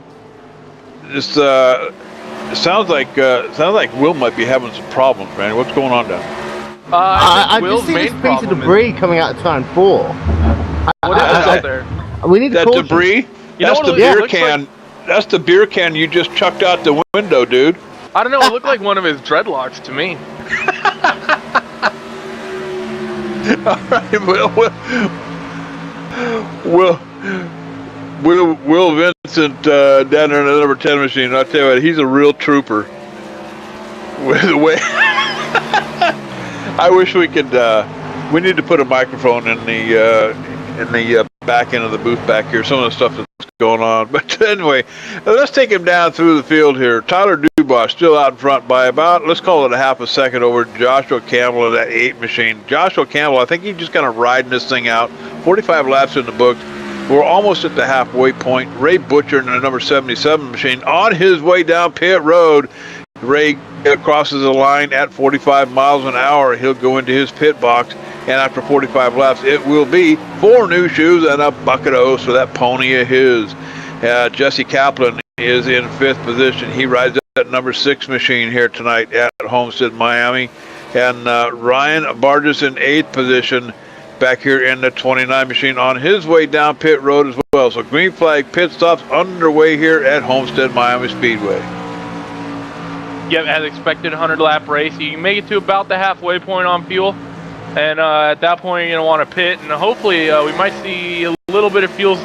this sounds like Will might be having some problems, man. What's going on down there? I just see this piece of debris coming out of turn 4. What is out there? We need that debris. That's the beer can. Like? That's the beer can you just chucked out the window, dude. I don't know. It looked like one of his dreadlocks to me. All right, Will Vincent down there in the number 10 machine. I'll tell you what, he's a real trooper. With the way, I wish we could. We need to put a microphone in the back end of the booth back here. Some of the stuff that's going on. But anyway, let's take him down through the field here. Tyler Dubois still out in front by about, let's call it a half a second over Joshua Campbell in that 8 machine. Joshua Campbell, I think he's just kind of riding this thing out. 45 laps in the books. We're almost at the halfway point. Ray Butcher in the number 77 machine on his way down pit road. Ray crosses the line at 45 miles an hour. He'll go into his pit box. And after 45 laps, it will be 4 new shoes and a bucket of oats for that pony of his. Jesse Kaplan is in 5th position. He rides that number 6 machine here tonight at Homestead, Miami. And Ryan Barges in 8th position. back here in the 29 machine on his way down pit road as well. So green flag pit stops underway here at Homestead Miami Speedway. Yep, as expected, 100-lap race. You can make it to about the halfway point on fuel, and at that point you're going to want to pit, and hopefully we might see a little bit of fuel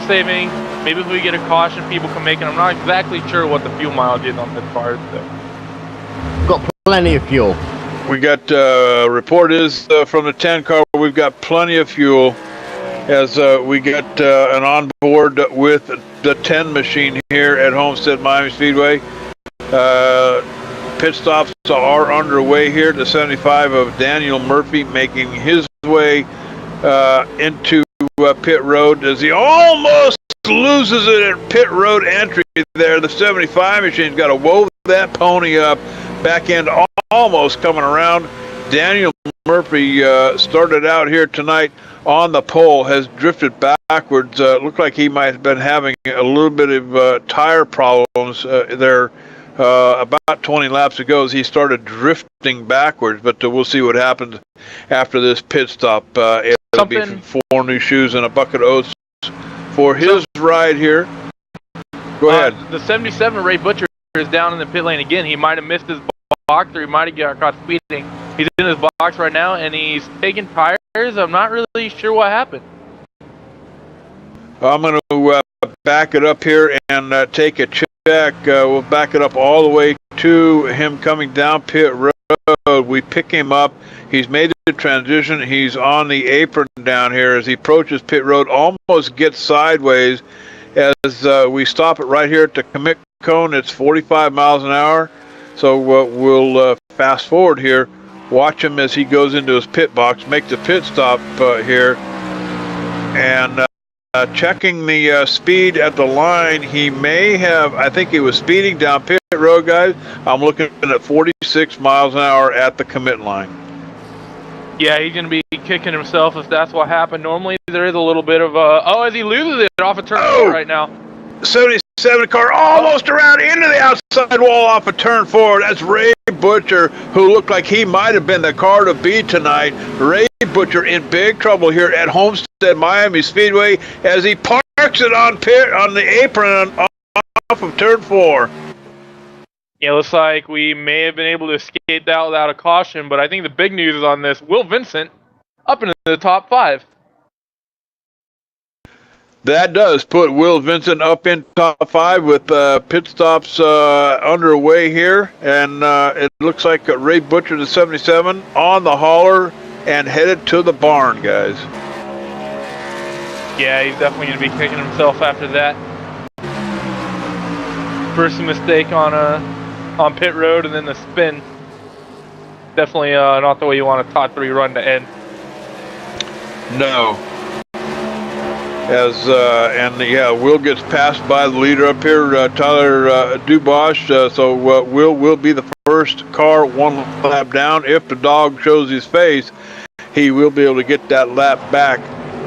saving. Maybe if we get a caution, people can make it. I'm not exactly sure what the fuel mileage is on this car. So. Got plenty of fuel. We got report is from the 10 car. We've got plenty of fuel as we get an onboard with the 10 machine here at Homestead Miami Speedway. Pit stops are underway here. The 75 of Daniel Murphy making his way into pit road as he almost loses it at pit road entry there. The 75 machine's got to wove that pony up. Back end almost coming around. Daniel Murphy started out here tonight on the pole, has drifted backwards. Looked like he might have been having a little bit of tire problems there about 20 laps ago as he started drifting backwards, but we'll see what happens after this pit stop. It'll be 4 new shoes and a bucket of oats for his ride here. Go ahead. The 77 Ray Butcher is down in the pit lane again. He might have missed his box, or he might have got caught speeding. He's in his box right now, and he's taking tires. I'm not really sure what happened. I'm going to back it up here and take a check. We'll back it up all the way to him coming down pit road. We pick him up. He's made the transition. He's on the apron down here as he approaches pit road, almost gets sideways as we stop it right here at the commit cone. It's 45 miles an hour. So we'll fast forward here, watch him as he goes into his pit box, make the pit stop here, and checking the speed at the line. He may have, I think he was speeding down pit road, guys. I'm looking at 46 miles an hour at the commit line. Yeah, he's going to be kicking himself if that's what happened. Normally there is a little bit of as he loses it off a turn 4 right now. 77 car almost around into the outside wall off a turn 4. That's Ray Butcher, who looked like he might have been the car to beat tonight. Ray Butcher in big trouble here at Homestead Miami Speedway as he parks it on the apron off of turn 4. Yeah, looks like we may have been able to escape that without a caution, but I think the big news is on this. Will Vincent up into the top 5. That does put Will Vincent up in top 5 with pit stops underway here. And it looks like Ray Butcher, the 77, on the hauler and headed to the barn, guys. Yeah, he's definitely going to be kicking himself after that. First mistake on pit road and then the spin. Definitely not the way you want a top 3 run to end. No. Will gets passed by the leader up here, Tyler Dubois. So Will be the first car 1 lap down. If the dog shows his face, he will be able to get that lap back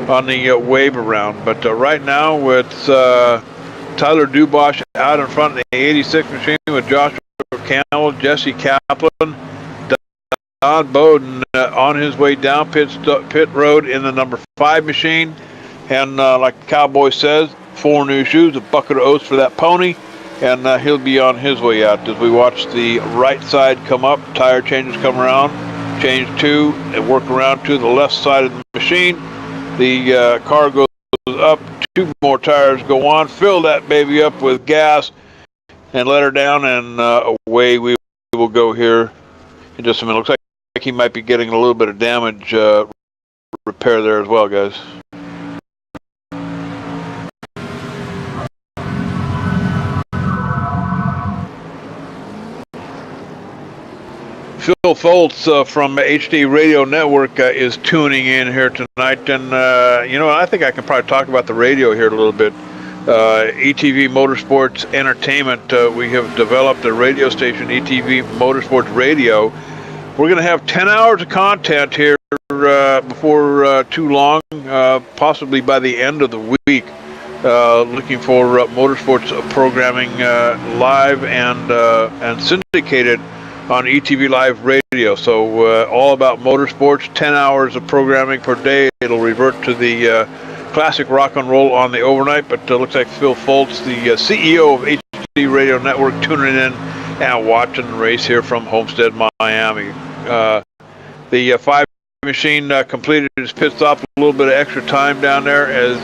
on the wave around. But right now it's Tyler Dubois out in front of the 86 machine with Joshua Campbell, Jesse Kaplan, Don Bowden on his way down pit road in the number 5 machine. And like the cowboy says, 4 new shoes, a bucket of oats for that pony, and he'll be on his way out as we watch the right side come up, tire changes come around, change 2, and work around to the left side of the machine. The car goes up, 2 more tires go on, fill that baby up with gas, and let her down, and away we will go here in just a minute. Looks like he might be getting a little bit of damage repair there as well, guys. Phil Foltz from HD Radio Network is tuning in here tonight, and I think I can probably talk about the radio here a little bit. ETV Motorsports Entertainment, we have developed a radio station, ETV Motorsports Radio. We're going to have 10 hours of content here before too long, possibly by the end of the week. Looking for motorsports programming live and syndicated on ETVLive radio. So all about motorsports, 10 hours of programming per day. It'll revert to the classic rock and roll on the overnight, but looks like Phil Foltz, the CEO of HD Radio Network, tuning in and watching the race here from Homestead, Miami. The 5 machine completed his pit stop, a little bit of extra time down there as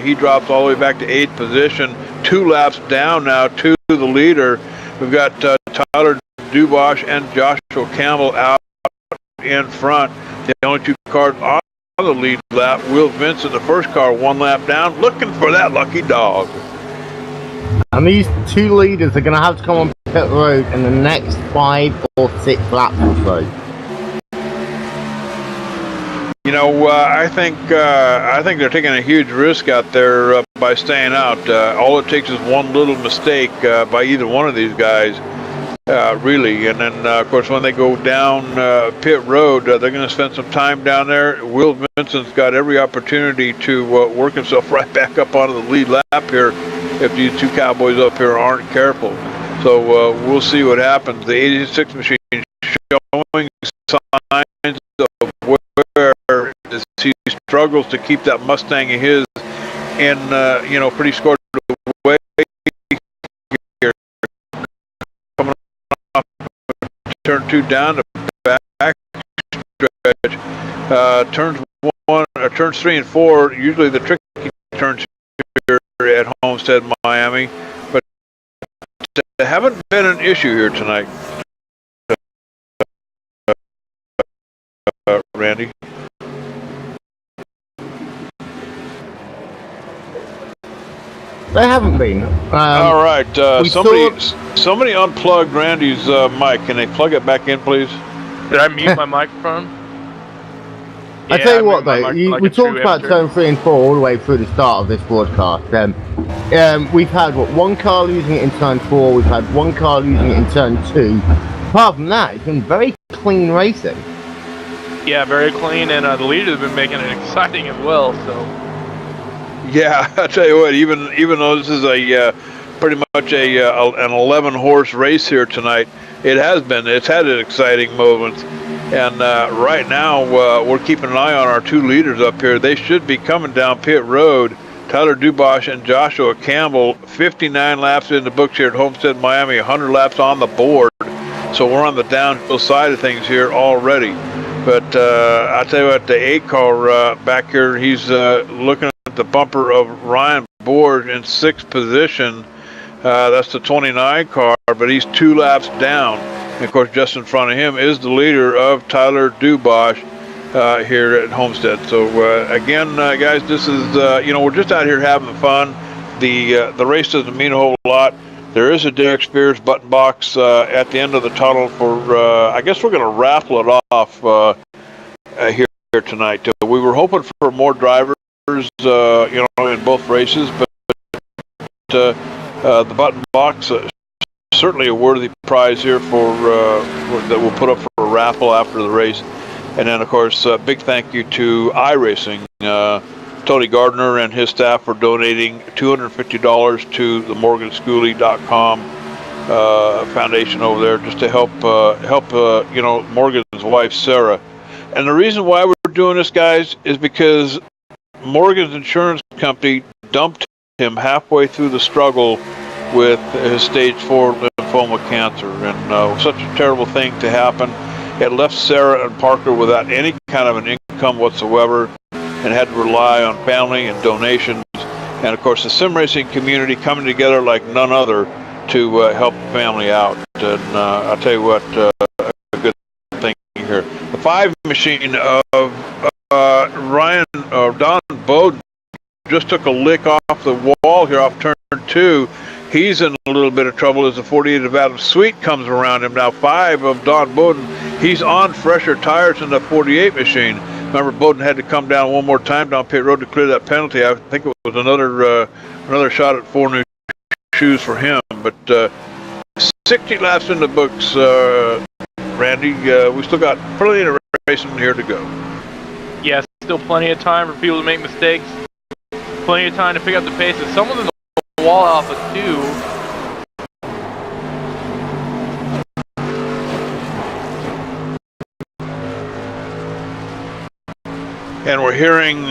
he drops all the way back to 8th position, 2 laps down now to the leader. We've got Tyler Dubois and Joshua Campbell out in front. The only 2 cars on the lead lap. Will Vincent, the first car, 1 lap down, looking for that lucky dog. And these 2 leaders are going to have to come on pit road in the next 5 or 6 laps or so. You know, I think they're taking a huge risk out there by staying out. All it takes is one little mistake by either one of these guys, really. And then, of course, when they go down pit road, they're going to spend some time down there. Will Vincent's got every opportunity to work himself right back up onto the lead lap here if these 2 cowboys up here aren't careful. So we'll see what happens. The 86 machine showing signs of where he struggles to keep that Mustang of his in, pretty scored away here. Coming off turn 2 down the back stretch. Turns 3 and 4, usually the tricky turns here at Homestead, Miami, but they haven't been an issue here tonight. Randy? They haven't been. All right. Somebody unplugged Randy's mic. Can they plug it back in, please? Did I mute my microphone? I tell you what, though, we talked about turn 3 and 4 all the way through the start of this broadcast. We've had 1 car losing it in turn 4. We've had 1 car losing it in turn 2. Apart from that, it's been very clean racing. Yeah, very clean, and the leaders have been making it exciting as well. So. Yeah, I tell you what. Even though this is a pretty much an 11-horse race here tonight, it's had an exciting moments. And right now, we're keeping an eye on our 2 leaders up here. They should be coming down pit road. Tyler Dubois and Joshua Campbell, 59 laps in the books here at Homestead, Miami, 100 laps on the board. So we're on the downhill side of things here already. But I'll tell you what, the 8 car back here, he's looking at the bumper of Ryan Borg in 6th position. That's the 29 car, but he's 2 laps down. And of course, just in front of him is the leader of Tyler Dubois here at Homestead. So again, guys, this is we're just out here having fun. The race doesn't mean a whole lot. There is a Derek Spears button box at the end of the tunnel for. I guess we're going to raffle it off here tonight. We were hoping for more drivers, in both races, but the button box. Certainly a worthy prize here for that we'll put up for a raffle after the race. And then, of course, big thank you to iRacing, Tony Gardner and his staff for donating $250 to the MorganSchooley.com foundation over there just to help Morgan's wife, Sarah. And the reason why we're doing this, guys, is because Morgan's insurance company dumped him halfway through the struggle with his stage 4 lymphoma cancer, and such a terrible thing to happen. It left Sarah and Parker without any kind of an income whatsoever, and had to rely on family and donations, and of course the sim racing community coming together like none other to help the family out. And I'll tell you what, a good thing here. The 5 machine of Don Bowden just took a lick off the wall here off turn 2. He's in a little bit of trouble as the 48 of Adam Sweet comes around him. Now 5 of Don Bowden, he's on fresher tires than the 48 machine. Remember, Bowden had to come down one more time down pit road to clear that penalty. I think it was another shot at 4 new shoes for him. But 60 laps in the books, Randy. We still got plenty of racing here to go. Yeah, still plenty of time for people to make mistakes. Plenty of time to pick up the paces. Some of them wall off of 2. and we're hearing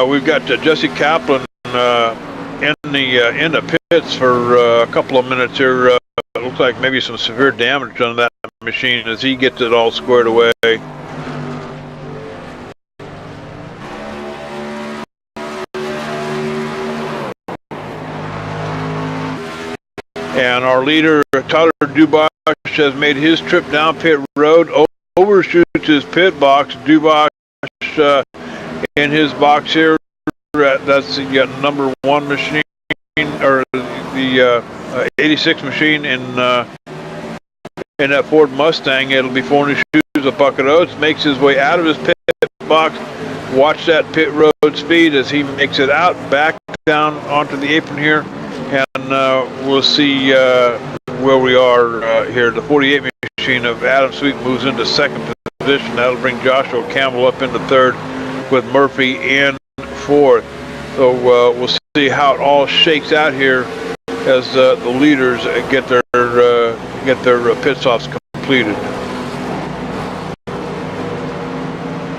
we've got Jesse Kaplan in the pits for a couple of minutes here. It looks like maybe some severe damage on that machine as he gets it all squared away. And our leader, Tyler Dubois, has made his trip down pit road, overshoots his pit box. Dubois in his box here, that's the number 1 machine, or the 86 machine in that Ford Mustang. It'll be 4 new shoes, a bucket of oats. Makes his way out of his pit box. Watch that pit road speed as he makes it out, back down onto the apron here. And we'll see where we are here. The 48 machine of Adam Sweet moves into 2nd position. That'll bring Joshua Campbell up into 3rd with Murphy in 4th. So we'll see how it all shakes out here as the leaders get their pit stops completed.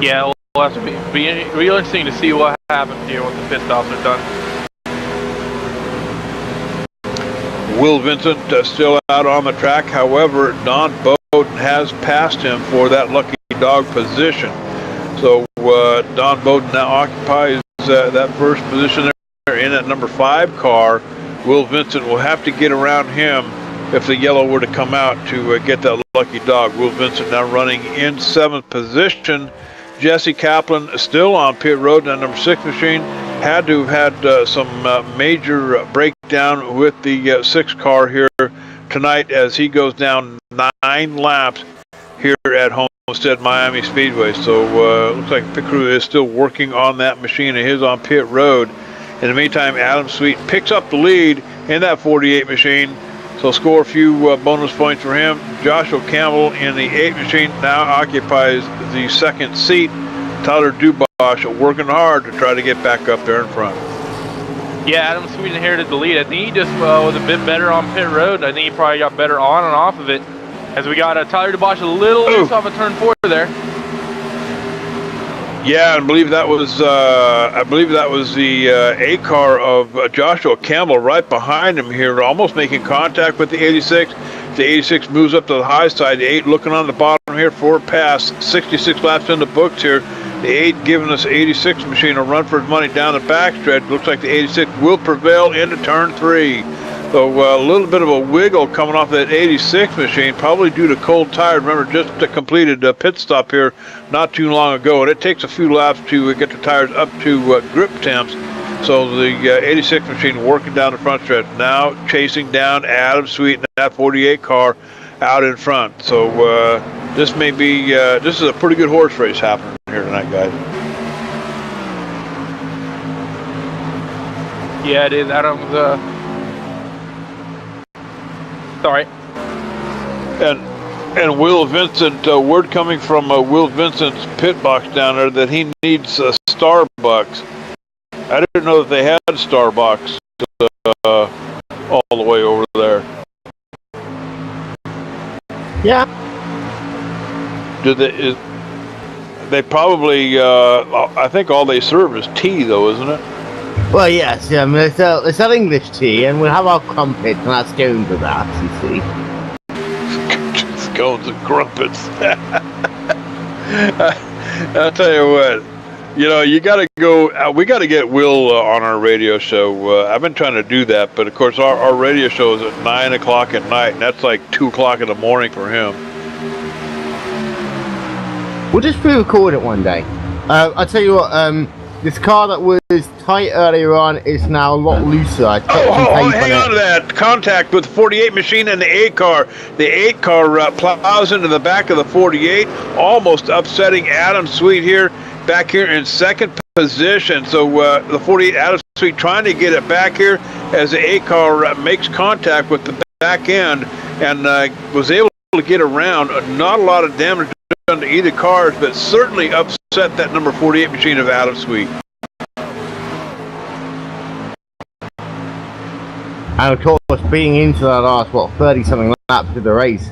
Yeah, well, that's be real interesting to see what happens here when the pit stops are done. Will Vincent still out on the track. However, Don Bowden has passed him for that lucky dog position. So Don Bowden now occupies that first position there in that number 5 car. Will Vincent will have to get around him if the yellow were to come out to get that lucky dog. Will Vincent now running in 7th position. Jesse Kaplan still on pit road in that number 6 machine. Had to have had some major breakdown with the 6 car here tonight as he goes down 9 laps here at Homestead Miami Speedway. So looks like pit crew is still working on that machine of his on pit road. In the meantime, Adam Sweet picks up the lead in that 48 machine. So score a few bonus points for him. Joshua Campbell in the 8 machine now occupies the 2nd seat. Tyler Dubois working hard to try to get back up there in front. Yeah, Adam Sweet inherited the lead. I think he just was a bit better on pit road. I think he probably got better on and off of it. As we got Tyler Dubois a little loose off of turn 4 there. Yeah, I believe that was the A car of Joshua Campbell right behind him here, almost making contact with the 86. The 86 moves up to the high side. The 8 looking on the bottom here for a pass. 66 laps in the books here. The 8 giving us 86 machine a run for his money down the backstretch. Looks like the 86 will prevail into turn 3. So a little bit of a wiggle coming off that 86 machine, probably due to cold tires. Remember, just completed a pit stop here not too long ago, and it takes a few laps to get the tires up to grip temps. So the 86 machine working down the front stretch, now chasing down Adam Sweet in that 48 car out in front. So this may be this is a pretty good horse race happening here tonight, guys. Yeah, it is. Adam's sorry. And Will Vincent, word coming from Will Vincent's pit box down there that he needs Starbucks. I didn't know that they had Starbucks all the way over there. Yeah. Do they probably, I think all they serve is tea though, isn't it? Well, yes. I mean, they sell English tea, and we'll have our crumpets and our scones with that, you see. Scones and crumpets. I'll tell you what. You know, you got to go. We got to get Will on our radio show. I've been trying to do that, but of course, our radio show is at 9 o'clock at night, and that's like 2 o'clock in the morning for him. We'll just pre-record it one day. I'll tell you what. This car that was tight earlier on is now a lot looser. Hang on to that. Contact with the 48 machine and the 8 car. The 8 car plows into the back of the 48, almost upsetting Adam Sweet here. Back here in 2nd position. So the 48 Adam Sweet trying to get it back here as the 8 car makes contact with the back end and was able to get around. Not a lot of damage done to either cars, but certainly upset that number 48 machine of Adam Sweet. And of course, being into that last, 30-something laps of the race,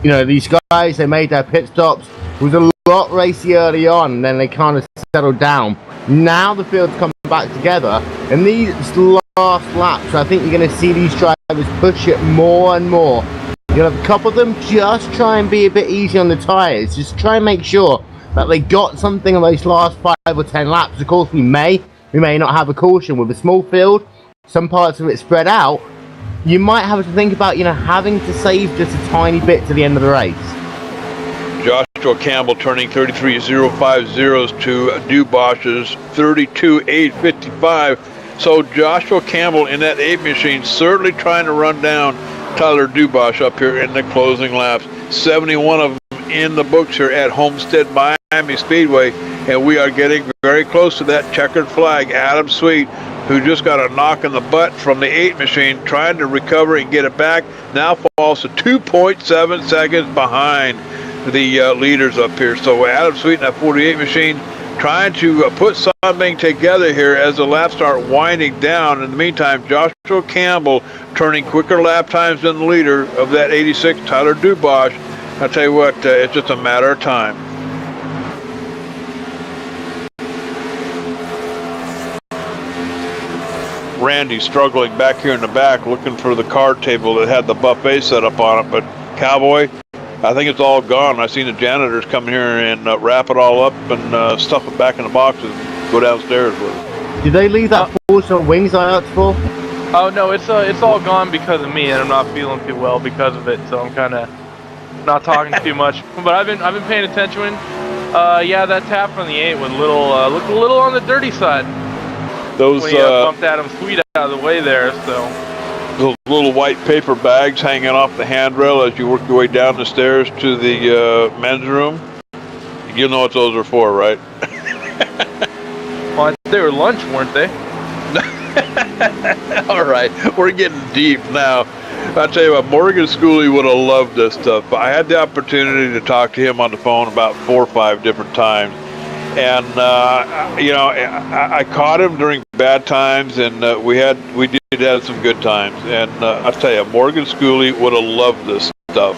you know, these guys, they made their pit stops. It was a lot racy early on, and then they kind of settled down. Now the field's coming back together, and these last laps, I think you're going to see these drivers push it more and more. You'll have a couple of them just try and be a bit easy on the tyres. Just try and make sure that they got something on those last 5 or 10 laps. Of course, we may not have a caution with a small field. Some parts of it spread out. You might have to think about, you know, having to save just a tiny bit to the end of the race. Joshua Campbell turning 33.050s to Dubosch's 32.855. So Joshua Campbell in that 8 machine certainly trying to run down Tyler Dubosch up here in the closing laps. 71 of them in the books here at Homestead Miami Speedway, and we are getting very close to that checkered flag. Adam Sweet, who just got a knock in the butt from the 8 machine, trying to recover and get it back, now falls to 2.7 seconds behind the leaders up here. So Adam Sweet in that 48 machine trying to put something together here as the laps start winding down. In the meantime, Joshua Campbell turning quicker lap times than the leader of that 86, Tyler Dubosch. I'll tell you what, it's just a matter of time. Randy struggling back here in the back, looking for the card table that had the buffet set up on it, but Cowboy, I think it's all gone. I've seen the janitors come here and wrap it all up and stuff it back in the boxes and go downstairs with it. Did they leave that portion of wings I asked for? Oh no, it's all gone because of me, and I'm not feeling too well because of it. So I'm kind of not talking too much. But I've been paying attention. Yeah, that tap from the 8 was looked a little on the dirty side. Those when he bumped Adam Sweet out of the way there. So. Those little white paper bags hanging off the handrail as you work your way down the stairs to the men's room. You know what those are for, right? Well, they were lunch, weren't they? All right, we're getting deep now. I'll tell you what, Morgan Schooley would have loved this stuff. I had the opportunity to talk to him on the phone about 4 or 5 different times. And, you know, I caught him during bad times, and we did have some good times. And I'll tell you, Morgan Schooley would have loved this stuff.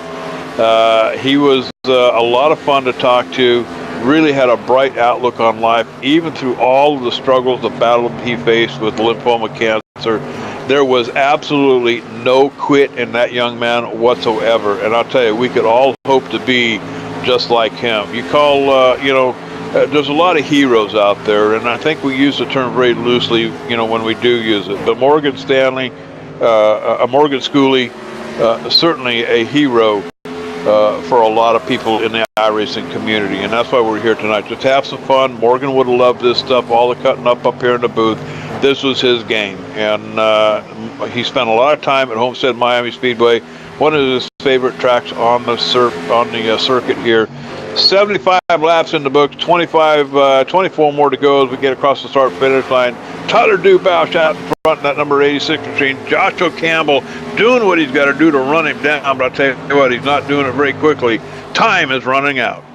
He was a lot of fun to talk to, really had a bright outlook on life, even through all of the struggles, the battle he faced with lymphoma cancer. There was absolutely no quit in that young man whatsoever. And I'll tell you, we could all hope to be just like him. You call, you know, there's a lot of heroes out there, and I think we use the term very loosely, you know, when we do use it. But Morgan Schooley, certainly a hero for a lot of people in the iRacing community, and that's why we're here tonight. Just have some fun. Morgan would have loved this stuff, all the cutting up here in the booth. This was his game, and he spent a lot of time at Homestead Miami Speedway, one of his favorite tracks on the circuit here. 75 laps in the books, 24 more to go as we get across the start-finish line. Tyler Dubosch out in front in that number 86 machine. Joshua Campbell doing what he's got to do to run him down, but I'll tell you what, he's not doing it very quickly. Time is running out.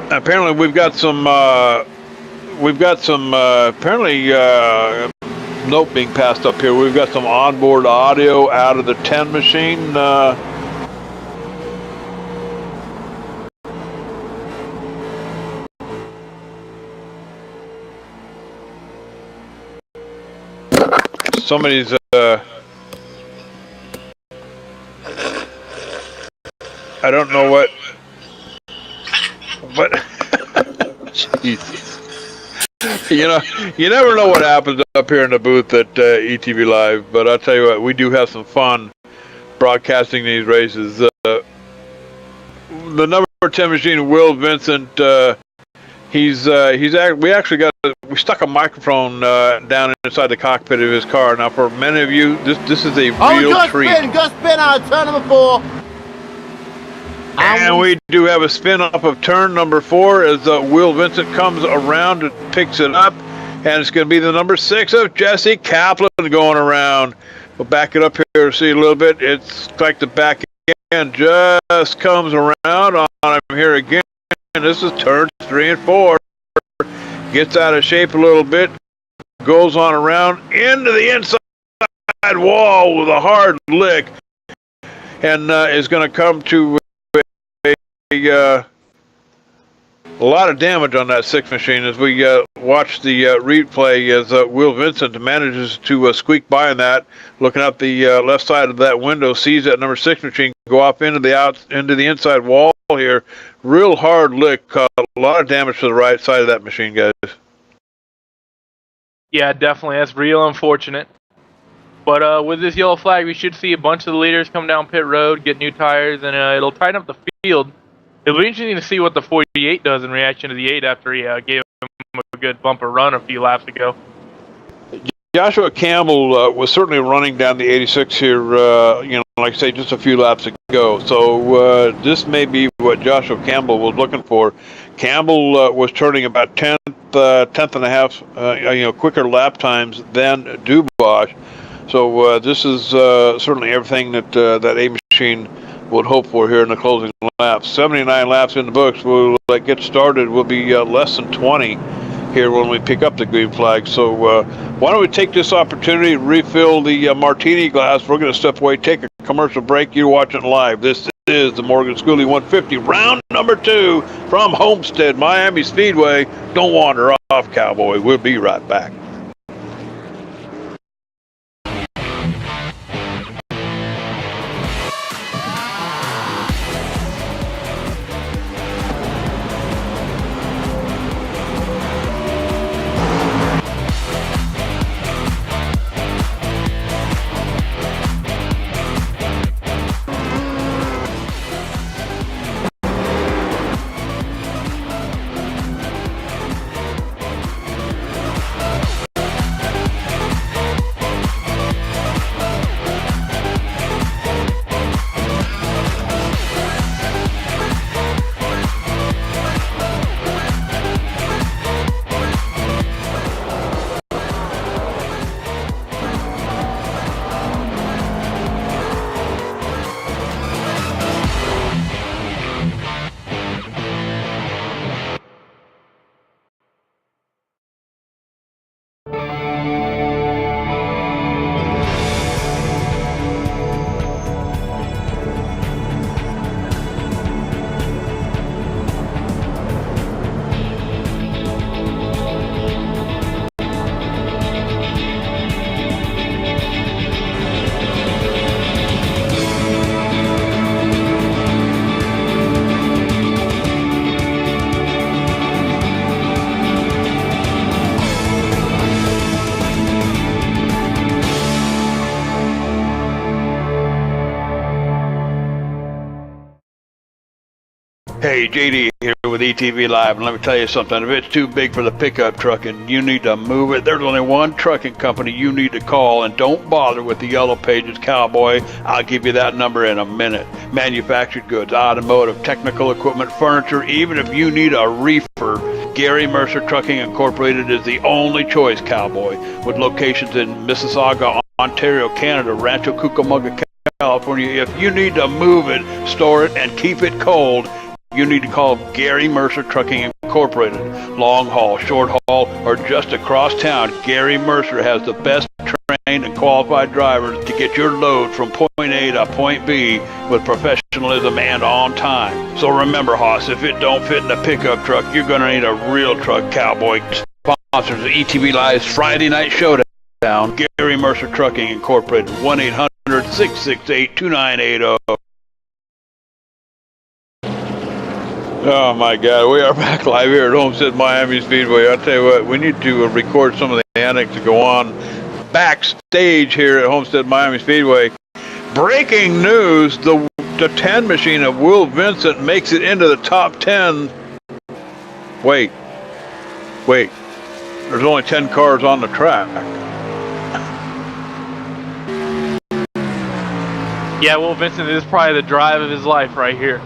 Apparently we've got some apparently note being passed up here. We've got some onboard audio out of the 10 machine. Somebody's I don't know what Jesus. You know, you never know what happens up here in the booth at ETVLive, but I'll tell you what, we do have some fun broadcasting these races. The number 10 machine, Will Vincent, we stuck a microphone down inside the cockpit of his car. Now, for many of you, this is a real treat. Gus spin out of turn number 4. And we do have a spin-off of turn number 4 as Will Vincent comes around and picks it up. And it's going to be the number 6 of Jesse Kaplan going around. We'll back it up here to see a little bit. It's like the back end just comes around on him here again. And this is turns 3 and 4. gets out of shape a little bit, goes on around into the inside wall with a hard lick, and is going to come to a lot of damage on that 6 machine as we watch the replay as Will Vincent manages to squeak by on that, looking up the left side of that window, sees that number 6 machine go off into the inside wall here. Real hard lick, a lot of damage to the right side of that machine, guys. Yeah, definitely. That's real unfortunate. But with this yellow flag, we should see a bunch of the leaders come down pit road, get new tires, and it'll tighten up the field. It'll be interesting to see what the 48 does in reaction to the 8 after he gave him a good bumper run a few laps ago. Joshua Campbell was certainly running down the 86 here, like I say, just a few laps ago. So this may be what Joshua Campbell was looking for. Campbell was turning about tenth and a half, quicker lap times than Dubois. So this is certainly everything that that A machine would hope for here in the closing laps. 79 laps in the books. We'll get started. We'll be less than 20 here when we pick up the green flag. So why don't we take this opportunity, refill the martini glass. We're going to step away, take a commercial break. You're watching live. This is the Morgan Schooley 150, round number 2 from Homestead, Miami Speedway. Don't wander off, cowboy. We'll be right back. Hey, JD here with ETVLive, and let me tell you something. If it's too big for the pickup truck and you need to move it, there's only one trucking company you need to call, and don't bother with the Yellow Pages, cowboy. I'll give you that number in a minute. Manufactured goods, automotive, technical equipment, furniture, even if you need a reefer, Gary Mercer Trucking Incorporated is the only choice, cowboy. With locations in Mississauga, Ontario, Canada, Rancho Cucamonga, California. If you need to move it, store it, and keep it cold, you need to call Gary Mercer Trucking Incorporated. Long haul, short haul, or just across town, Gary Mercer has the best trained and qualified drivers to get your load from point A to point B with professionalism and on time. So remember, Hoss, if it don't fit in a pickup truck, you're going to need a real truck, cowboy. Sponsors of ETVLive's Friday Night Showdown, Gary Mercer Trucking Incorporated, 1-800-668-2980. Oh my God, we are back live here at Homestead Miami Speedway. I'll tell you what, we need to record some of the antics that go on backstage here at Homestead Miami Speedway. Breaking news, the 10 machine of Will Vincent makes it into the top 10. Wait, there's only 10 cars on the track. Yeah, Will Vincent, this is probably the drive of his life right here.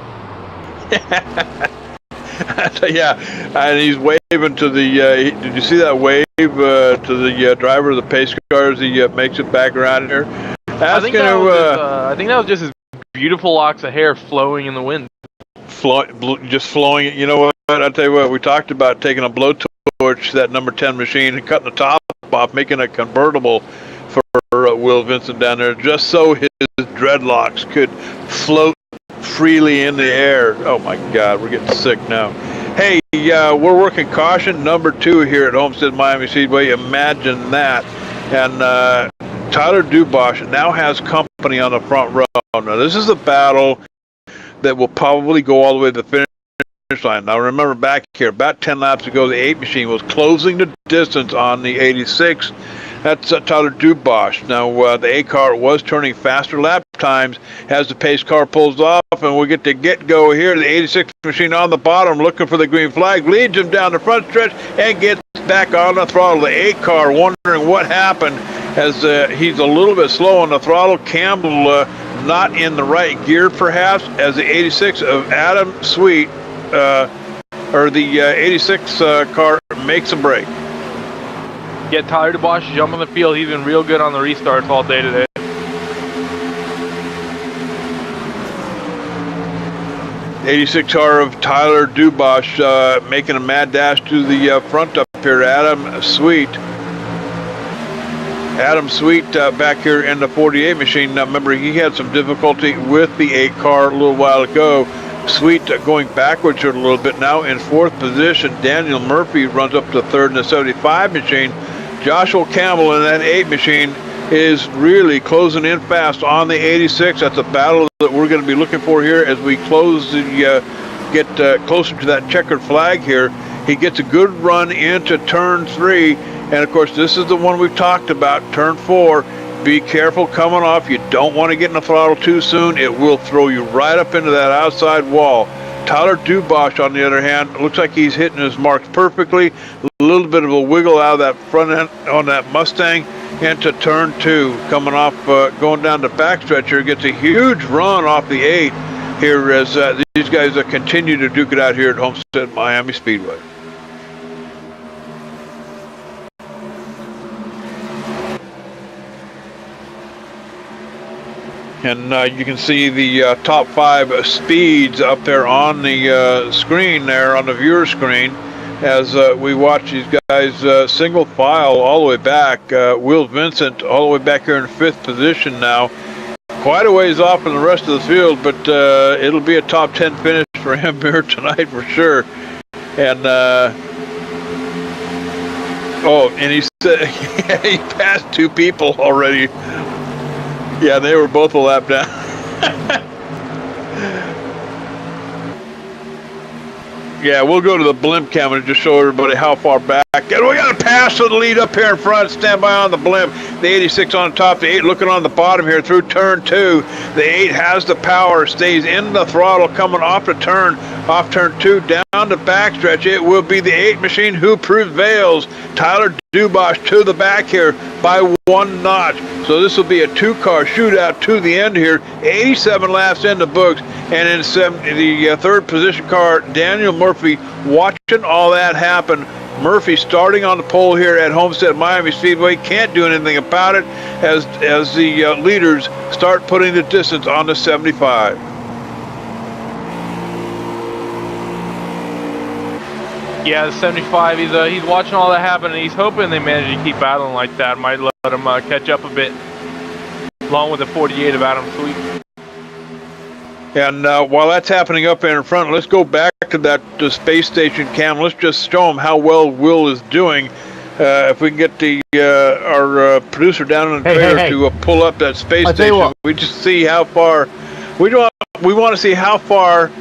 Yeah, and he's waving to the. Did you see that wave to the driver of the pace car as he makes it back around here? I think that was just his beautiful locks of hair flowing in the wind. Just flowing. You know what? I'll tell you what. We talked about taking a blowtorch torch that number 10 machine and cutting the top off, making a convertible for Will Vincent down there, just so his dreadlocks could float freely in the air. Oh my God, we're getting sick now. Hey, we're working caution number 2 here at Homestead Miami Speedway. Imagine that. And Tyler Dubois now has company on the front row. Now, this is a battle that will probably go all the way to the finish line. Now, remember back here, about 10 laps ago, the 8 machine was closing the distance on the 86. That's Tyler Dubois. Now, the A car was turning faster lap times as the pace car pulls off, and we get to get-go here. The 86 machine on the bottom looking for the green flag, leads him down the front stretch and gets back on the throttle. The A car wondering what happened as he's a little bit slow on the throttle. Campbell not in the right gear perhaps, as the 86 of Adam Sweet, or the 86 car makes a break. Get Tyler Dubois jump on the field. He's been real good on the restarts all day today. '86 car of Tyler Dubois making a mad dash to the front up here. Adam Sweet. Adam Sweet back here in the 48 machine. Now remember, he had some difficulty with the 8 car a little while ago. Sweet going backwards here a little bit now in 4th position. Daniel Murphy runs up to 3rd in the 75 machine. Joshua Campbell in that 8 machine is really closing in fast on the 86. That's a battle that we're going to be looking for here as we close the get closer to that checkered flag here. He gets a good run into turn 3, and of course this is the one we've talked about, turn 4. Be careful coming off. You don't want to get in the throttle too soon. It will throw you right up into that outside wall. Tyler Dubois, on the other hand, looks like he's hitting his marks perfectly. A little bit of a wiggle out of that front end on that Mustang into turn 2. Coming off, going down the backstretch here, gets a huge run off the 8 here as these guys continue to duke it out here at Homestead Miami Speedway. And you can see the top 5 speeds up there on the screen there, on the viewer screen, as we watch these guys single file all the way back. Will Vincent all the way back here in 5th position now. Quite a ways off from the rest of the field, but it'll be a top 10 finish for him here tonight for sure. And and he said he passed 2 people already. Yeah, they were both a lap down. Yeah, we'll go to the blimp cam and just show everybody how far back. And we got a pass to the lead up here in front. Stand by on the blimp. The 86 on top, the 8 looking on the bottom here through turn 2. The 8 has the power, stays in the throttle coming off the turn, off turn 2, down the backstretch. It will be the 8 machine who prevails. Tyler Dubois to the back here by 1 notch. So this will be a 2-car shootout to the end here. 87 laps in the books. And in the 3rd position car, Daniel Murphy, watching all that happen. Murphy starting on the pole here at Homestead Miami Speedway. Can't do anything about it as the leaders start putting the distance on the 75. Yeah, the 75, he's watching all that happen, and he's hoping they manage to keep battling like that. Might let him catch up a bit, along with the 48 of Adam Sweet. And while that's happening up there in front, let's go back to that space station cam. Let's just show them how well Will is doing. If we can get the our producer down in the trailer to pull up that space station, we just see how far. We want to see how far.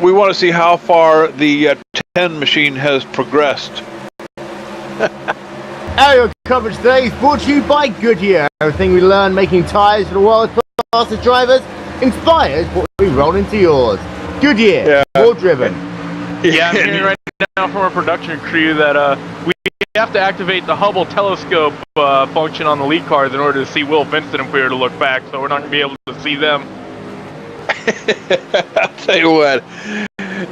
We want to see how far the 10 machine has progressed. Aerial coverage today is brought to you by Goodyear. Everything we learn making tyres for the world's fastest drivers inspires what we roll into yours. Goodyear, more driven. Yeah, I'm hearing right now from our production crew that we have to activate the Hubble telescope function on the lead cars in order to see Will Vincent if we were to look back, so we're not going to be able to see them. I'll tell you what,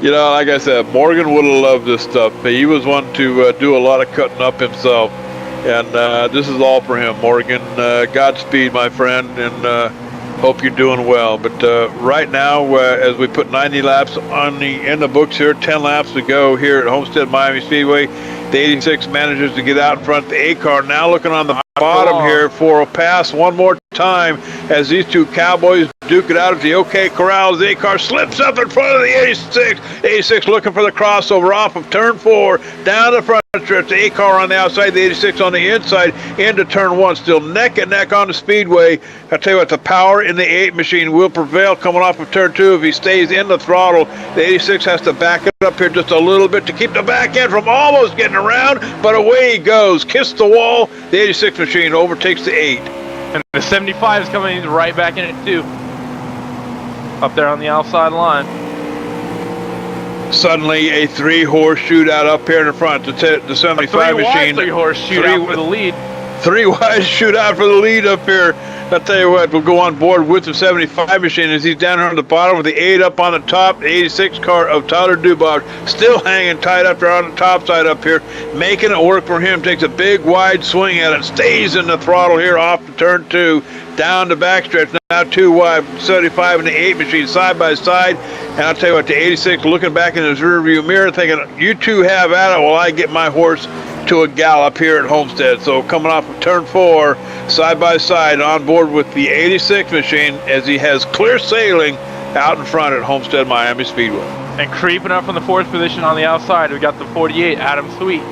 like I said, Morgan would have loved this stuff. He was one to do a lot of cutting up himself, and this is all for him, Morgan. Godspeed, my friend, and Hope you're doing well. But right now, as we put 90 laps in the books here, 10 laps to go here at Homestead Miami Speedway. The 86 manages to get out in front of the A car. Now looking on the bottom here for a pass one more time as these two cowboys duke it out at the OK Corral. The A car slips up in front of the 86. 86 looking for the crossover off of turn 4 down the front stretch. The A car on the outside, the 86 on the inside into turn 1. Still neck and neck on the Speedway. I tell you what, the power in the 8 machine will prevail coming off of turn 2 if he stays in the throttle. The 86 has to back it up here just a little bit to keep the back end from almost getting around, but away he goes. Kiss the wall. The 86 machine overtakes the 8. And the 75 is coming right back in it too. Up there on the outside line. Suddenly a 3-horse shootout up here in the front. The 75 machine. 3-horse shootout for the lead. 3-wide shootout for the lead up here. I'll tell you what, we'll go on board with the 75 machine as he's down here on the bottom with the 8 up on the top. The 86 car of Tyler Dubois still hanging tight up there on the top side up here, making it work for him. Takes a big wide swing at it, stays in the throttle here off the turn 2, down the backstretch. Now 2 wide, 75 and the 8 machine side by side. And I'll tell you what, the 86 looking back in his rearview mirror thinking, you two have at it while I get my horse to a gallop here at Homestead. So coming off of turn 4, side by side on board with the 86 machine as he has clear sailing out in front at Homestead Miami Speedway. And creeping up from the 4th position on the outside, we got the 48, Adam Sweet,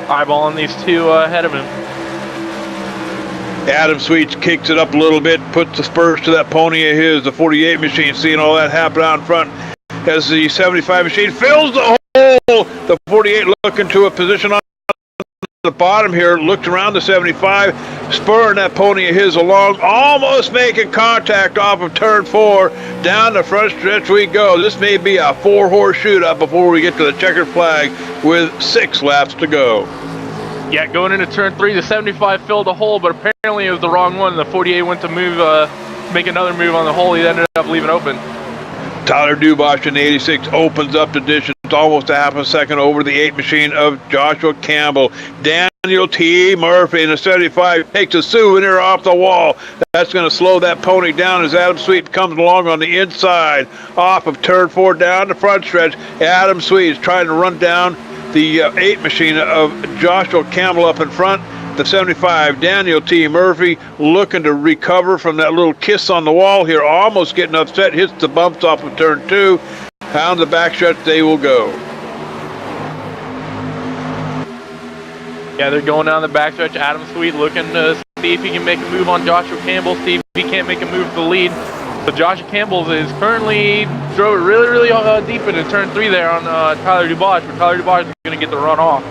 eyeballing these two ahead of him. Adam Sweet kicks it up a little bit, puts the spurs to that pony of his, the 48 machine, seeing all that happen out in front as the 75 machine fills the hole. The 48 looking to a position on the bottom here, looked around the 75, spurring that pony of his along, almost making contact off of turn 4. Down the front stretch we go. This may be a 4-horse shootout before we get to the checkered flag with 6 laps to go. Yeah, going into turn 3, the 75 filled a hole, but apparently it was the wrong one. The 48 went to move, make another move on the hole. He ended up leaving open. Tyler Dubois in the 86 opens up the distance almost a half a second over the 8 machine of Joshua Campbell. Daniel T. Murphy in the 75 takes a souvenir off the wall. That's going to slow that pony down as Adam Sweet comes along on the inside off of turn 4 down the front stretch. Adam Sweet is trying to run down the 8 machine of Joshua Campbell up in front. The 75, Daniel T. Murphy, looking to recover from that little kiss on the wall here, almost getting upset, hits the bumps off of turn 2. Down the backstretch they will go. Yeah, they're going down the backstretch. Adam Sweet looking to see if he can make a move on Joshua Campbell, see if he can't make a move to the lead. But Joshua Campbell is currently drove it really deep into turn 3 there on Tyler Dubois, but Tyler Dubois is going to get the run off.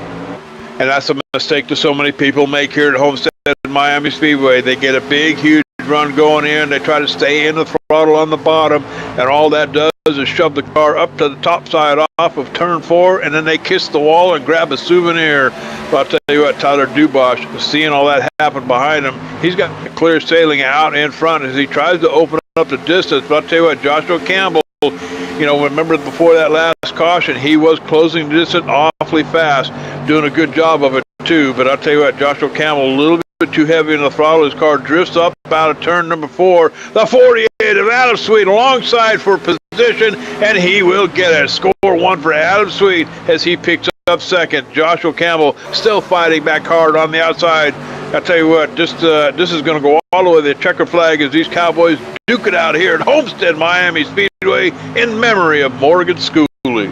And that's a mistake that so many people make here at Homestead Miami Speedway. They get a big, huge run going in. They try to stay in the throttle on the bottom, and all that does is shove the car up to the top side off of turn 4, and then they kiss the wall and grab a souvenir. But I'll tell you what, Tyler Dubois, seeing all that happen behind him, he's got clear sailing out in front as he tries to open up the distance. But I'll tell you what, Joshua Campbell, you know, remember before that last caution, he was closing the distance awfully fast, doing a good job of it too. But I'll tell you what, Joshua Campbell a little bit too heavy in the throttle. His car drifts up out of turn number 4. The 48 of Adam Sweet alongside for position, and he will get it. Score 1 for Adam Sweet as he picks up second. Joshua Campbell still fighting back hard on the outside. I'll tell you what, this is going to go all the way to the checker flag as these Cowboys duke it out here at Homestead Miami Speedway in memory of Morgan Schooley.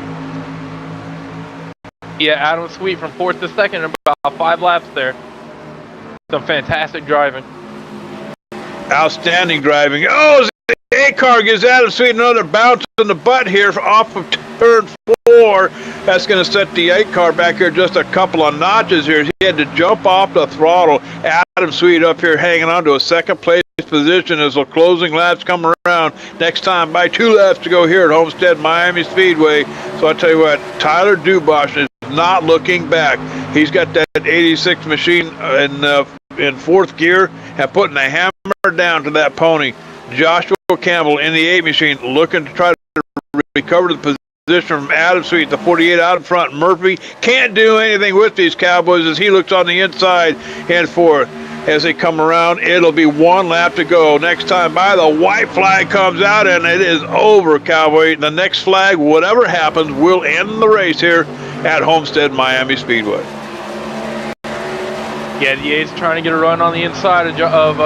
Yeah, Adam Sweet from 4th to 2nd, about 5 laps there. Some fantastic driving. Outstanding driving. Oh, the A-car gives Adam Sweet another bounce in the butt here off of turn 4. That's going to set the A-car back here just a couple of notches here. He had to jump off the throttle. Adam Sweet up here hanging on to a second place position as the closing laps come around. Next time by 2 laps to go here at Homestead Miami Speedway. So I tell you what, Tyler Dubois is not looking back. He's got that 86 machine in 4th gear and putting a hammer down to that pony. Joshua Campbell in the 8 machine looking to try to recover the position from Adam Sweet, the 48 out in front. Murphy can't do anything with these Cowboys as he looks on the inside and for as they come around. It'll be one lap to go. Next time by, the white flag comes out, and it is over, Cowboy. The next flag, whatever happens, will end the race here at Homestead Miami Speedway. Yeah, DA's trying to get a run on the inside of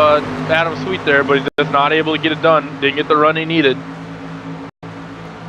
Adam Sweet there, but he's just not able to get it done. Didn't get the run he needed.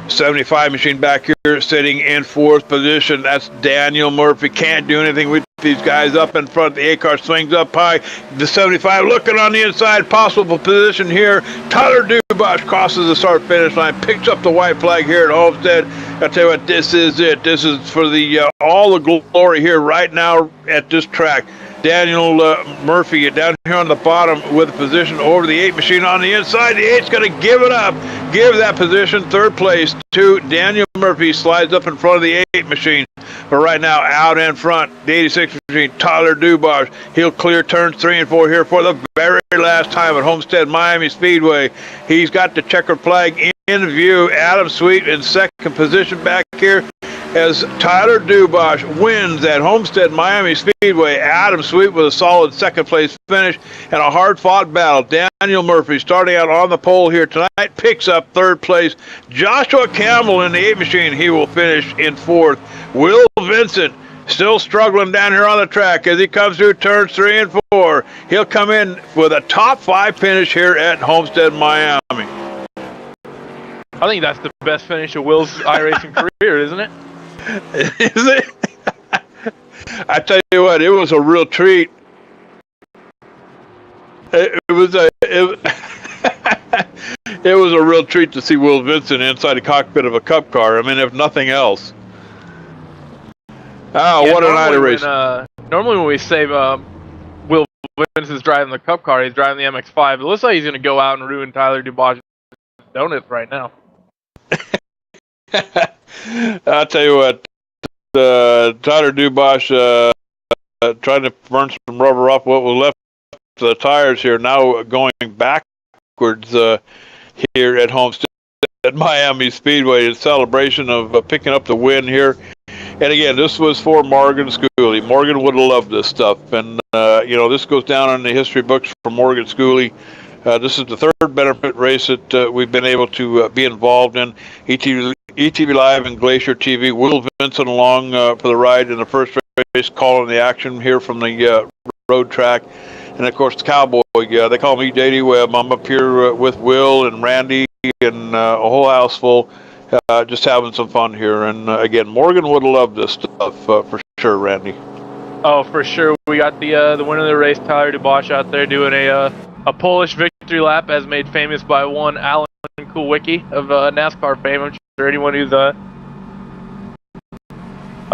75 machine back here sitting in fourth position. That's Daniel Murphy. Can't do anything with these guys up in front. The A-car swings up high. The 75 looking on the inside. Possible position here. Tyler Dubois crosses the start-finish line. Picks up the white flag here at Homestead. I'll tell you what, this is it. This is for the all the glory here right now at this track. Daniel Murphy down here on the bottom with a position over the 8 machine on the inside. The 8's going to give it up. Give that position, third place, to Daniel Murphy. Slides up in front of the 8 machine. But right now, out in front, the 86 machine, Tyler Dubois. He'll clear turns 3 and 4 here for the very last time at Homestead Miami Speedway. He's got the checkered flag in view. Adam Sweet in second position back here, as Tyler Dubois wins at Homestead Miami Speedway. Adam Sweet with a solid second place finish and a hard fought battle. Daniel Murphy starting out on the pole here tonight picks up third place. Joshua Campbell in the 8 machine, he will finish in fourth. Will Vincent still struggling down here on the track as he comes through turns 3 and 4. He'll come in with a top 5 finish here at Homestead Miami. I think that's the best finish of Will's iRacing career, isn't it? Is it? I tell you what, it was a real treat. It was a real treat to see Will Vincent inside the cockpit of a Cup car. I mean, if nothing else. Oh, yeah, what a night of racing! Normally, when we say Will Vincent's driving the Cup car, he's driving the MX5. It looks like he's going to go out and ruin Tyler Dubois' donuts right now. I'll tell you what, Tyler Dubois trying to burn some rubber off what was left of the tires here, now going backwards here at Homestead at Miami Speedway in celebration of picking up the win here. And again, this was for Morgan Schooley. Morgan would have loved this stuff. And, this goes down in the history books for Morgan Schooley. This is the third benefit race that we've been able to be involved in. ETVLive and Glacier TV. Will Vincent along for the ride in the first race, calling the action here from the road track. And, of course, the Cowboy, they call me J.D. Webb. I'm up here with Will and Randy and a whole house full, just having some fun here. And, again, Morgan would have loved this stuff for sure, Randy. Oh, for sure. We got the winner of the race, Tyler Dubois, out there doing a Polish victory lap, as made famous by one Alan Kulwicki of NASCAR fame. I'm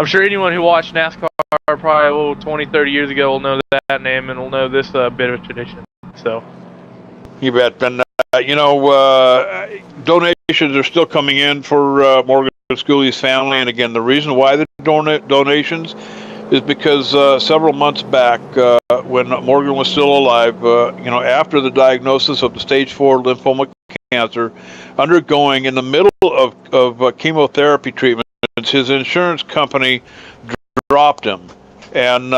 sure anyone who watched NASCAR probably 20, 30 years ago will know that name and will know this bit of tradition. So, you bet. And donations are still coming in for Morgan Schooley's family. And again, the reason why the donations is because several months back, when Morgan was still alive, after the diagnosis of the stage 4 lymphoma cancer, undergoing in the middle of chemotherapy treatments, his insurance company dropped him, and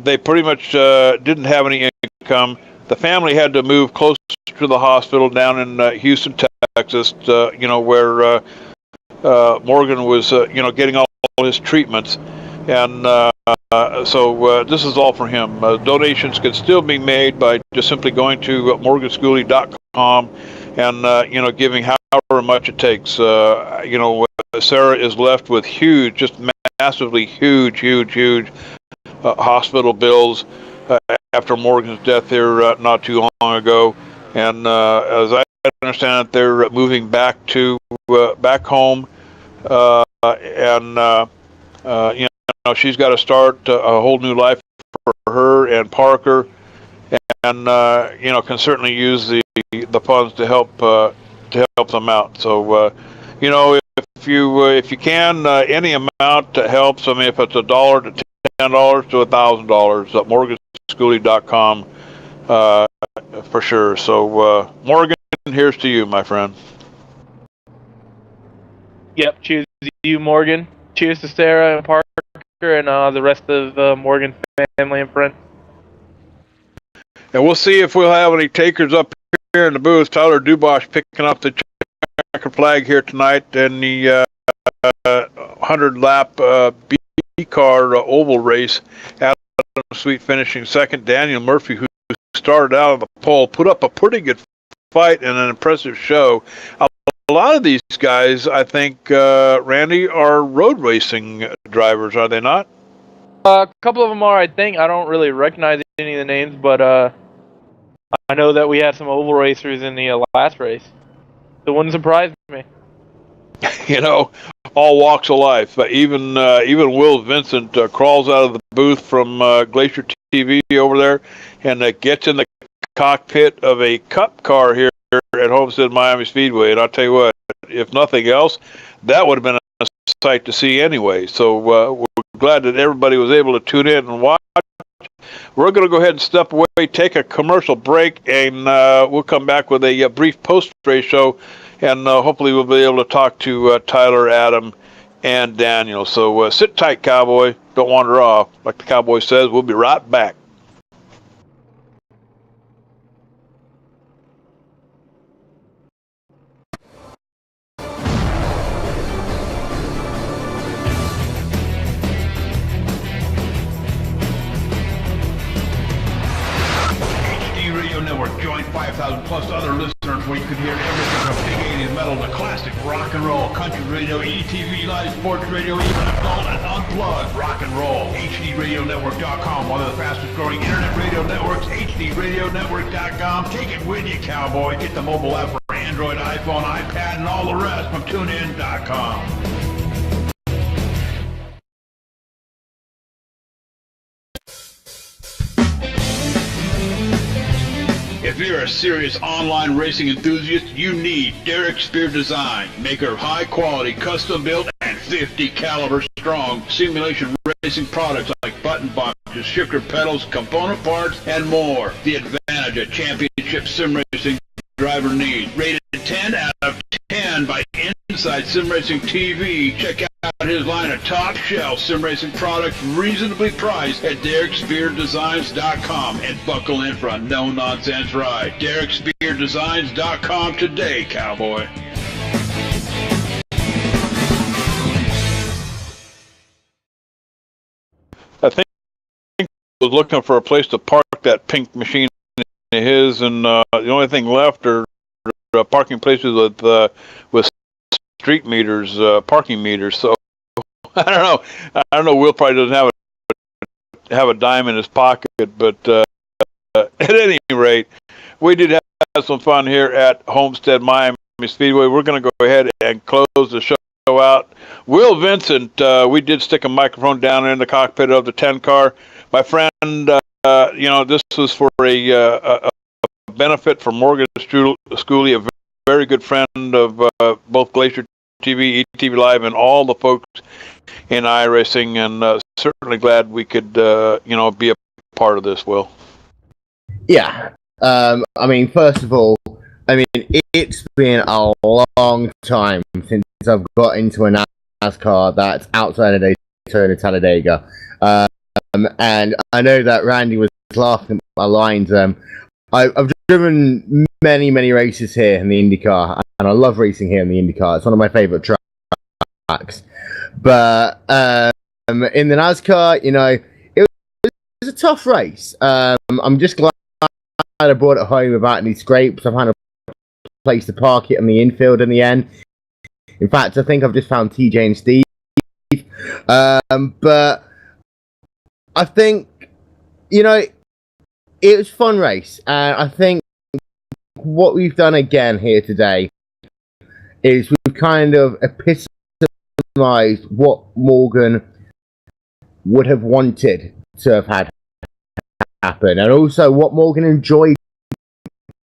they pretty much didn't have any income. The family had to move closer to the hospital down in Houston, Texas, where Morgan was, getting all his treatments. And so this is all for him. Donations can still be made by just simply going to morganschooley.com and, giving however much it takes. Sarah is left with huge, just massively huge hospital bills after Morgan's death here not too long ago. And as I understand it, they're moving back home. She's got to start a whole new life for her and Parker, and can certainly use the funds to help them out. So if you can, any amount helps. I mean, if it's $1 to $10 to $1,000, at morganschooley.com for sure. So Morgan, here's to you, my friend. Yep, cheers to you, Morgan. Cheers to Sarah and Parker and the rest of Morgan's family and friends. And we'll see if we'll have any takers up here in the booth. Tyler Dubois picking up the checker flag here tonight in the 100-lap B-car oval race. Adam Sweet finishing second. Daniel Murphy, who started out on the pole, put up a pretty good fight and an impressive show. A lot of these guys, I think, Randy, are road racing drivers, are they not? A couple of them are, I think. I don't really recognize any of the names, but I know that we had some oval racers in the last race. It wouldn't surprise me. You know, all walks of life. Even Will Vincent crawls out of the booth from Glacier TV over there and gets in the cockpit of a Cup car here at Homestead Miami Speedway. And I'll tell you what, if nothing else, that would have been a sight to see anyway. So we're glad that everybody was able to tune in and watch. We're going to go ahead and step away, take a commercial break, and we'll come back with a brief post-race show, and hopefully we'll be able to talk to Tyler, Adam, and Daniel. So sit tight, Cowboy. Don't wander off. Like the Cowboy says, we'll be right back. Network. Join 5,000 plus other listeners where you can hear everything from big 80s metal to classic rock and roll, country radio, ETVLive, sports radio, even adult and unplugged rock and roll. HDRadioNetwork.com, one of the fastest growing internet radio networks, HDRadioNetwork.com. Take it with you, cowboy. Get the mobile app for Android, iPhone, iPad, and all the rest from TuneIn.com. If you're a serious online racing enthusiast, you need Derek Spear Design, maker of high-quality, custom-built, and 50 caliber strong simulation racing products like button boxes, shifter pedals, component parts, and more. The advantage a championship sim racing driver needs. Rated 10 out of 10 by Inside Sim Racing TV. Check out his line of top-shelf sim racing products, reasonably priced at DerekSpearDesigns.com, and buckle in for a no-nonsense ride. DerekSpearDesigns.com today, cowboy. I think he was looking for a place to park that pink machine of his, and the only thing left are parking places with street meters, parking meters. So I don't know. Will probably doesn't have a dime in his pocket, but at any rate, we did have some fun here at Homestead Miami Speedway. We're going to go ahead and close the show out. Will Vincent, we did stick a microphone down in the cockpit of the 10 car. My friend, this was for a benefit for Morgan Schooley, a very good friend of both Glacier TV, ETVLive, and all the folks in iRacing, and certainly glad we could, be a part of this, Will. Yeah. First of all, it's been a long time since I've got into a NASCAR that's outside of Daytona, Talladega. And I know that Randy was laughing at my lines. I've driven many races here in the IndyCar, and I love racing here in the IndyCar. It's one of my favorite tracks. But in the NASCAR, it was a tough race. I'm just glad I brought it home without any scrapes. I've had a place to park it in the infield in the end. In fact, I think I've just found TJ and Steve. But I think, it was a fun race. And I think what we've done again here today is we've kind of epitomized what Morgan would have wanted to have had happen, and also what Morgan enjoyed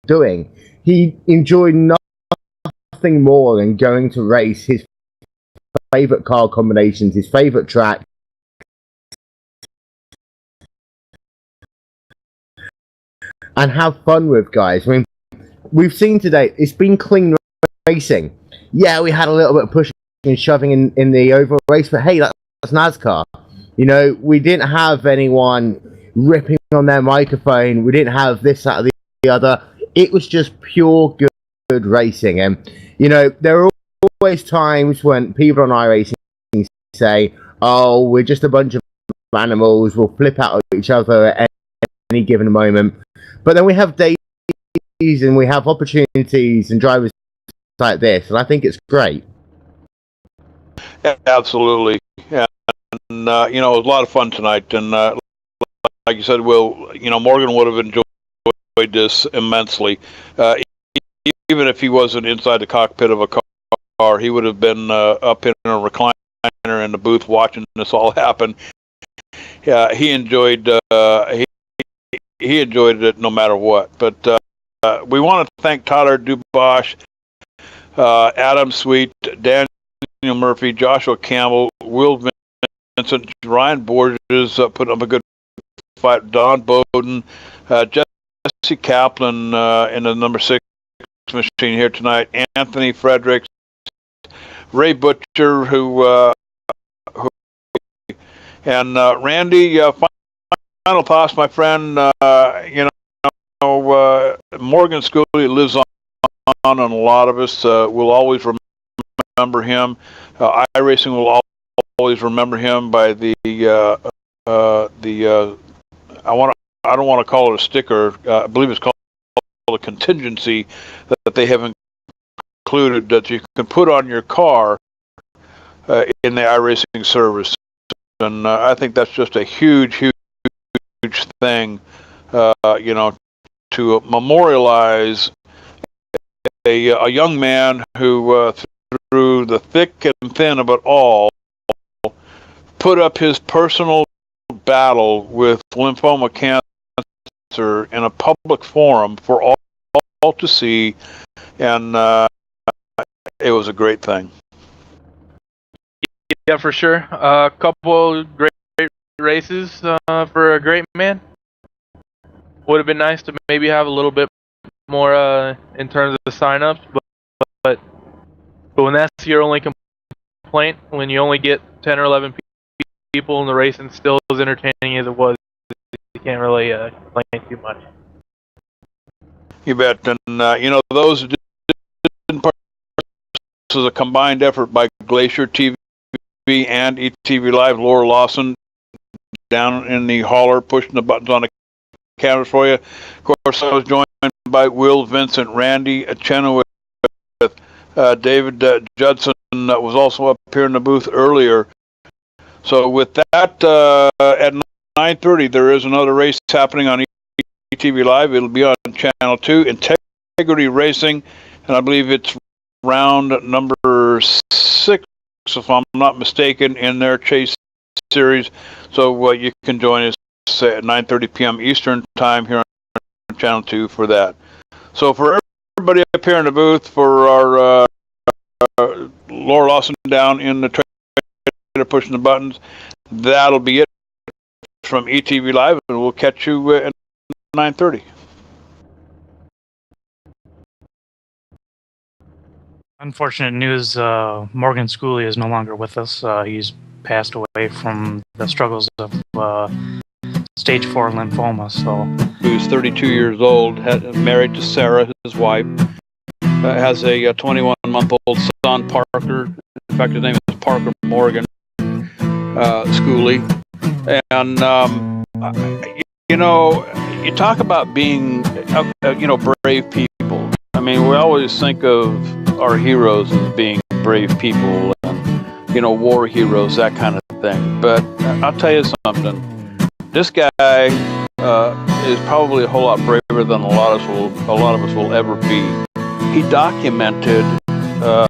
doing. He enjoyed nothing more than going to race his favorite car combinations, his favorite track, and have fun with guys. We've seen today, it's been clean racing. Yeah, we had a little bit of pushing and shoving in the overall race, but hey, that's NASCAR. We didn't have anyone ripping on their microphone. We didn't have this, that, or the other. It was just pure good racing. And, you know, there are always times when people on iRacing say, oh, we're just a bunch of animals, we'll flip out at each other at any given moment. But then we have days and we have opportunities and drivers like this, and I think it's great. Yeah, absolutely. Yeah. And, you know, it was a lot of fun tonight. And like you said, Will, you know, Morgan would have enjoyed this immensely. Even if he wasn't inside the cockpit of a car, he would have been up in a recliner in the booth watching this all happen. Yeah, he enjoyed he enjoyed it no matter what. But we want to thank Tyler Dubois, Adam Sweet, Daniel Murphy, Joshua Campbell, Will Vincent, Ryan Borges put up a good fight, Don Bowden, Jesse Kaplan in the number 6 machine here tonight, Anthony Fredericks, Ray Butcher, who and Randy. Final thoughts, my friend. You know, Morgan Schooley lives on, and a lot of us will always remember him. iRacing will always remember him by the I don't want to call it a sticker. I believe it's called a contingency that they have included that you can put on your car in the iRacing service. And I think that's just a huge thing, you know, to memorialize a young man who, through the thick and thin of it all, put up his personal battle with lymphoma cancer in a public forum for all to see, and it was a great thing. Yeah, for sure. A couple great races for a great man. Would have been nice to maybe have a little bit more in terms of the sign-ups, but when that's your only complaint, when you only get 10 or 11 people in the race and still as entertaining as it was, you can't really complain too much. You bet. And you know, those didn't this is a combined effort by Glacier TV and ETVLive. Laura Lawson down in the hauler pushing the buttons on the cameras for you. Of course, I was joined by Will Vincent, Randy Chenoweth, David Judson was also up here in the booth earlier. So with that, at 9:30 there is another race happening on ETVLive. It'll be on Channel 2, Integrity Racing, and I believe it's round number 6, if I'm not mistaken, in their chase series. So you can join us at 9:30 p.m. Eastern Time here on Channel 2 for that. So for everybody up here in the booth, for our Laura Lawson down in the trailer pushing the buttons, that'll be it from ETVLive, and we'll catch you at 9:30. Unfortunate news, Morgan Schooley is no longer with us. He's passed away from the struggles of stage 4 lymphoma. So he was 32 years old, married to Sarah, his wife, has a 21-month-old son, Parker. In fact, his name is Parker Morgan Schooley. And, you know, you talk about being, you know, brave people. I mean, we always think of our heroes as being brave people and, you know, war heroes, that kind of thing. But I'll tell you something. This guy is probably a whole lot braver than a lot of us will ever be. He documented a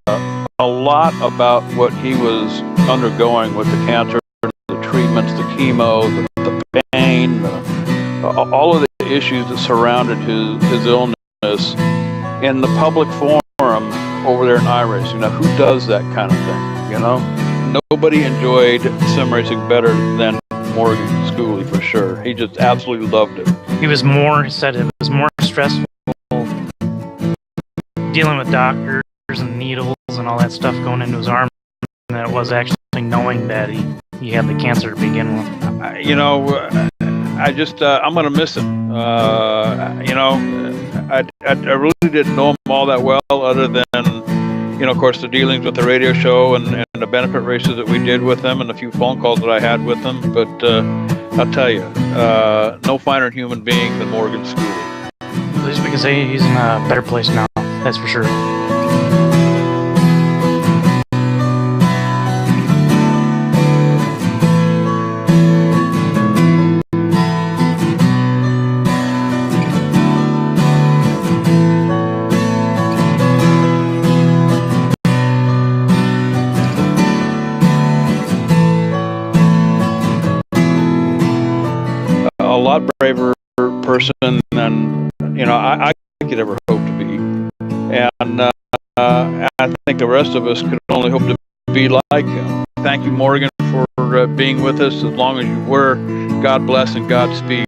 lot about what he was undergoing with the cancer, the treatments, the chemo, the pain, all of the issues that surrounded his illness in the public forum over there in iRacing. Now, who does that kind of thing? You know, nobody enjoyed sim racing better than Morgan Schooley, for sure. He just absolutely loved it. he was more said it was more stressful dealing with doctors and needles and all that stuff going into his arm than it was actually knowing that he had the cancer to begin with. You know, I'm gonna miss him. You know, I really didn't know him all that well, other than, you know, of course, the dealings with the radio show and the benefit races that we did with him, and a few phone calls that I had with him. But I'll tell you, no finer human being than Morgan Schooley. At least we can say he's in a better place now. That's for sure. A lot braver person than, you know, I could ever hope to be, and I think the rest of us could only hope to be like him. Thank you, Morgan, for being with us as long as you were. God bless and Godspeed.